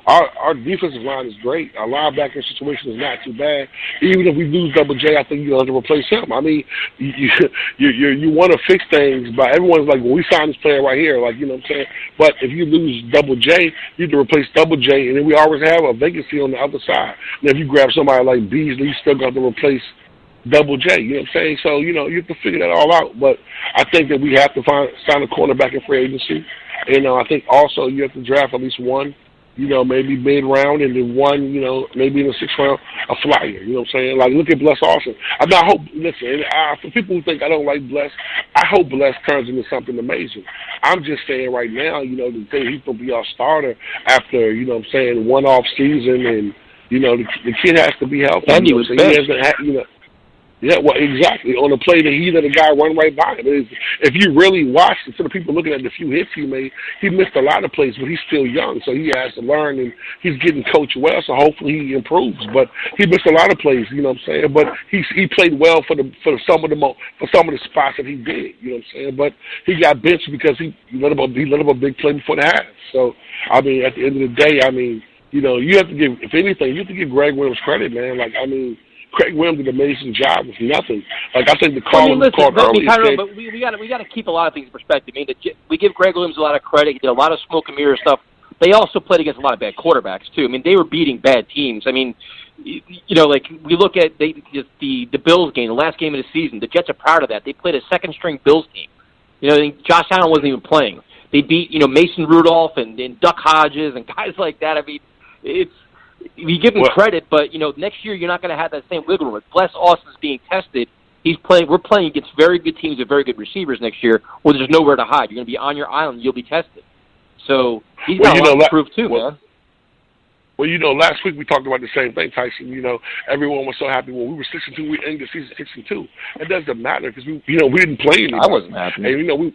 Our defensive line is great. Our linebacker situation is not too bad. Even if we lose Double J, I think you'll have to replace him. You want to fix things, but everyone's like, well, we signed this player right here, like, you know what I'm saying? But if you lose Double J, you have to replace Double J, and then we always have a vacancy on the other side. And if you grab somebody like Beasley, you still got to replace Double J, you know what I'm saying? So, you have to figure that all out. But I think that we have to sign a cornerback in free agency. And I think also you have to draft at least one maybe mid-round, and then one, maybe in the 6th round, a flyer. You know what I'm saying? Like, look at Bless Austin. I hope, listen, for people who think I don't like Bless, I hope Bless turns into something amazing. I'm just saying right now, the thing he's going to be our starter after, one off season, and, the kid has to be healthy. And he was benched. Yeah, well, exactly. On a play that he let a guy run right by him. If you really watch, instead of people looking at the few hits he made, he missed a lot of plays, but he's still young, so he has to learn, and he's getting coached well, so hopefully he improves. But he missed a lot of plays, you know what I'm saying? But he played well for some of the spots that he did, you know what I'm saying? But he got benched because he let up a big play before the half. So at the end of the day, you have to give, if anything, you have to give Greg Williams credit, man. Craig Williams did an amazing job with nothing. I think the call was called early. But we got to keep a lot of things in perspective. We give Greg Williams a lot of credit. He did a lot of smoke and mirror stuff. They also played against a lot of bad quarterbacks too. They were beating bad teams. We look at the Bills game, the last game of the season. The Jets are proud of that. They played a second-string Bills team. Josh Allen wasn't even playing. They beat Mason Rudolph and Duck Hodges and guys like that. You give him credit, but next year you're not going to have that same wiggle room. If Bless Austin's being tested, we're playing against very good teams with very good receivers next year, where there's nowhere to hide. You're going to be on your island. You'll be tested. So he's got a lot to prove too, man. Well, last week we talked about the same thing, Tyson. Everyone was so happy when we were 6-2. We ended the season 6-2. It doesn't matter because we didn't play anybody. I wasn't happy. And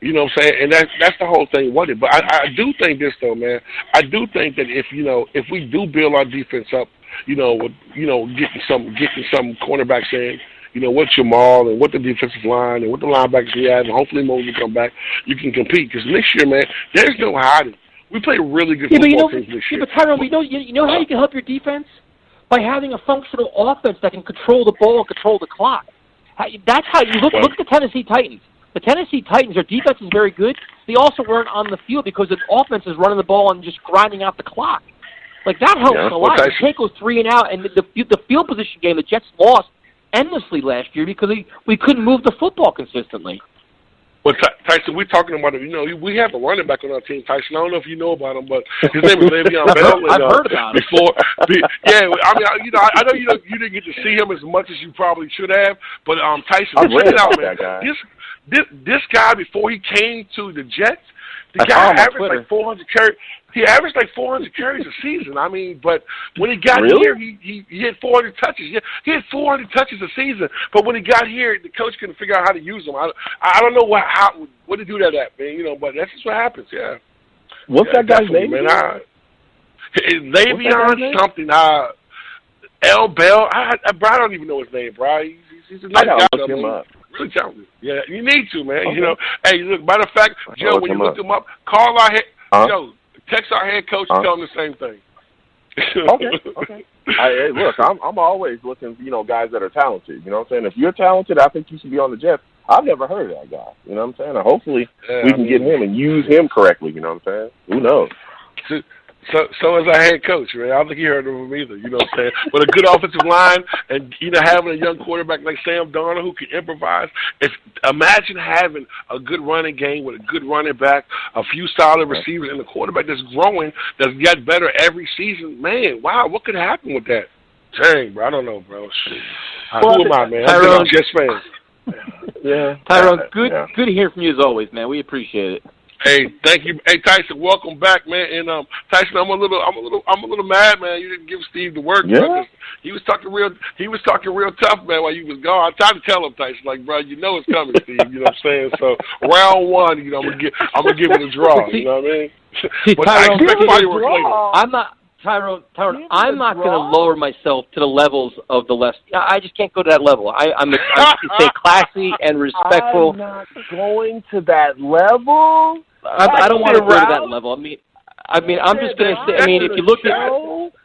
you know what I'm saying? And that's the whole thing with it. But I do think this, though, man. I do think that if we do build our defense up, getting some cornerbacks in, with Jamal and with the defensive line and with the linebackers we have, and hopefully Moses will come back, you can compete. Because next year, man, there's no hiding. We play really good football teams this year. But Tyrone, you know how you can help your defense? By having a functional offense that can control the ball and control the clock. That's how you look. Look at the Tennessee Titans. The Tennessee Titans, their defense is very good. They also weren't on the field because the offense is running the ball and just grinding out the clock. That helps a lot. You can't go 3 and out. And the field position game, the Jets lost endlessly last year because we couldn't move the football consistently. Well, Tyson, we're talking about it. We have a running back on our team, Tyson. I don't know if you know about him, but his name is Le'Veon Bell. I've heard about him. I know you didn't get to see him as much as you probably should have, but Tyson, check it out, man. This guy, before he came to the Jets, the guy averaged 400 carries. He averaged 400 carries a season. But when he got here, he hit 400 touches. He had 400 touches a season. But when he got here, the coach couldn't figure out how to use him. I don't know what to do that at, man. But that's just what happens. Yeah. What's that guy's name? Man, Le'Veon something. L. Bell. I don't even know his name, bro. He's a nice guy. Look him up. Really talented. Yeah, you need to, man. Okay. Hey, look. Matter of fact, Joe, when you look him up, call our head. Joe, text our head coach and tell him the same thing. Okay. Hey, look, I'm always looking, guys that are talented. You know what I'm saying? If you're talented, I think you should be on the Jets. I've never heard of that guy. You know what I'm saying? And hopefully we can get him and use him correctly. You know what I'm saying? Who knows? So is our head coach, man. I don't think he heard of him either, you know what I'm saying? But a good offensive line and, having a young quarterback like Sam Darnold who can improvise. Imagine having a good running game with a good running back, a few solid receivers, and a quarterback that's growing, that's got better every season. Man, wow, what could happen with that? Dang, bro, I don't know, bro. Shit. Who am I, man? I'm just a Jets fan. Yeah. Tyrone, good to hear from you as always, man. We appreciate it. Hey, thank you. Hey, Tyson, welcome back, man. And Tyson, I'm a little mad, man. You didn't give Steve the work, bro. He was talking real tough, man, while you was gone. I tried to tell him, Tyson, bro, it's coming, Steve. You know what I'm saying? So round 1, I'm gonna give it a draw. You know what I mean? But Tyrone, I expect fireworks later. I'm not. Tyrone, I'm not going to lower myself to the levels of the left. I just can't go to that level. I'm stay classy and respectful. I'm not going to that level. I don't want to go to that level. I'm just going to say. If you look at,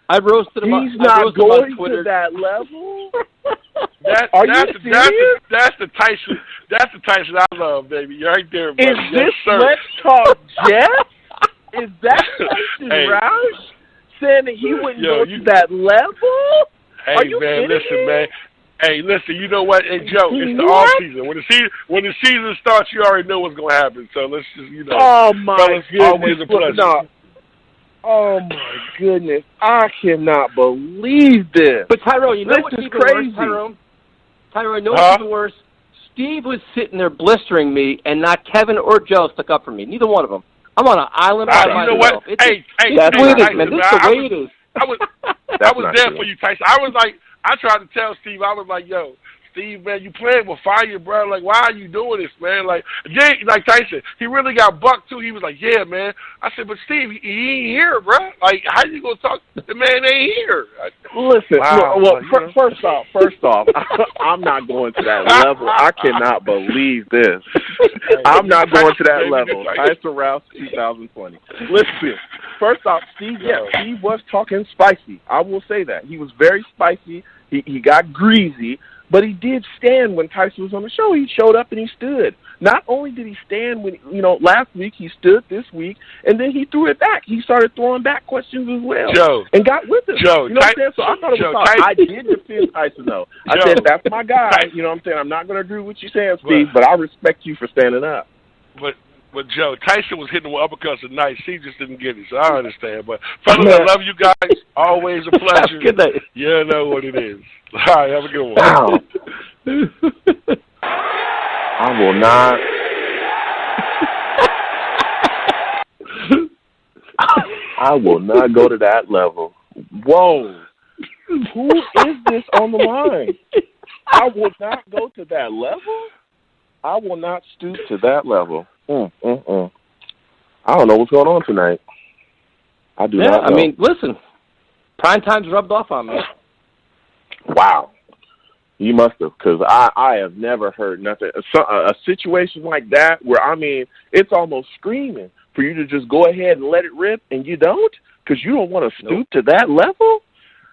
I roasted him. He's not going on Twitter. To that level. That's the Tyson. That's the Tyson I love, baby. You're right there, buddy. Is this Let's Talk Jets? Is that Tyson Roush? Saying that he wouldn't go to that level? Hey, Are you man, kidding listen, me? man. Hey, listen, you know what? Hey, Joe, it's the off season. When the season starts, you already know what's going to happen. So let's just, Oh, my goodness. Always a pleasure. No. Oh, my goodness. I cannot believe this. But, Tyrone, you know this what's is even crazy. worse, Tyrone, you know what's even worse? Steve was sitting there blistering me, and not Kevin or Joe stuck up for me. Neither one of them. I'm on an island by myself. You know what? Hey, that's Tyson, man. This is the way it is. I was there for you, Tyson. I tried to tell Steve, I was like, yo, Steve, man, you playing with fire, bro. Like, why are you doing this, man? Like Tyson, he really got bucked, too. He was like, yeah, man. I said, but Steve, he ain't here, bro. Like, how you going to talk? The man ain't here. Listen, wow, first off, I'm not going to that level. I cannot believe this. I'm not going to that level. Tyson Rouse 2020. Listen, first off, Steve was talking spicy. I will say that. He was very spicy. He got greasy. But he did stand when Tyson was on the show. He showed up and he stood. Not only did he stand when, last week, he stood this week, and then he threw it back. He started throwing back questions as well. Joe. And got with him. Joe. You know what I'm saying? So I thought it was fine. I did defend Tyson, though. I said, that's my guy. You know what I'm saying? I'm not going to agree with what you're saying, Steve, but I respect you for standing up. But Joe, Tyson was hitting with uppercuts tonight. Steve just didn't get it, so I understand. But fellas, I love you guys. Always a pleasure. Good night. You know what it is. All right, have a good one. Wow. I will not. I will not go to that level. Whoa. Who is this on the line? I will not go to that level? I will not stoop to that level. I don't know what's going on tonight. I do not know. I mean, listen, prime time's rubbed off on me. Wow. You must have, because I have never heard nothing. A situation like that where, I mean, it's almost screaming for you to just go ahead and let it rip, and you don't? Because you don't want to stoop to that level?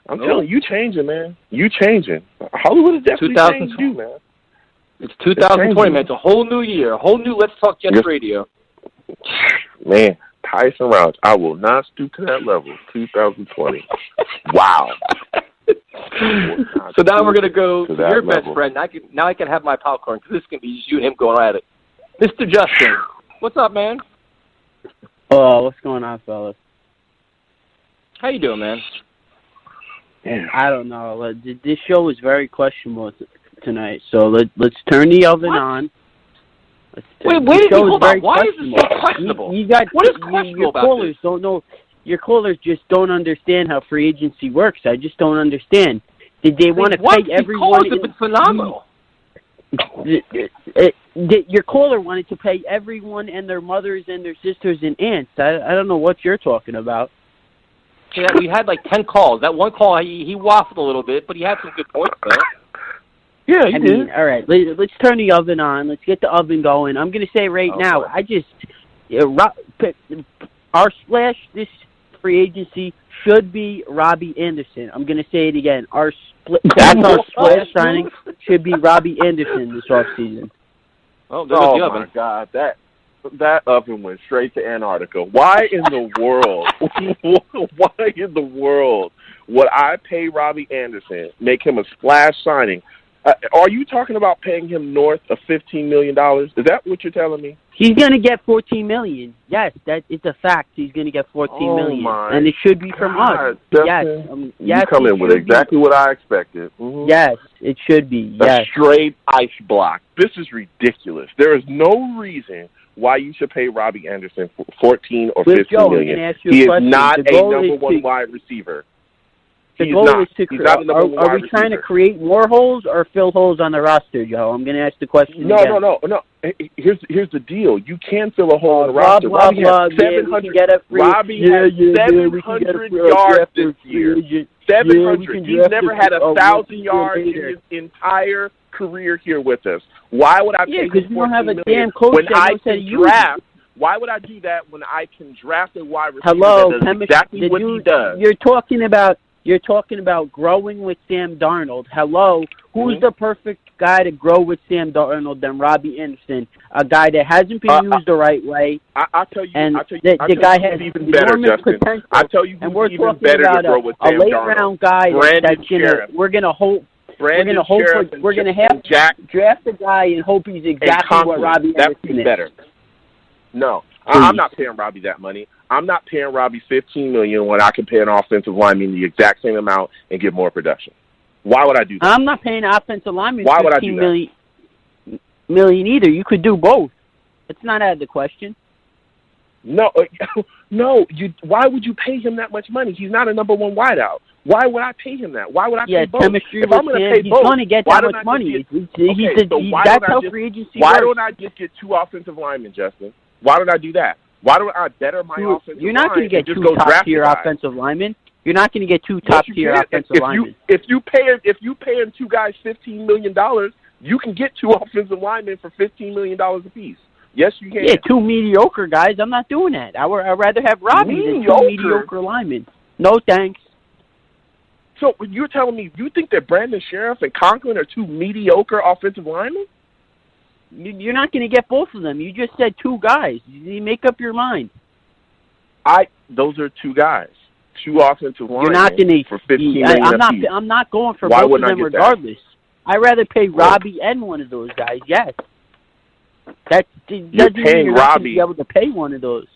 I'm telling you, changing, man. You changing. Hollywood is definitely changing you, man. It's 2020, man. It's a whole new year, a whole new Let's Talk Jets radio. Man, Tyson Rouse, I will not stoop to that level. 2020. Wow. So now we're going to go to your level. best friend. Now I can have my popcorn, because this is going to be just you and him going at it. Mr. Justin, what's up, man? Oh, what's going on, fellas? How you doing, man? Yeah. I don't know. This show is very questionable tonight, so let's turn the oven on. Wait, hold on. Why is this so questionable? What is questionable your about callers this? Don't know. Your callers just don't understand how free agency works. I just don't understand. Did they want to pay everyone? The callers have been phenomenal. Your caller wanted to pay everyone and their mothers and their sisters and aunts. I don't know what you're talking about. Yeah, we had like 10 calls. That one call, he waffled a little bit, but he had some good points there. Yeah, he did. All right, let's turn the oven on. Let's get the oven going. I'm going to say right now, our splash this free agency should be Robbie Anderson. I'm going to say it again. Our splash signing should be Robbie Anderson this offseason. Oh, my God, that oven went straight to Antarctica. Why in the world? Why in the world would I pay Robbie Anderson, make him a splash signing? Are you talking about paying him north of $15 million? Is that what you're telling me? He's going to get $14 million. Yes, that is a fact. He's going to get $14 million, and it should be from us. Justin, yes, you come in with exactly what I expected. Mm-hmm. Yes, it should be. A straight ice block. This is ridiculous. There is no reason why you should pay Robbie Anderson for $14 or $15 million. He is not a number one wide receiver. The goal is to create. Are we trying to create more holes or fill holes on the roster, Joe? I'm going to ask the question. No. Here's the deal. You can fill a hole on the roster. Robbie has 700. Robbie has 700 yards this year. 700. He's never had 1,000 yards in his entire career here with us. Why would I pay him $14 million when I can draft? Why would I do that when I can draft a wide receiver that does exactly what he does? You're talking about growing with Sam Darnold. Hello, who's the perfect guy to grow with Sam Darnold than Robbie Anderson? A guy that hasn't been used the right way. I'll tell you. The guy has even better, Justin. Potential. I'll tell you who's even better to grow with Sam Darnold. A late round guy we're gonna hope. We're gonna have draft a guy and hope he's exactly what Robbie Anderson is. Better. No, I'm not paying Robbie that money. I'm not paying Robbie $15 million when I can pay an offensive lineman the exact same amount and get more production. Why would I do that? I'm not paying an offensive lineman Why would I $15 do million either. You could do both. It's not out of the question. No, no. Why would you pay him that much money? He's not a number one wideout. Why would I pay him that? Why would I pay both? Chemistry if I'm going to pay he's both, going to get that much money. That's how free agency works. Why don't I just get 2 offensive linemen, Justin? Why don't I do that? Why don't I better my offensive line? You're not going to get 2 top-tier offensive linemen. You're not going to get 2 top-tier offensive linemen. If you paying 2 guys $15 million, you can get 2 offensive linemen for $15 million apiece. Yes, you can. Yeah, 2 mediocre guys. I'm not doing that. I'd rather have Robbie than 2 mediocre linemen. No thanks. So you're telling me you think that Brandon Sheriff and Conklin are 2 mediocre offensive linemen? You're not going to get both of them. You just said 2 guys. You make up your mind. Those are 2 guys. 2 offensive linemen. You're not going to for $15 million apiece. I'm not going for both of them regardless. I'd rather pay Robbie and one of those guys. Yes. That doesn't mean you're not going to be able to pay one of those.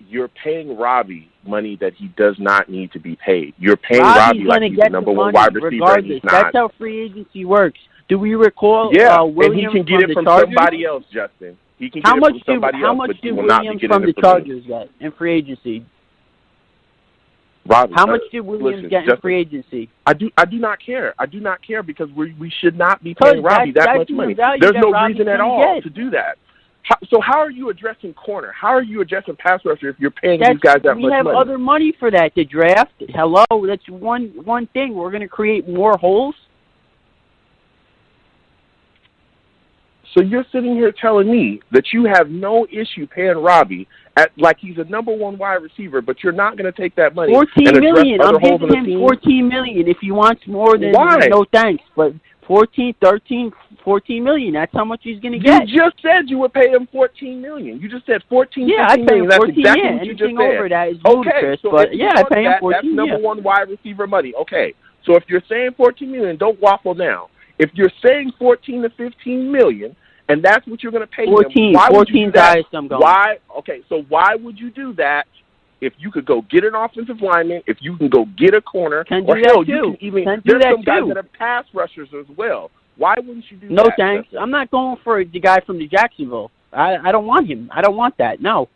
You're paying Robbie money that he does not need to be paid. You're paying Robbie like he's the number one wide receiver. Regardless. He's not. That's how free agency works. Do we recall and Williams he can get it from somebody else, Justin. He can get it from somebody else. How much did Williams from the Chargers get in free agency? Robbie, how much did Williams get in free agency? I do not care. I do not care because we should not be paying Robbie that much money. There's no reason at all to do that. So how are you addressing corner? How are you addressing pass rusher if you're paying these guys that much money? We have other money for that. The draft. Hello, that's one thing. We're going to create more holes. So you're sitting here telling me that you have no issue paying Robbie like he's a number one wide receiver, but you're not going to take that money. $14 million. I'm giving him $14 million. If he wants more, then no thanks. But $14 million. That's how much he's going to get. You just said you would pay him $14 million. You just said $14 million. Yeah, I pay him $14 That's exactly million. what you just Anything said. over that is ludicrous. So but yeah, I pay him $14 That's number one wide receiver money. Okay. So if you're saying $14 million, don't waffle now. If you're saying $14 to $15 million, and that's what you're going to pay him, why would you do that? Why? Okay, so why would you do that if you could go get an offensive lineman, if you can go get a corner, or hell, you can even, there's some guys that are pass rushers as well. Why wouldn't you do that? No thanks. I'm not going for the guy from the Jacksonville. I don't want him. I don't want that. No.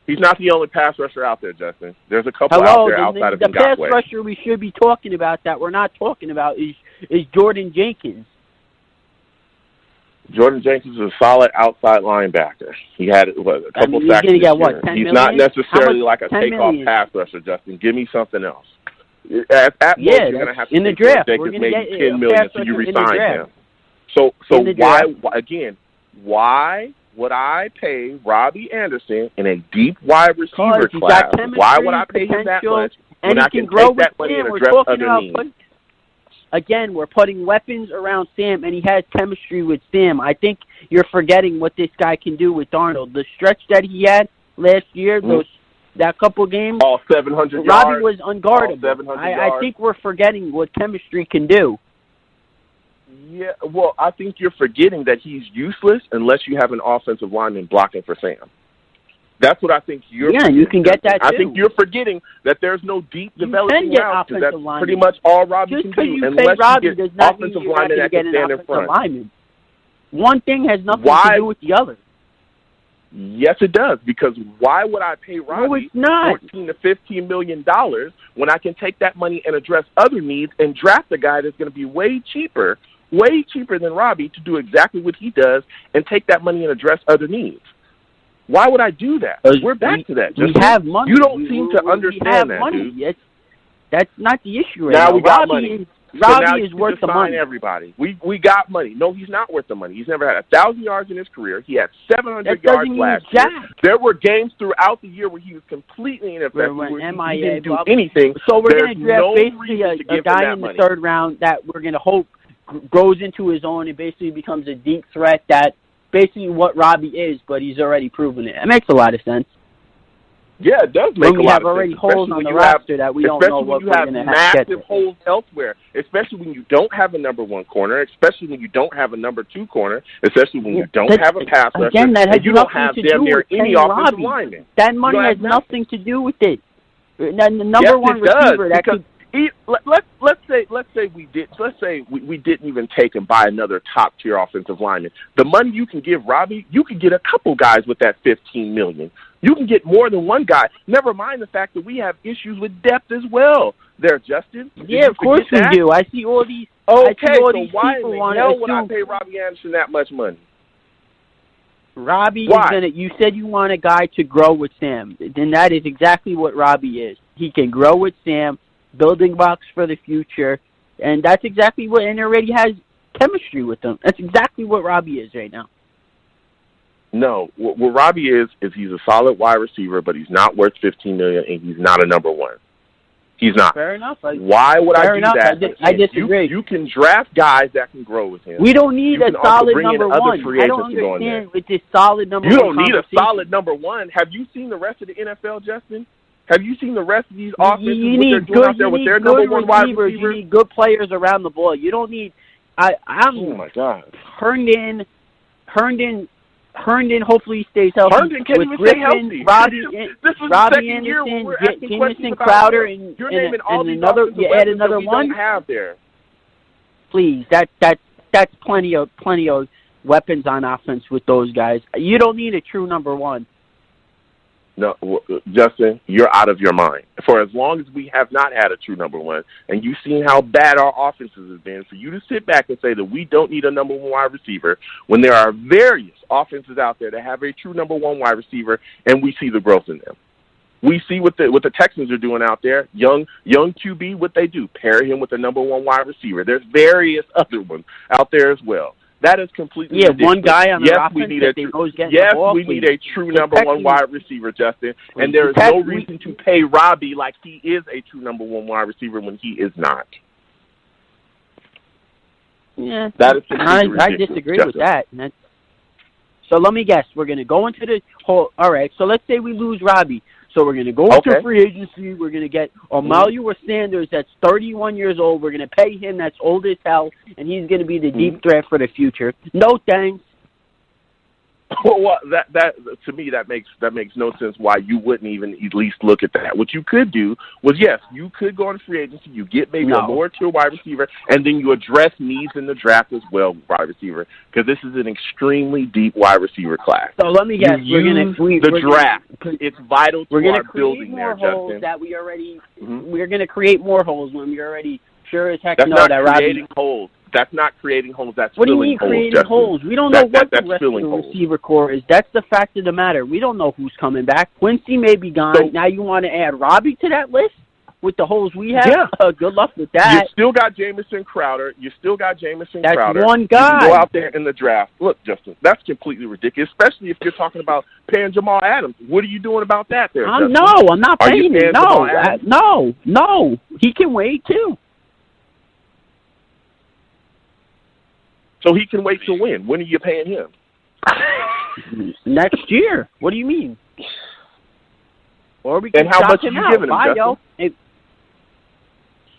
He's not the only pass rusher out there, Justin. There's a couple out there outside of the pass rusher we should be talking about that we're not talking about is Jordan Jenkins. Jordan Jenkins is a solid outside linebacker. He had a couple sacks this year. He's not necessarily like a takeoff pass rusher, Justin. Give me something else. At most, you're going to have to in the draft. Jenkins maybe $10 million so you resign him. So why would I pay Robbie Anderson in a deep wide receiver class? Why would I pay him that much when I can take that money and address other needs? Again, we're putting weapons around Sam, and he has chemistry with Sam. I think you're forgetting what this guy can do with Darnold. The stretch that he had last year, that couple games, all 700 Robbie was unguardable. I think we're forgetting what chemistry can do. Yeah, well, I think you're forgetting that he's useless unless you have an offensive lineman blocking for Sam. That's what I think you're forgetting. You can get that too. I think you're forgetting that there's no deep developing route because that's pretty much all Robbie can do unless you get offensive linemen that can stand in front. Lineman. One thing has nothing to do with the other. Yes, it does, because why would I pay Robbie $14 to $15 million when I can take that money and address other needs and draft a guy that's going to be way cheaper than Robbie to do exactly what he does and take that money and address other needs? Why would I do that? We're back to that. We have money. You don't seem to understand that, money. Dude. That's not the issue right now. Now we got money. Robbie is worth the money. Everybody. We got money. No, he's not worth the money. He's never had 1,000 yards in his career. He had 700 yards last year. There were games throughout the year where he was completely ineffective. He didn't do anything. So we're going to draft basically a guy in the third round that we're going to hope grows into his own and basically becomes a deep threat that basically what Robbie is, but he's already proven it. It makes a lot of sense. Yeah, it does make when we a lot have of already sense, holes on the roster that we don't know what we're going to have. Especially when you have massive holes elsewhere, especially when you don't have a number one corner, especially when you don't have a number two corner, especially when you don't have a pass rusher, again, that has and you don't have damn near any offensive lineman. That money has nothing to do with it. The number one receiver that could. Let's say we didn't even take and buy another top tier offensive lineman. The money you can give Robbie, you can get a couple guys with that $15 million. You can get more than one guy. Never mind the fact that we have issues with depth as well. There, Justin. Yeah, of course we do. I see all these. Okay, so why in the hell would I pay Robbie Anderson that much money? Robbie is gonna. You said you want a guy to grow with Sam. Then that is exactly what Robbie is. He can grow with Sam, building blocks for the future, and that's exactly what. And already has chemistry with them. That's exactly what Robbie is right now. No, what Robbie is he's a solid wide receiver, but he's not worth $15 million, and he's not a number one. He's not. Fair enough. Why would I do that? I disagree. You can draft guys that can grow with him. We don't need a solid number one. I don't understand with this solid number one. You don't need a solid number one. Have you seen the rest of the NFL, Justin? Have you seen the rest of these offenses? You need good receivers. You need good players around the ball. You don't need. Oh my God. Herndon hopefully stays healthy. Herndon can't even stay healthy. Robbie Anderson, Jamison Crowder, and another. You add another one. Don't have there. Please, that's plenty of weapons on offense with those guys. You don't need a true number one. No, Justin, you're out of your mind. For as long as we have not had a true number one, and you've seen how bad our offenses have been, for you to sit back and say that we don't need a number one wide receiver when there are various offenses out there that have a true number one wide receiver, and we see the growth in them. We see what the Texans are doing out there. Young QB, what they do, pair him with a number one wide receiver. There's various other ones out there as well. That is completely ridiculous. One guy on the offense we need a true number one wide receiver, Justin. And there is no reason to pay Robbie like he is a true number one wide receiver when he is not. Yeah, that is ridiculous, I disagree with that. So let me guess. We're going to go into the whole. All right. So let's say we lose Robbie. So we're going to go into free agency. We're going to get Omalua Sanders that's 31 years old. We're going to pay him that's old as hell, and he's going to be the deep threat for the future. No thanks. Well, that to me that makes no sense. Why you wouldn't even at least look at that? What you could do was you could go on free agency. You get maybe a lower tier wide receiver, and then you address needs in the draft as well, wide receiver, because this is an extremely deep wide receiver class. So let me guess. The draft. It's vital to our building there, Justin. We're going to create more holes when we already sure as heck know that creating holes. That's not creating holes. That's what do you filling mean holes, creating Justin. holes? We don't know what the rest of the holes. receiver core is. That's the fact of the matter. We don't know who's coming back. Quincy may be gone. So, now you want to add Robbie to that list with the holes we have? Yeah. Good luck with that. You still got Jamison Crowder. Crowder. That's one guy. You can go out there in the draft. Look, Justin, that's completely ridiculous, especially if you're talking about paying Jamal Adams. What are you doing about that there, Justin? No, I'm not paying him. No. No. He can wait, too. So he can wait to win. When are you paying him? Next year. What do you mean? Or we can and how much are you giving him, Justin?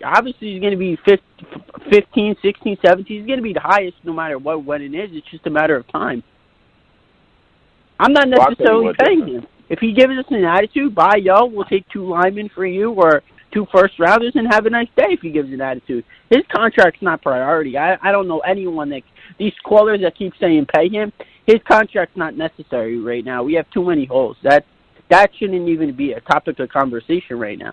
Obviously, he's going to be 15, 16, 17. He's going to be the highest no matter when it is. It's just a matter of time. I'm not necessarily paying him. If he gives us an attitude, we'll take 2 linemen for you or 2 first-rounders and have a nice day if he gives an attitude. His contract's not priority. I don't know anyone that – these callers that keep saying pay him, his contract's not necessary right now. We have too many holes. That shouldn't even be a topic of conversation right now.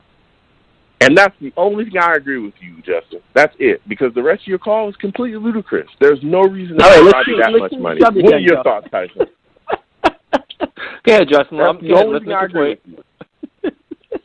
And that's the only thing I agree with you, Justin. That's it. Because the rest of your call is completely ludicrous. There's no reason to pay Robbie that much money. What are your thoughts, Tyson? Yeah, Justin. That's the only thing I agree with you.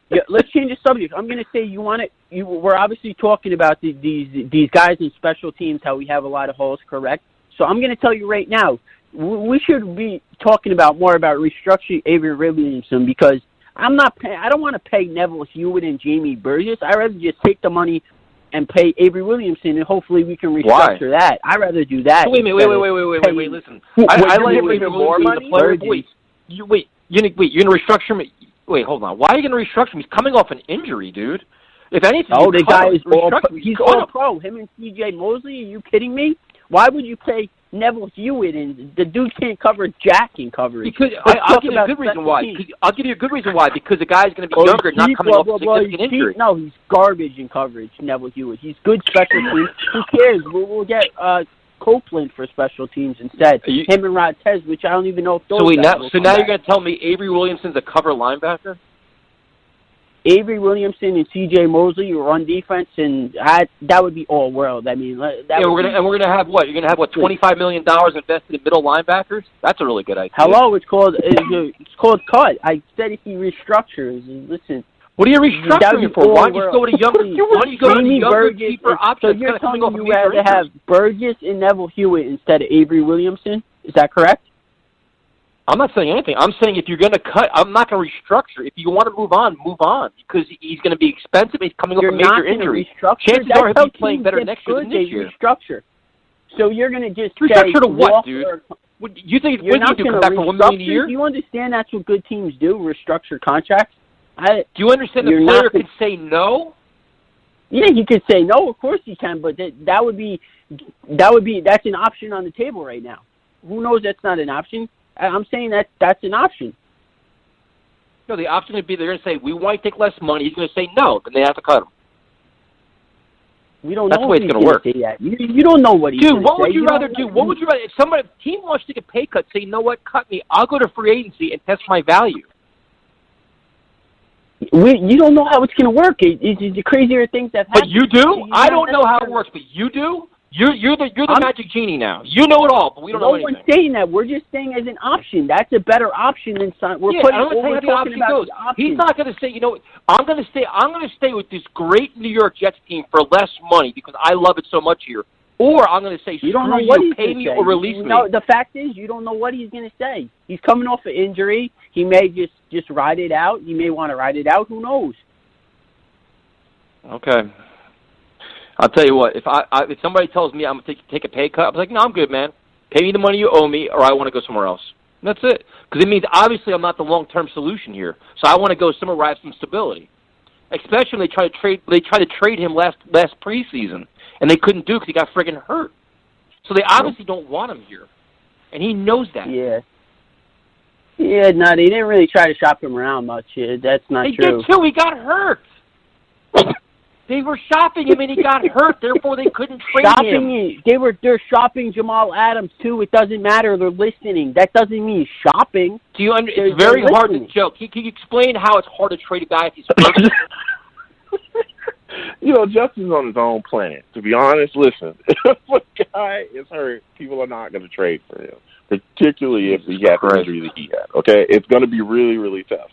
Yeah, let's change the subject. I'm going to say we're obviously talking about these guys in special teams, how we have a lot of holes, correct? So I'm going to tell you right now, we should be talking more about restructuring Avery Williamson because I don't want to pay Neville Hewitt and Jamie Burgess. I'd rather just take the money and pay Avery Williamson, and hopefully we can restructure that. I'd rather do that. Wait, listen. I like Avery more money. Wait, you're going to restructure him. Wait, hold on. Why are you going to restructure him? He's coming off an injury, dude. If anything, the guy is he's all pro. Him and C.J. Mosley, are you kidding me? Why would you play Neville Hewitt and the dude can't cover jack in coverage? Because I'll give you a good reason why. I'll give you a good reason why. Because the guy's going to be younger, not coming off a significant injury. No, he's garbage in coverage, Neville Hewitt. He's good special teams. Who cares? We'll get Copeland for special teams instead. Him and Rodtez, which I don't even know if those So now you're going to tell me Avery Williamson's a cover linebacker? Avery Williamson and C.J. Mosley were on defense, and that would be all world. I mean, we're gonna have what? You're gonna have what? $25 million invested in middle linebackers? That's a really good idea. Hello, it's called cut. I said if he restructures. Listen. What are you restructuring for? Why don't you go to younger, cheaper options? So you're telling me you rather have Burgess and Neville Hewitt instead of Avery Williamson? Is that correct? I'm not saying anything. I'm saying if you're going to cut, I'm not going to restructure. If you want to move on, because he's going to be expensive. He's coming off a major injury. Chances are he'll be playing better next year than this year. Restructure. So you're going to just restructure to what, dude? You think when you do come back for $1 million a year? Do you understand that's what good teams do? Restructure contracts. Do you understand the player could say no? Yeah, he could say no. Of course he can, but that's an option on the table right now. Who knows that's not an option? I'm saying that's an option. No, the option would be they're going to say, we want to take less money. He's going to say no, then they have to cut him. We don't know if he's going to say that. You don't know what he's going to say. Dude, what would you rather do? What would you rather? If team wants to take a pay cut, say, you know what, cut me. I'll go to free agency and test my value. You don't know how it's going to work. It's the crazier things that happen. But you do? I don't know how it works, but you do? You're the magic genie now. You know it all, but we don't know anything. No one's saying that. We're just saying as an option. That's a better option than some. I'm going to tell you how the option goes. He's not going to say, you know, I'm going to stay with this great New York Jets team for less money because I love it so much here. Or I'm going to say, you don't know what he's pay me or release me. No, the fact is, you don't know what he's going to say. He's coming off an injury. He may just ride it out. You may want to ride it out. Who knows? Okay. I'll tell you what. If somebody tells me I'm going to take a pay cut, I'm like, no, I'm good, man. Pay me the money you owe me, or I want to go somewhere else. And that's it. Because it means obviously I'm not the long-term solution here. So I want to go somewhere where I have some stability. Especially when they tried to trade him last preseason, and they couldn't do it because he got friggin' hurt. So they obviously don't want him here, and he knows that. Yeah. Yeah, no, they didn't really try to shop him around much. That's not true. They did too. He got hurt. They were shopping him, and he got hurt. Therefore, they couldn't trade him. They're shopping Jamal Adams too. It doesn't matter. They're listening. That doesn't mean shopping. It's very hard to joke. Can you explain how it's hard to trade a guy if he's hurt? You know, Justin's on his own planet. To be honest, listen, if a guy is hurt, people are not going to trade for him, particularly if he had the injury that he had. Okay, it's going to be really, really tough.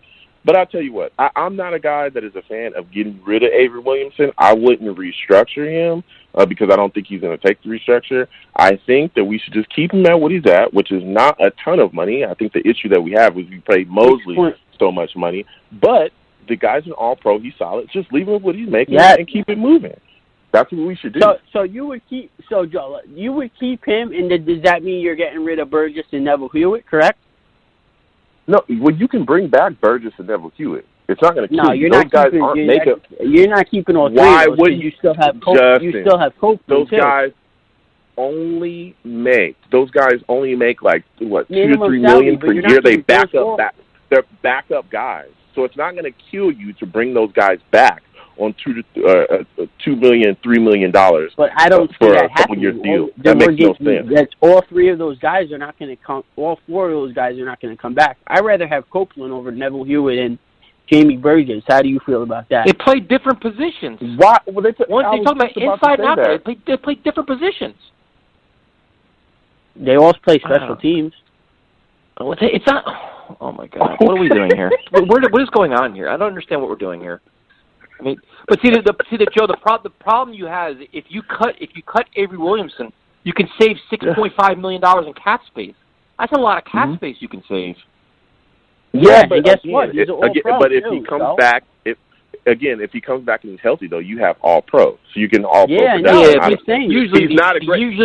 But I'll tell you what, I'm not a guy that is a fan of getting rid of Avery Williamson. I wouldn't restructure him because I don't think he's going to take the restructure. I think that we should just keep him at what he's at, which is not a ton of money. I think the issue that we have is we paid Mosley so much money. But the guy's an all-pro. He's solid. Just leave him with what he's making and keep it moving. That's what we should do. So you would keep Joe, you would keep him, and does that mean you're getting rid of Burgess and Neville Hewitt, correct? No, well, you can bring back Burgess and Neville Hewitt. It's not going to kill you. You're not keeping all three. Why of those, would you still have Copeland? You still have Copeland. Those guys only make like what, minimum 2 to 3 million per year. They they're backup guys. So it's not going to kill you to bring those guys back on $2 million, $3 million. But I don't see that happening. Year deal. That makes no sense. That's all three of those guys are not going to come. All four of those guys are not going to come back. I'd rather have Copeland over Neville Hewitt and Jamie Burgess. How do you feel about that? They play different positions. Why? Well, Once they talk about inside and outside, they play different positions. They all play special teams. It's not. Oh my God! What are we doing here? What is going on here? I don't understand what we're doing here. I mean, but Joe, the problem you have is if you cut Avery Williamson, you can save $6.5 million in cap space. That's a lot of cap space you can save. Yeah, but guess what? But if he comes back, again, if he comes back and he's healthy, though, you have all pro, so you can all pro. Usually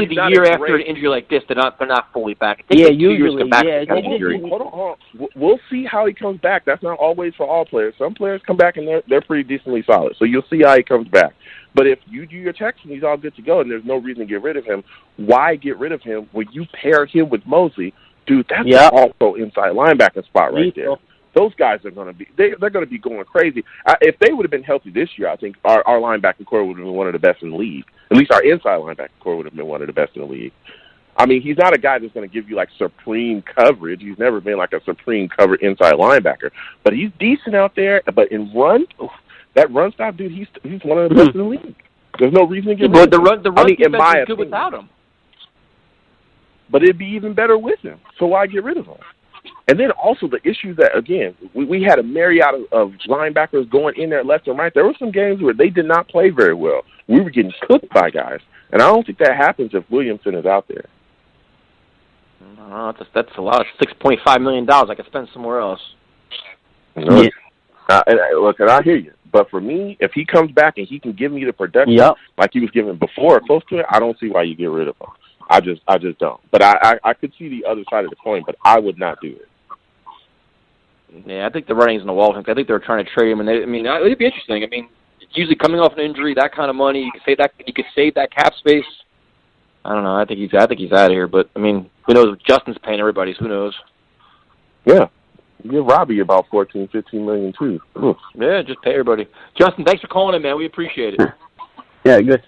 the year after an injury like this, they're not fully back. It takes 2 years to come back. Hold on. We'll see how he comes back. That's not always for all players. Some players come back and they're pretty decently solid. So you'll see how he comes back. But if you do your checks and he's all good to go, and there's no reason to get rid of him, why get rid of him when you pair him with Mosley? Dude, that's also inside linebacker spot right there. Those guys are going to be they're going to be going crazy. If they would have been healthy this year, I think our linebacker core would have been one of the best in the league. At least our inside linebacker core would have been one of the best in the league. I mean, he's not a guy that's going to give you like supreme coverage. He's never been like a supreme cover inside linebacker, but he's decent out there. But in run, that run stop, dude, he's one of the best in the league. There's no reason to get rid of him. The run defense is good without him. But it'd be even better with him. So why get rid of him? And then also the issue that, again, we had a myriad of linebackers going in there left and right. There were some games where they did not play very well. We were getting cooked by guys. And I don't think that happens if Williamson is out there. That's a lot. $6.5 million I could spend somewhere else. Look, and I hear you. But for me, if he comes back and he can give me the production like he was giving before or close to it, I don't see why you get rid of him. I just don't. But I could see the other side of the coin, but I would not do it. Yeah, I think the writing's on the wall. I think they're trying to trade him, and it'd be interesting. I mean, usually coming off an injury, that kind of money, you could save that cap space. I don't know. I think he's out of here. But I mean, who knows? Justin's paying everybody. So who knows? Yeah, you give Robbie about $14, $15 million too. Oof. Yeah, just pay everybody. Justin, thanks for calling in, man. We appreciate it. Yeah, good.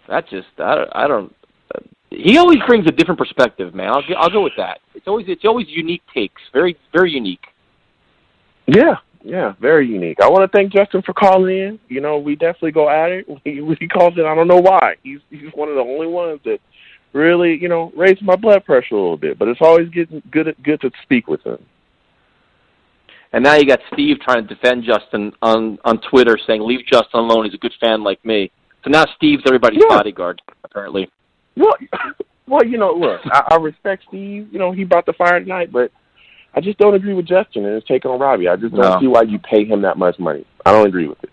That just I don't. He always brings a different perspective, man. I'll go with that. It's always unique takes. Very, very unique. Yeah, very unique. I want to thank Justin for calling in. You know, we definitely go at it. He calls in. I don't know why. He's one of the only ones that really, raised my blood pressure a little bit. But it's always good to speak with him. And now you got Steve trying to defend Justin on Twitter, saying leave Justin alone. He's a good fan like me. So now Steve's everybody's bodyguard, apparently. Well, look, I respect Steve. He brought the fire tonight, but I just don't agree with Justin and his take on Robbie. I just don't see why you pay him that much money. I don't agree with it.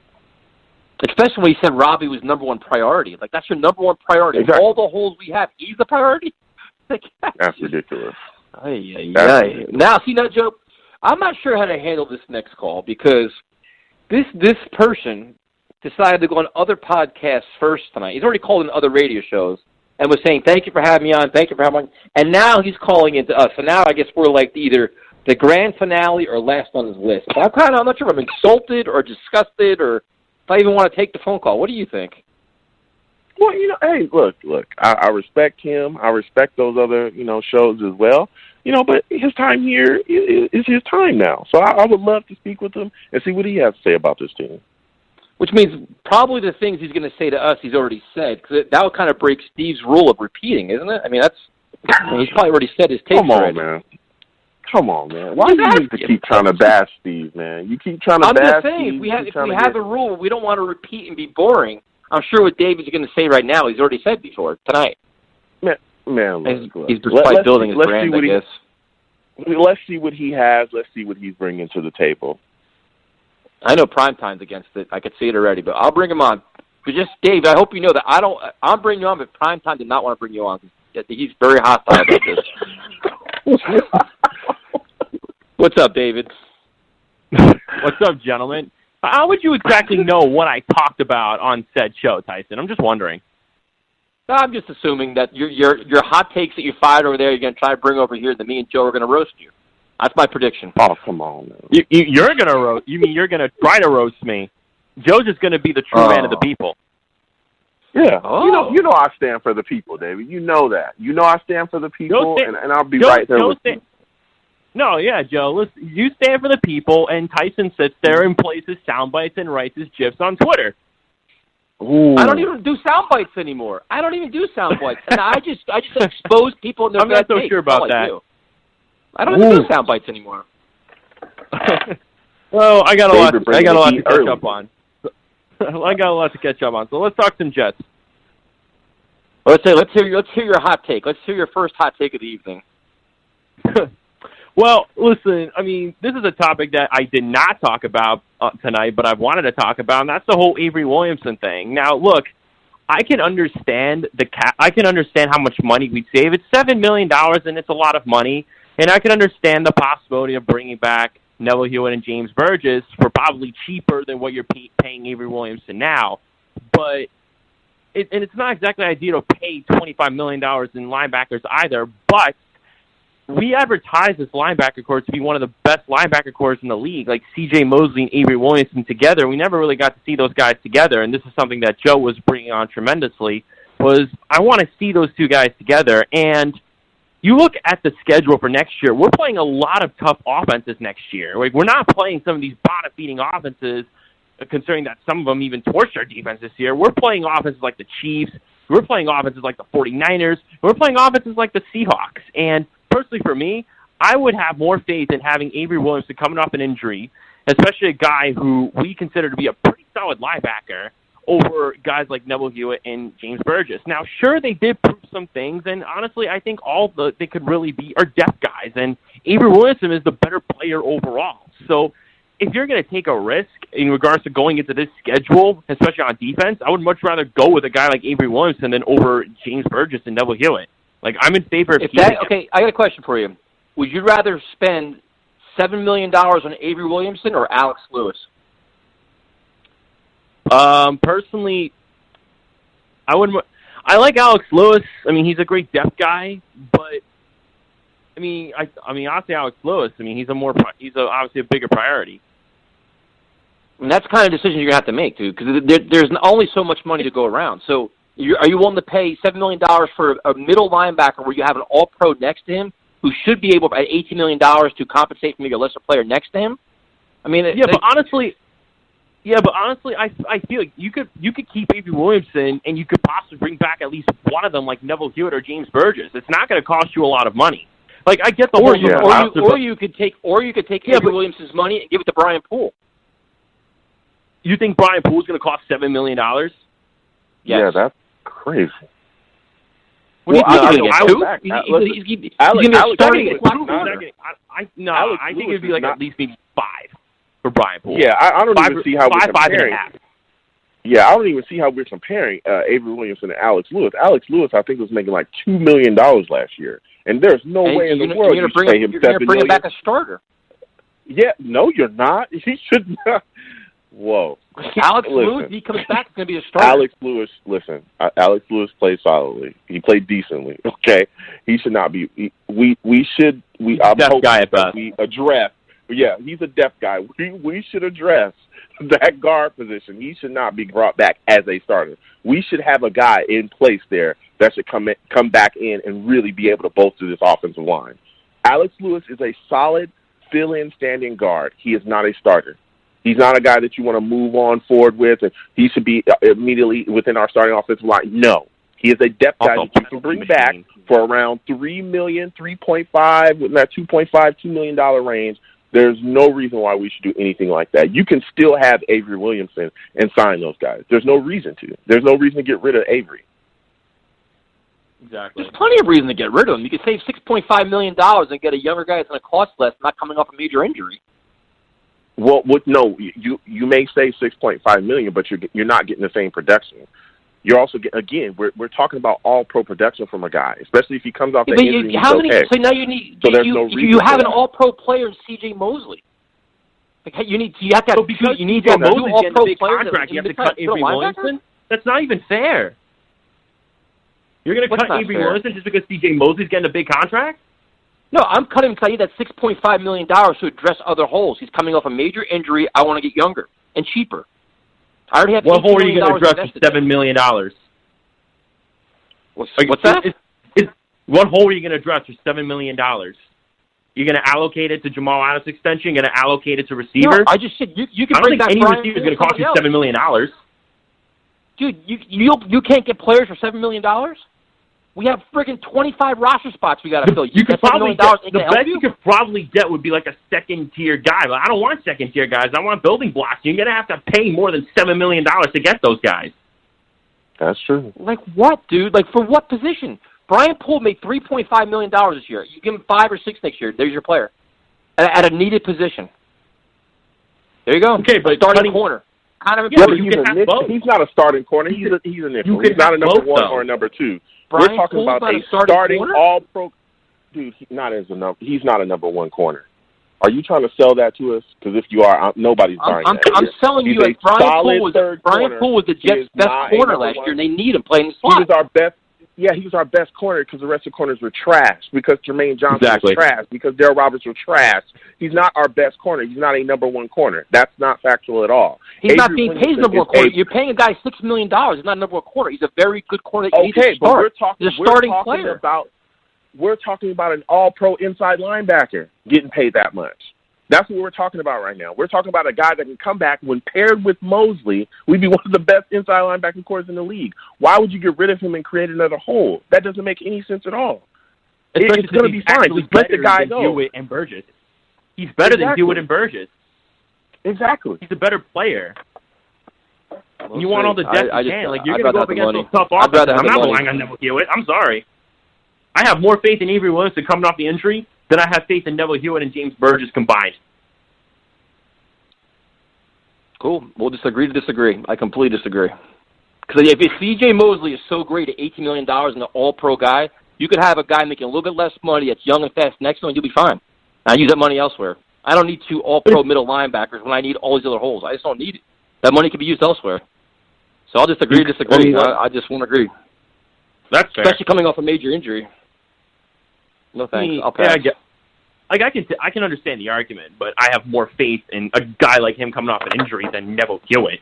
Especially when he said Robbie was number one priority. Like, that's your number one priority. Exactly. All the holes we have, he's the priority? That's ridiculous. Now, Joe, I'm not sure how to handle this next call because this person decided to go on other podcasts first tonight. He's already called in other radio shows and was saying, thank you for having me on, thank you for having me on. And now he's calling into us. So now I guess we're like either the grand finale or last on his list. But I'm not sure if I'm insulted or disgusted or if I even want to take the phone call. What do you think? Well, hey, look, I respect him. I respect those other, shows as well. But his time here is his time now. So I would love to speak with him and see what he has to say about this team. Which means probably the things he's going to say to us he's already said, because that would kind of break Steve's rule of repeating, isn't it? I mean, he's probably already said his take. Come on, man. Why do you have to keep trying to bash Steve, man? You keep trying to bash Steve. I'm just saying, if we have a rule, we don't want to repeat and be boring. I'm sure what David's going to say right now, he's already said before, tonight. Man, he's probably building his brand, I guess. Let's see what he has. Let's see what he's bringing to the table. I know Primetime's against it. I could see it already, but I'll bring him on. But just, Dave, I hope you know that I'm bringing you on, but Primetime did not want to bring you on. He's very hostile about this. What's up, David? What's up, gentlemen? How would you exactly know what I talked about on said show, Tyson? I'm just wondering. I'm just assuming that your hot takes that you fired over there, you're going to try to bring over here, that me and Joe are going to roast you. That's my prediction. Oh, come on, man. You're going to roast. You mean you're going to try to roast me? Joe's just going to be the true man of the people. Yeah. Oh. You know I stand for the people, David. You know that. You know I stand for the people, and I'll be right there with you. No, yeah, Joe. Listen, you stand for the people, and Tyson sits there and plays his sound bites and writes his GIFs on Twitter. Ooh. I don't even do sound bites anymore. I don't even do sound bites. And I just expose people in their bad I'm not so sure about that. I don't even do sound bites anymore. Well, I got a lot to catch up on. I got a lot to catch up on. So let's talk some Jets. Let's hear your hot take. Let's hear your first hot take of the evening. Well, listen, I mean, this is a topic that I did not talk about tonight, but I've wanted to talk about, and that's the whole Avery Williamson thing. Now, look, I can understand I can understand how much money we'd save. It's $7 million, and it's a lot of money, and I can understand the possibility of bringing back Neville Hewitt and James Burgess for probably cheaper than what you're paying Avery Williamson now. But it's not exactly ideal to pay $25 million in linebackers either, but we advertise this linebacker corps to be one of the best linebacker corps in the league, like C.J. Mosley and Avery Williamson together. We never really got to see those guys together, and this is something that Joe was bringing on tremendously, was I want to see those two guys together. And you look at the schedule for next year, we're playing a lot of tough offenses next year. Like, we're not playing some of these bottom-feeding offenses, considering that some of them even torched our defense this year. We're playing offenses like the Chiefs. We're playing offenses like the 49ers. We're playing offenses like the Seahawks. And personally for me, I would have more faith in having Avery Williamson coming off an injury, especially a guy who we consider to be a pretty solid linebacker, over guys like Neville Hewitt and James Burgess. Now, sure, they did prove some things, and honestly, I think all they could really be are depth guys, and Avery Williamson is the better player overall. So if you're going to take a risk in regards to going into this schedule, especially on defense, I would much rather go with a guy like Avery Williamson than over James Burgess and Neville Hewitt. Like, I'm in favor of keeping him. Okay, I got a question for you. Would you rather spend $7 million on Avery Williamson or Alex Lewis? Personally, I like Alex Lewis. I mean, he's a great depth guy, but I mean, I'll say Alex Lewis. I mean, he's obviously a bigger priority. And that's the kind of decision you're going to have to make, dude, because there's only so much money to go around. So are you willing to pay $7 million for a middle linebacker where you have an all-pro next to him who should be able, at $18 million, to compensate for maybe a lesser player next to him? I mean, but honestly, I feel like you could keep Avery Williamson and you could possibly bring back at least one of them, like Neville Hewitt or James Burgess. It's not going to cost you a lot of money. Like, I get the whole. Or you could take Avery Williamson's money and give it to Brian Poole. You think Brian Poole is going to cost $7 million? Yes. Yeah, that's crazy. What do you think? I think it'd be like at least maybe 5 for Brian Poole. Yeah, I don't even see how we're comparing. 5.5. Yeah, I don't even see how we're comparing Avery Williamson and Alex Lewis. Alex Lewis, I think, was making like $2 million last year, and there's no way in the world you should pay him $7 million. You're going to bring him back a starter. Yeah, no, you're not. He should not. Whoa. Alex Lewis, he comes back, it's going to be a starter. Alex Lewis, listen, Alex Lewis played solidly. He played decently, okay? He should not be. We address. Yeah, he's a depth guy. We should address that guard position. He should not be brought back as a starter. We should have a guy in place there that should come back in and really be able to bolster this offensive line. Alex Lewis is a solid fill-in standing guard. He is not a starter. He's not a guy that you want to move on forward with, and he should be immediately within our starting offensive line. No. He is a depth guy that you can bring back for around $3 million, 3.5, within that $2.5, $2 million range. There's no reason why we should do anything like that. You can still have Avery Williamson and sign those guys. There's no reason to. There's no reason to get rid of Avery. Exactly. There's plenty of reason to get rid of him. You could save $6.5 million and get a younger guy that's going to cost less, not coming off a major injury. Well, no, you may say $6.5 million, but you're not getting the same production. You're also we're talking about all pro production from a guy, especially if he comes off the injury. So now you have an all pro player in C.J. Mosley. Like, you have to have two all pro players. You have to cut Avery Williamson. That's not even fair. You're going to cut Avery Williamson just because C.J. Mosley's getting a big contract? No, I'm cutting him because I need that $6.5 million to address other holes. He's coming off a major injury. I want to get younger and cheaper. I already have what hole are you going to address for $7 million? What's that? What hole are you going to address for $7 million? You're going to allocate it to Jamal Adams extension? You're going to allocate it to receiver? No, I just said you can bring back Brian. I don't think any receiver is going to cost you $7 million. Dude, you can't get players for $7 million? We have friggin' 25 roster spots we got to fill. You could probably the best you could probably get would be like a second-tier guy. But I don't want second-tier guys. I want building blocks. You're going to have to pay more than $7 million to get those guys. That's true. Like what, dude? Like for what position? Brian Poole made $3.5 million this year. You give him 5 or 6 next year. There's your player. at a needed position. There you go. Okay, but starting corner. Kind of but he's not a starting corner. He's a nickel. He's not a number one or a number two. Brian We're talking about a starting all-pro. Dude, he's not a number one corner. Are you trying to sell that to us? Because if you are, nobody's buying that. I'm selling you that Brian Poole was the Jets' best corner last year, and they need him playing the slot. He was our best. Yeah, he was our best corner because the rest of the corners were trash. Because Jermaine Johnson was trash. Because Darryl Roberts was trash. He's not our best corner. He's not a number one corner. That's not factual at all. He's not being paid as a number one corner. You're paying a guy $6 million. He's not a number one corner. He's a very good corner. Okay, but we're talking player. We're talking about an all-pro inside linebacker getting paid that much. That's what we're talking about right now. We're talking about a guy that can come back. When paired with Mosley, we'd be one of the best inside linebacking corners in the league. Why would you get rid of him and create another hole? That doesn't make any sense at all. It's going to be fine. Just let the guy go. Hewitt and Burgess. He's better than Hewitt and Burgess. Exactly. He's a better player. You want all the depth you can. Like, you're going to go up against those tough offenses. I'm not relying on Neville Hewitt. I'm sorry. I have more faith in Avery Williamson coming off the injury than I have faith in Neville Hewitt and James Burgess combined. Cool. We'll disagree to disagree. I completely disagree. Because if C.J. Mosley is so great at $18 million and an all-pro guy, you could have a guy making a little bit less money that's young and fast next to him, and you'll be fine. I use that money elsewhere. I don't need 2 all-pro middle linebackers when I need all these other holes. I just don't need it. That money can be used elsewhere. So I'll disagree to disagree. I just won't agree. That's fair. Especially coming off a major injury. No thanks. I'll pass. Yeah, I can understand the argument, but I have more faith in a guy like him coming off an injury than Neville Hewitt.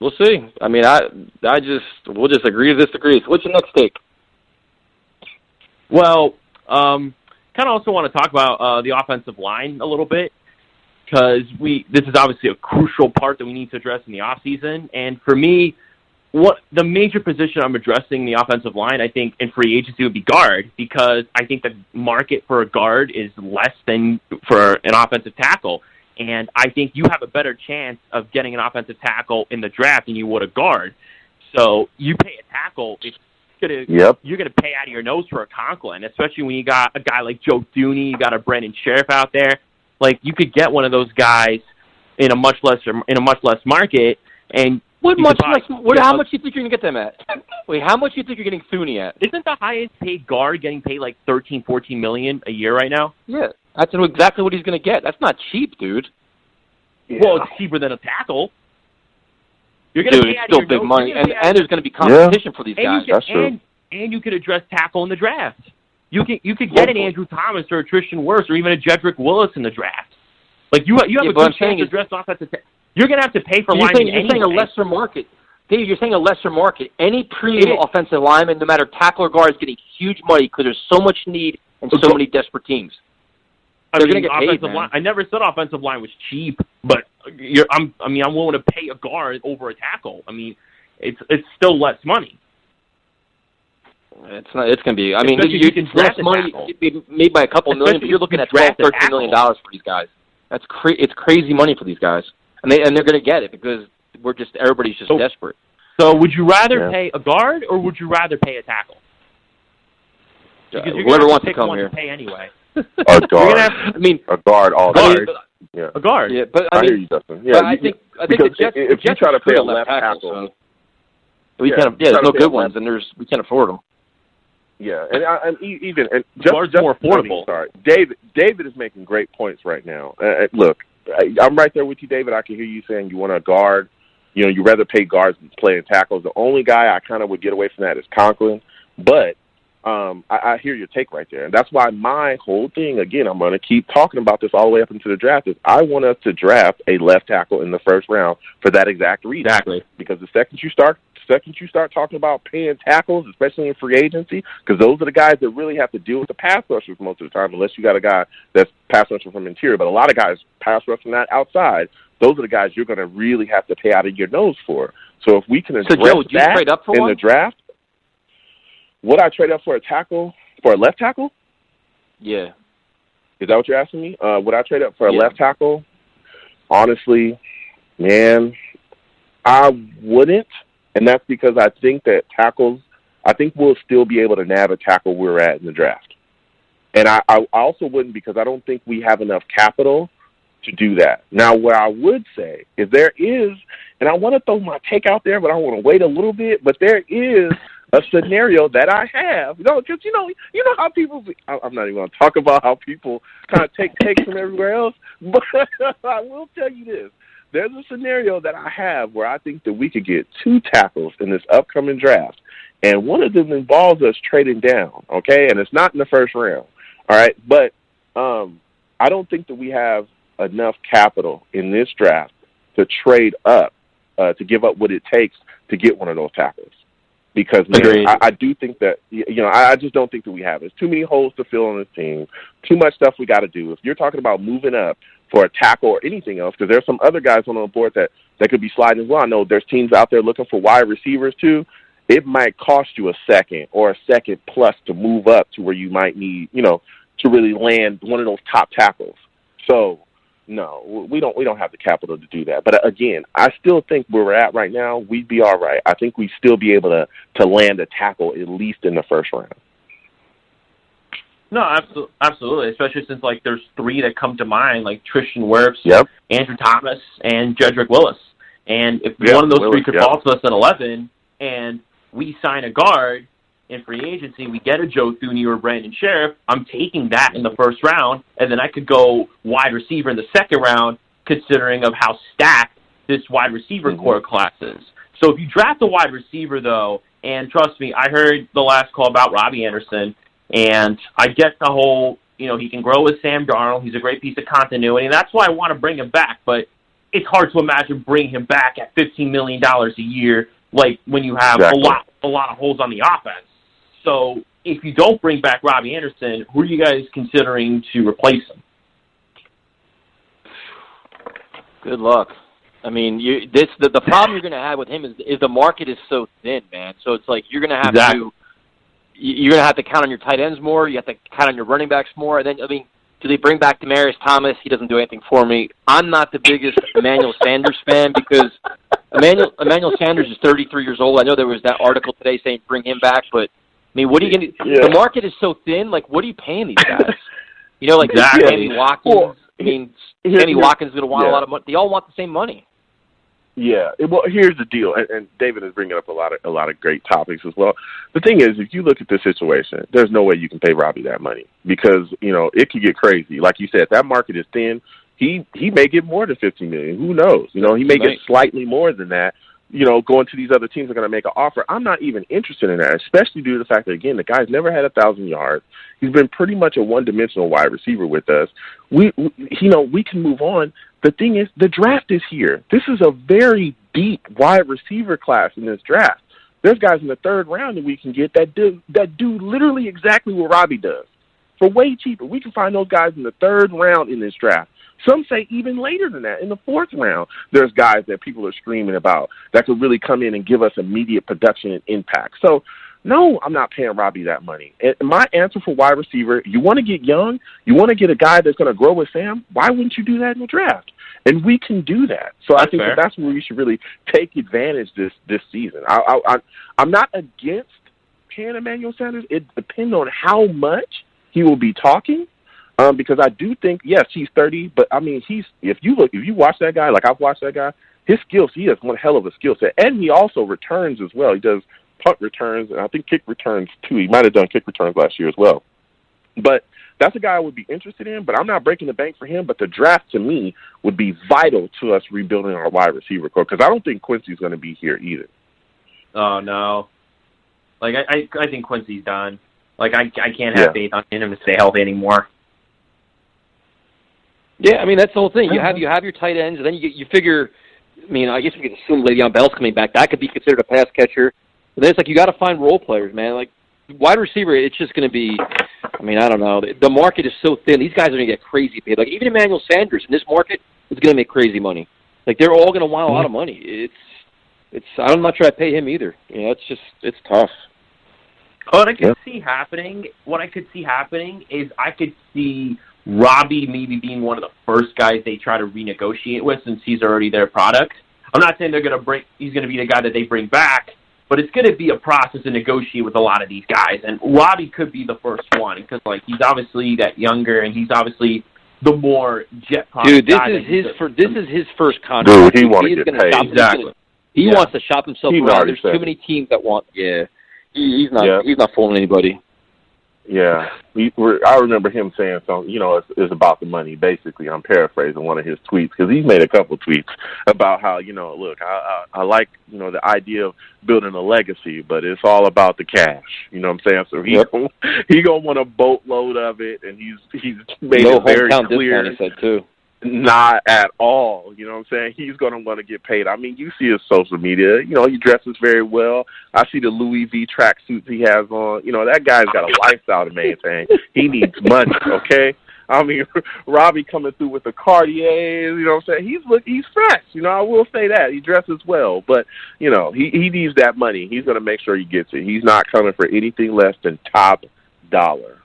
We'll see. I mean, we'll just agree to disagree. So what's your next take? Well, kind of also want to talk about the offensive line a little bit, because this is obviously a crucial part that we need to address in the offseason. And for me, what the major position I'm addressing in the offensive line, I think, in free agency would be guard, because I think the market for a guard is less than for an offensive tackle. And I think you have a better chance of getting an offensive tackle in the draft than you would a guard. So you pay a tackle, you're gonna pay out of your nose for a Conklin, especially when you got a guy like Joe Dooney, you got a Brendan Sheriff out there. Like, you could get one of those guys in a much less market, and how much do you think you're going to get them at? Wait, how much do you think you're getting Thuney at? Isn't the highest paid guard getting paid like $13-14 million a year right now? Yeah, that's exactly what he's going to get. That's not cheap, dude. Yeah. Well, it's cheaper than a tackle. You're going to pay it's still big money, and there's going to be competition for these guys. That's true. And you could address tackle in the draft. You could get an Andrew Thomas or a Tristan Wirfs or even a Jedrick Willis in the draft. Like, you have a good chance to address offensive tackle. You're going to have to pay for linemen anyway. You're saying a lesser market. Dave, you're saying a lesser market. Any premium offensive lineman, no matter tackle or guard, is getting huge money because there's so much need and so many desperate teams. They're going to get paid, man. I never said offensive line was cheap, but I'm willing to pay a guard over a tackle. I mean, it's still less money. It's going to be. I mean, you can less money made by a couple million, but you're looking at $12-13 million for these guys. It's crazy money for these guys, and they're going to get it because everybody's just desperate. So, would you rather pay a guard or would you rather pay a tackle? Because whoever wants to come one here. To pay anyway. A guard. A guard all day. Yeah. A guard. Yeah, but I hear you, Justin. Yeah, I think because the Jets, if you try to pay a left tackle, there's no good ones, and we can't afford them. Yeah, and guard's more affordable. Sorry, David is making great points right now. Look, I'm right there with you, David. I can hear you saying you want a guard. You know, you rather pay guards than playing tackles. The only guy I kind of would get away from that is Conklin, but I hear your take right there, and that's why my whole thing, again, I'm going to keep talking about this all the way up into the draft, is I want us to draft a left tackle in the first round for that exact reason. Exactly. Because the second you start talking about paying tackles, especially in free agency, because those are the guys that really have to deal with the pass rushers most of the time, unless you got a guy that's pass rushing from interior. But a lot of guys pass rushing that outside. Those are the guys you're going to really have to pay out of your nose for. So if we can address that trade up for in the draft, would I trade up for a left tackle? Yeah. Is that what you're asking me? Would I trade up for a left tackle? Honestly, man, I wouldn't. And that's because I think that we'll still be able to nab a tackle where we're at in the draft. And I also wouldn't because I don't think we have enough capital to do that. Now, what I would say is there is, and I want to throw my take out there, but I want to wait a little bit, but there is a scenario that I have. Because, you know how people, I'm not even going to talk about how people kind of take takes from everywhere else, but I will tell you this. There's a scenario that I have where I think that we could get 2 tackles in this upcoming draft, and one of them involves us trading down, okay? And it's not in the first round, all right? But I don't think that we have enough capital in this draft to trade up, to give up what it takes to get one of those tackles. Because, man, I do think that, I just don't think that we have it. There's too many holes to fill on this team, too much stuff we got to do. If you're talking about moving up for a tackle or anything else, because there's some other guys on the board that could be sliding as well. I know there's teams out there looking for wide receivers too. It might cost you a second or a second plus to move up to where you might need, to really land one of those top tackles. So, no, we don't have the capital to do that. But again, I still think where we're at right now, we'd be all right. I think we'd still be able to land a tackle at least in the first round. No, absolutely. Especially since there's 3 that come to mind, like Tristan Wirfs, Andrew Thomas, and Jedrick Willis. And if one of those 3 could fall to us at 11, and we sign a guard in free agency, we get a Joe Thuney or Brandon Sheriff, I'm taking that in the first round, and then I could go wide receiver in the second round, considering of how stacked this wide receiver core class is. So if you draft a wide receiver, though, and trust me, I heard the last call about Robbie Anderson, and I get the whole, he can grow with Sam Darnold, he's a great piece of continuity, and that's why I want to bring him back, but it's hard to imagine bringing him back at $15 million a year, when you have a lot of holes on the offense. So if you don't bring back Robbie Anderson, who are you guys considering to replace him? Good luck. I mean, the problem you're going to have with him is the market is so thin, man. So it's you're going to have to count on your tight ends more. You have to count on your running backs more. And then, do they bring back Demaryius Thomas? He doesn't do anything for me. I'm not the biggest Emmanuel Sanders fan because Emmanuel Sanders is 33 years old. I know there was that article today saying bring him back, but what are you going to? The market is so thin. What are you paying these guys? Sammy Watkins. Sammy Watkins is going to want a lot of money. They all want the same money. Yeah. Well, here's the deal, and David is bringing up a lot of great topics as well. The thing is, if you look at this situation, there's no way you can pay Robbie that money because it could get crazy. Like you said, that market is thin. He may get more than $15 million. Who knows? He may get slightly more than that. Going to these other teams are going to make an offer. I'm not even interested in that, especially due to the fact that, again, the guy's never had 1,000 yards. He's been pretty much a one-dimensional wide receiver with us. We can move on. The thing is, the draft is here. This is a very deep wide receiver class in this draft. There's guys in the third round that we can get that do literally exactly what Robbie does for way cheaper. We can find those guys in the third round in this draft. Some say even later than that, in the fourth round, there's guys that people are screaming about that could really come in and give us immediate production and impact. So, no, I'm not paying Robbie that money. And my answer for wide receiver, you want to get young, you want to get a guy that's going to grow with Sam, why wouldn't you do that in the draft? And we can do that. So I think that's where we should really take advantage this season. I'm not against paying Emmanuel Sanders. It depends on how much he will be talking. Because I do think, yes, he's 30, but if you watch that guy, like I've watched that guy, his skills, he has one hell of a skill set. And he also returns as well. He does punt returns, and I think kick returns too. He might have done kick returns last year as well. But that's a guy I would be interested in, but I'm not breaking the bank for him. But the draft, to me, would be vital to us rebuilding our wide receiver core, because I don't think Quincy's going to be here either. Oh, no. I think Quincy's done. I can't have faith on him to stay healthy anymore. Yeah, that's the whole thing. You have your tight ends, and then you figure. I guess we could assume Le'Veon Bell's coming back. That could be considered a pass catcher. But then it's you got to find role players, man. Wide receiver, it's just going to be. I don't know. The market is so thin. These guys are going to get crazy paid. Even Emmanuel Sanders in this market is going to make crazy money. They're all going to want a lot of money. I'm not sure I pay him either. It's tough. What I could see happening is I could see Robbie maybe being one of the first guys they try to renegotiate with since he's already their product. I'm not saying he's going to be the guy that they bring back, but But it's going to be a process to negotiate with a lot of these guys, and Robbie could be the first one because, like, he's obviously that younger, and he's obviously the more jet guy. Dude, this is his first contract. Dude, he wants to get paid. Exactly. He wants to shop himself around. There's too many teams that want. Yeah, he's not fooling anybody. Yeah, I remember him saying something. You know, it's about the money. Basically, I'm paraphrasing one of his tweets because he's made a couple tweets about how, you know, look, I like, you know, the idea of building a legacy, but it's all about the cash. You know what I'm saying? So he gonna want a boatload of it, and he's made it very clear. He said too. Not at all. You know what I'm saying? He's going to want to get paid. I mean, you see his social media. You know, he dresses very well. I see the Louis V tracksuits he has on. You know, that guy's got a lifestyle to maintain. He needs money, okay? I mean, Robbie coming through with the Cartier, you know what I'm saying? He's fresh. You know, I will say that. He dresses well. But, you know, he needs that money. He's going to make sure he gets it. He's not coming for anything less than top dollar.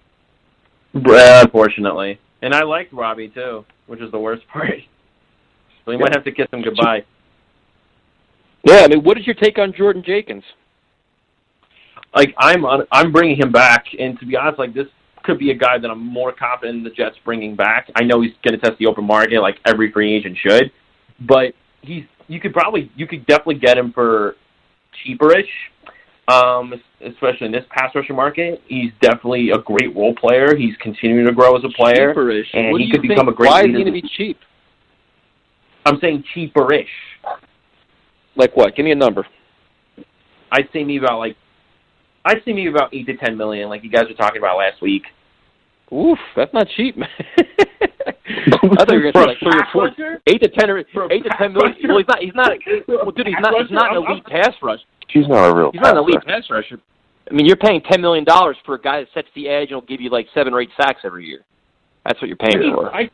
Unfortunately. And I liked Robbie, too, which is the worst part. So you might have to kiss him goodbye. Yeah, I mean, what is your take on Jordan Jenkins? Like, I'm bringing him back, and to be honest, like, this could be a guy that I'm more confident in the Jets bringing back. I know he's going to test the open market like every free agent should, but you could definitely get him for cheaperish. Especially in this pass rusher market, he's definitely a great role player. He's continuing to grow as a player, and he could become a great leader. Why is he going to be cheap? I'm saying cheaperish. Like what? Give me a number. I'd say maybe about 8 to 10 million, like you guys were talking about last week. Oof, that's not cheap, man. I thought you were going to say like 3 or 4. 8 to 10 million. Well, he's not an elite pass rusher. He's not a real. He's not an elite pass rusher. I mean, you're paying $10 million for a guy that sets the edge and will give you like 7 or 8 sacks every year. That's what you're paying for. I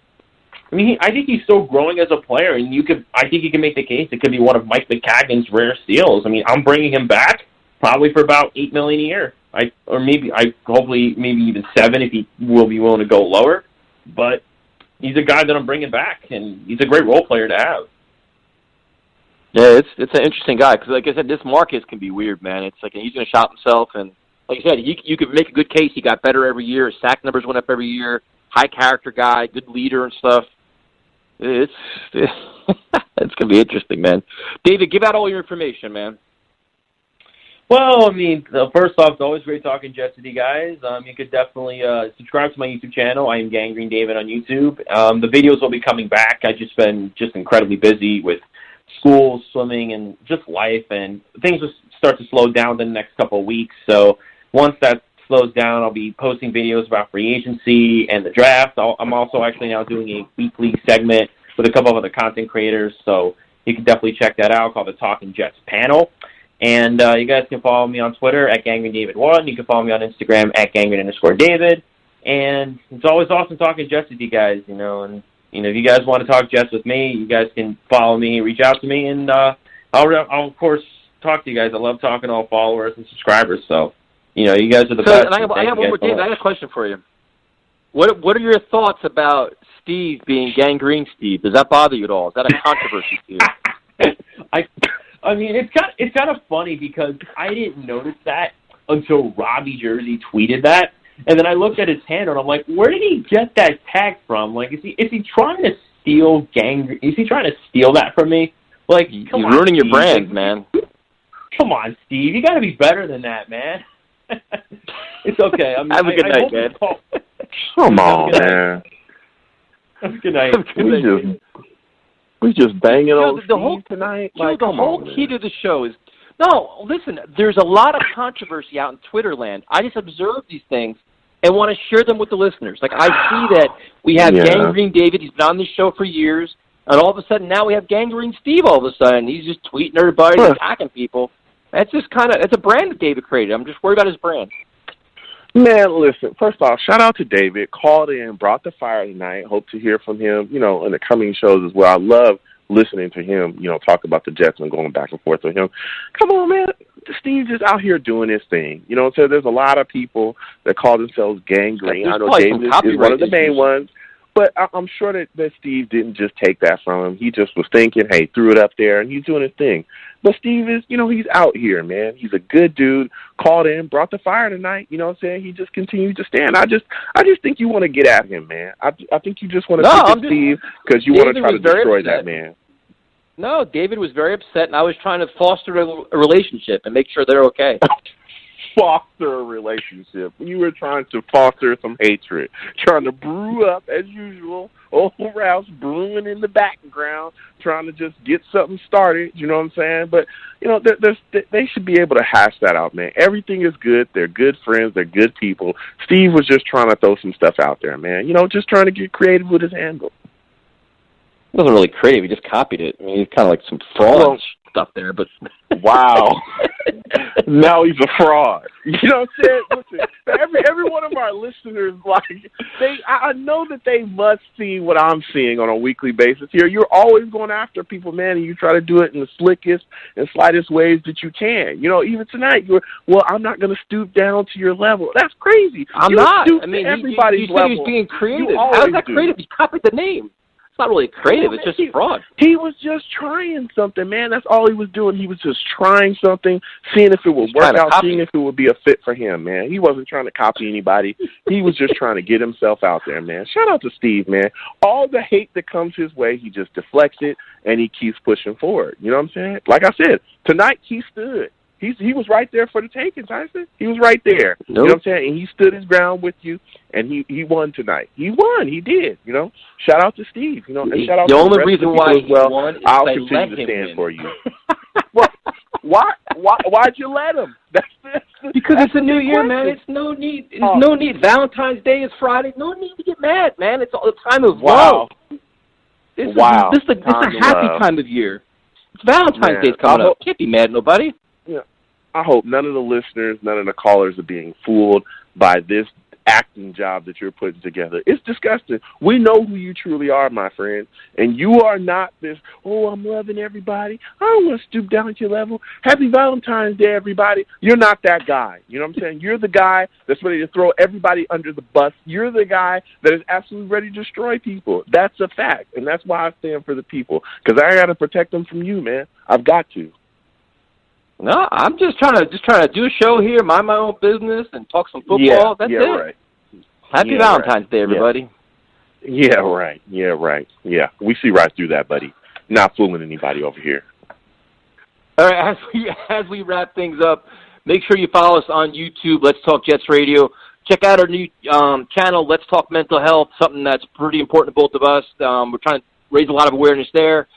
think he's still growing as a player, and I think you can make the case it could be one of Mike McCagnon's rare steals. I mean, I'm bringing him back probably for about $8 million a year, hopefully maybe even 7 if he will be willing to go lower. But he's a guy that I'm bringing back, and he's a great role player to have. Yeah, it's an interesting guy because, like I said, this market can be weird, man. It's like he's going to shop himself, and like I said, you could make a good case. He got better every year. His sack numbers went up every year. High character guy, good leader and stuff. It's going to be interesting, man. David, give out all your information, man. Well, I mean, first off, it's always great talking Jets with you guys. You could definitely subscribe to my YouTube channel. I am Gangrene David on YouTube. The videos will be coming back. I've just been incredibly busy with school, swimming, and just life, and things will start to slow down in the next couple of weeks. So once that slows down, I'll be posting videos about free agency and the draft. I'm also actually now doing a weekly segment with a couple of other content creators, so you can definitely check that out, called the Talking Jets Panel. And you guys can follow me on Twitter at GangreneDavid1. You can follow me on Instagram at Gangrene_David. And it's always awesome talking Jets with you guys, you know. And, you know, if you guys want to talk Jets with me, you guys can follow me, reach out to me, and I'll of course, talk to you guys. I love talking to all followers and subscribers. So, you know, you guys are the best. And I have one more, David. I got a question for you. What are your thoughts about Steve being Gangrene Steve? Does that bother you at all? Is that a controversy to you? I mean, it's kind of funny because I didn't notice that until Robbie Jersey tweeted that, and then I looked at his handle and I'm like, where did he get that tag from? Like, is he trying to steal Gangrene? Is he trying to steal that from me? Like, come on, you're ruining your Steve. brand, man. Come on, Steve. You got to be better than that, man. It's okay. I mean, have a good night, man. Come on, man. Have a good night. We just banging on the whole tonight. Like, the whole key to the show is listen. There's a lot of controversy out in Twitter land. I just observe these things and want to share them with the listeners. Like I see that we have Gangrene David. He's been on this show for years, and all of a sudden now we have Gangrene Steve. All of a sudden he's just tweeting everybody, attacking people. That's just it's a brand that David created. I'm just worried about his brand. Man, listen, first off, shout out to David. Called in, brought the fire tonight. Hope to hear from him, you know, in the coming shows as well. I love listening to him, you know, talk about the Jets and going back and forth with him. Come on, man. Steve's just out here doing his thing. You know, so there's a lot of people that call themselves Gangrene. I know David is one of the main ones. But I'm sure that Steve didn't just take that from him. He just was thinking, hey, threw it up there, and he's doing his thing. But Steve is, he's out here, man. He's a good dude. Called in, brought the fire tonight. You know what I'm saying? He just continues to stand. I just think you want to get at him, man. I think you just want to pick at Steve because you want to try to destroy that man. No, David was very upset, and I was trying to foster a relationship and make sure they're okay. Foster a relationship. You were trying to foster some hatred, trying to brew up, as usual, old Rouse brewing in the background, trying to just get something started, you know what I'm saying? But, they should be able to hash that out, man. Everything is good. They're good friends. They're good people. Steve was just trying to throw some stuff out there, man. Just trying to get creative with his handle. It wasn't really creative. He just copied it. I mean, he's kind of like some fraud stuff there, but... Wow. Now he's a fraud. You know what I'm saying? Listen, every one of our listeners, I know that they must see what I'm seeing on a weekly basis here. You're always going after people, man, and you try to do it in the slickest and slightest ways that you can. Even tonight, I'm not going to stoop down to your level. That's crazy. I'm not. I mean, everybody's you said he was being creative. How's that creative? He copied the name. It's not really creative. It's just fraud. He was just trying something, man. That's all he was doing. He was just trying something, seeing if it would work out, seeing if it would be a fit for him, man. He wasn't trying to copy anybody. He was just trying to get himself out there, man. Shout out to Steve, man. All the hate that comes his way, he just deflects it, and he keeps pushing forward. You know what I'm saying? Like I said, tonight he stood. He was right there for the taking, Tyson. He was right there. Nope. You know what I'm saying? And he stood his ground with you, and he won tonight. He won. He did. Shout out to Steve. And shout out the to only the rest reason of the why people as well. he won is I'll they continue let to him stand win. for you. Well, why'd you let him? Because it's a new year, man. It's no need. No need. Valentine's Day is Friday. No need to get mad, man. It's all the time of love. This is a happy time of year. It's Valentine's Day coming up. Can't be mad at nobody. Yeah. I hope none of the listeners, none of the callers are being fooled by this acting job that you're putting together. It's disgusting. We know who you truly are, my friend, and you are not this, I'm loving everybody. I don't want to stoop down to your level. Happy Valentine's Day, everybody. You're not that guy. You know what I'm saying? You're the guy that's ready to throw everybody under the bus. You're the guy that is absolutely ready to destroy people. That's a fact, and that's why I stand for the people, because I got to protect them from you, man. I've got to. No, I'm just trying to do a show here, mind my own business, and talk some football. That's it. Right. Happy Valentine's Day, everybody. Yeah, right. Yeah, right. Yeah, we see right through that, buddy. Not fooling anybody over here. All right, as we wrap things up, make sure you follow us on YouTube, Let's Talk Jets Radio. Check out our new channel, Let's Talk Mental Health, something that's pretty important to both of us. We're trying to raise a lot of awareness there.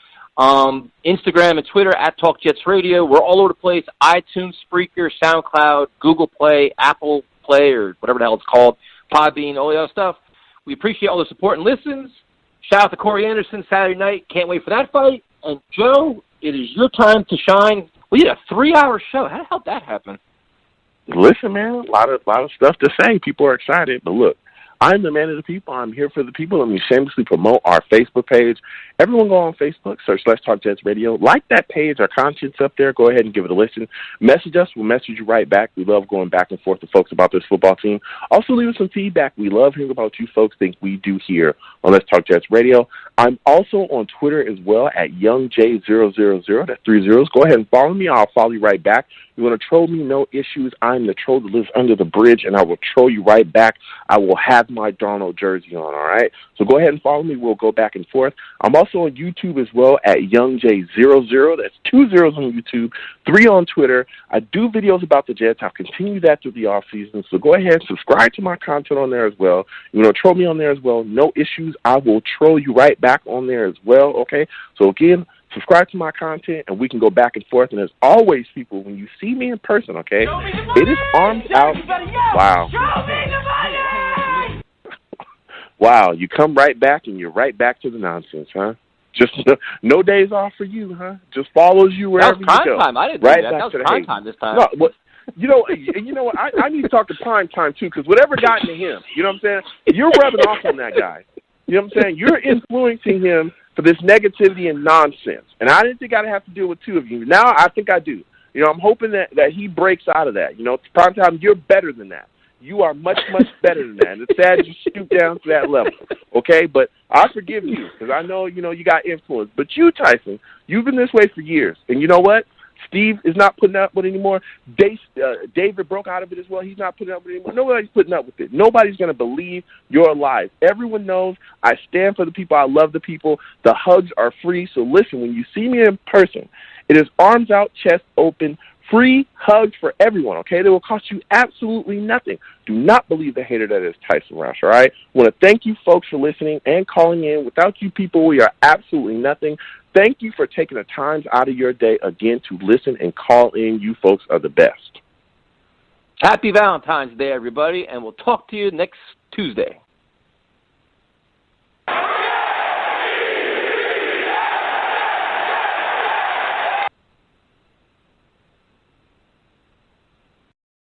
Instagram and Twitter @TalkJetsRadio. We're all over the place. iTunes, Spreaker, SoundCloud, Google Play, Apple Play, or whatever the hell it's called, Podbean, all the other stuff. We appreciate all the support and listens. Shout out to Corey Anderson Saturday night. Can't wait for that fight. And Joe, it is your time to shine. We did a 3-hour show. How the hell did that happen? Listen, man, a lot of stuff to say. People are excited, but look, I'm the man of the people. I'm here for the people. Let me shamelessly promote our Facebook page. Everyone go on Facebook, search Let's Talk Jets Radio. Like that page. Our content's up there. Go ahead and give it a listen. Message us. We'll message you right back. We love going back and forth with folks about this football team. Also, leave us some feedback. We love hearing about what you folks think we do here on Let's Talk Jets Radio. I'm also on Twitter as well @YoungJ000. That's 3 zeros. Go ahead and follow me. I'll follow you right back. You want to troll me? No issues. I'm the troll that lives under the bridge, and I will troll you right back. I will have my Darnold jersey on, all right? So go ahead and follow me. We'll go back and forth. I'm also on YouTube as well @YoungJ00. That's 2 zeros on YouTube, 3 on Twitter. I do videos about the Jets. I'll continue that through the offseason. So go ahead and subscribe to my content on there as well. You want to troll me on there as well? No issues. I will troll you right back on there as well, okay? So again, subscribe to my content, and we can go back and forth. And as always, people, when you see me in person, okay, it is arms out. Wow. Wow, you come right back, and you're right back to the nonsense, huh? Just no days off for you, huh? Just follows you wherever you go. That was prime time. I didn't do that. That was prime time this time. No, but, you know what? I need to talk to prime time, too, because whatever got into him, you know what I'm saying? You're rubbing off on that guy. You know what I'm saying? You're influencing him for this negativity and nonsense. And I didn't think I'd have to deal with two of you. Now I think I do. You know, I'm hoping that he breaks out of that. You know, prime time, you're better than that. You are much, much better than that. And it's sad you stoop down to that level, okay? But I forgive you because I know, you got influence. But you, Tyson, you've been this way for years. And you know what? Steve is not putting up with it anymore. David broke out of it as well. He's not putting up with it anymore. Nobody's putting up with it. Nobody's going to believe you're alive. Everyone knows I stand for the people. I love the people. The hugs are free. So listen, when you see me in person, it is arms out, chest open, free hugs for everyone, okay? They will cost you absolutely nothing. Do not believe the hater that is Tyson Roush, all right? I want to thank you folks for listening and calling in. Without you people, we are absolutely nothing. Thank you for taking the time out of your day, again, to listen and call in. You folks are the best. Happy Valentine's Day, everybody, and we'll talk to you next Tuesday.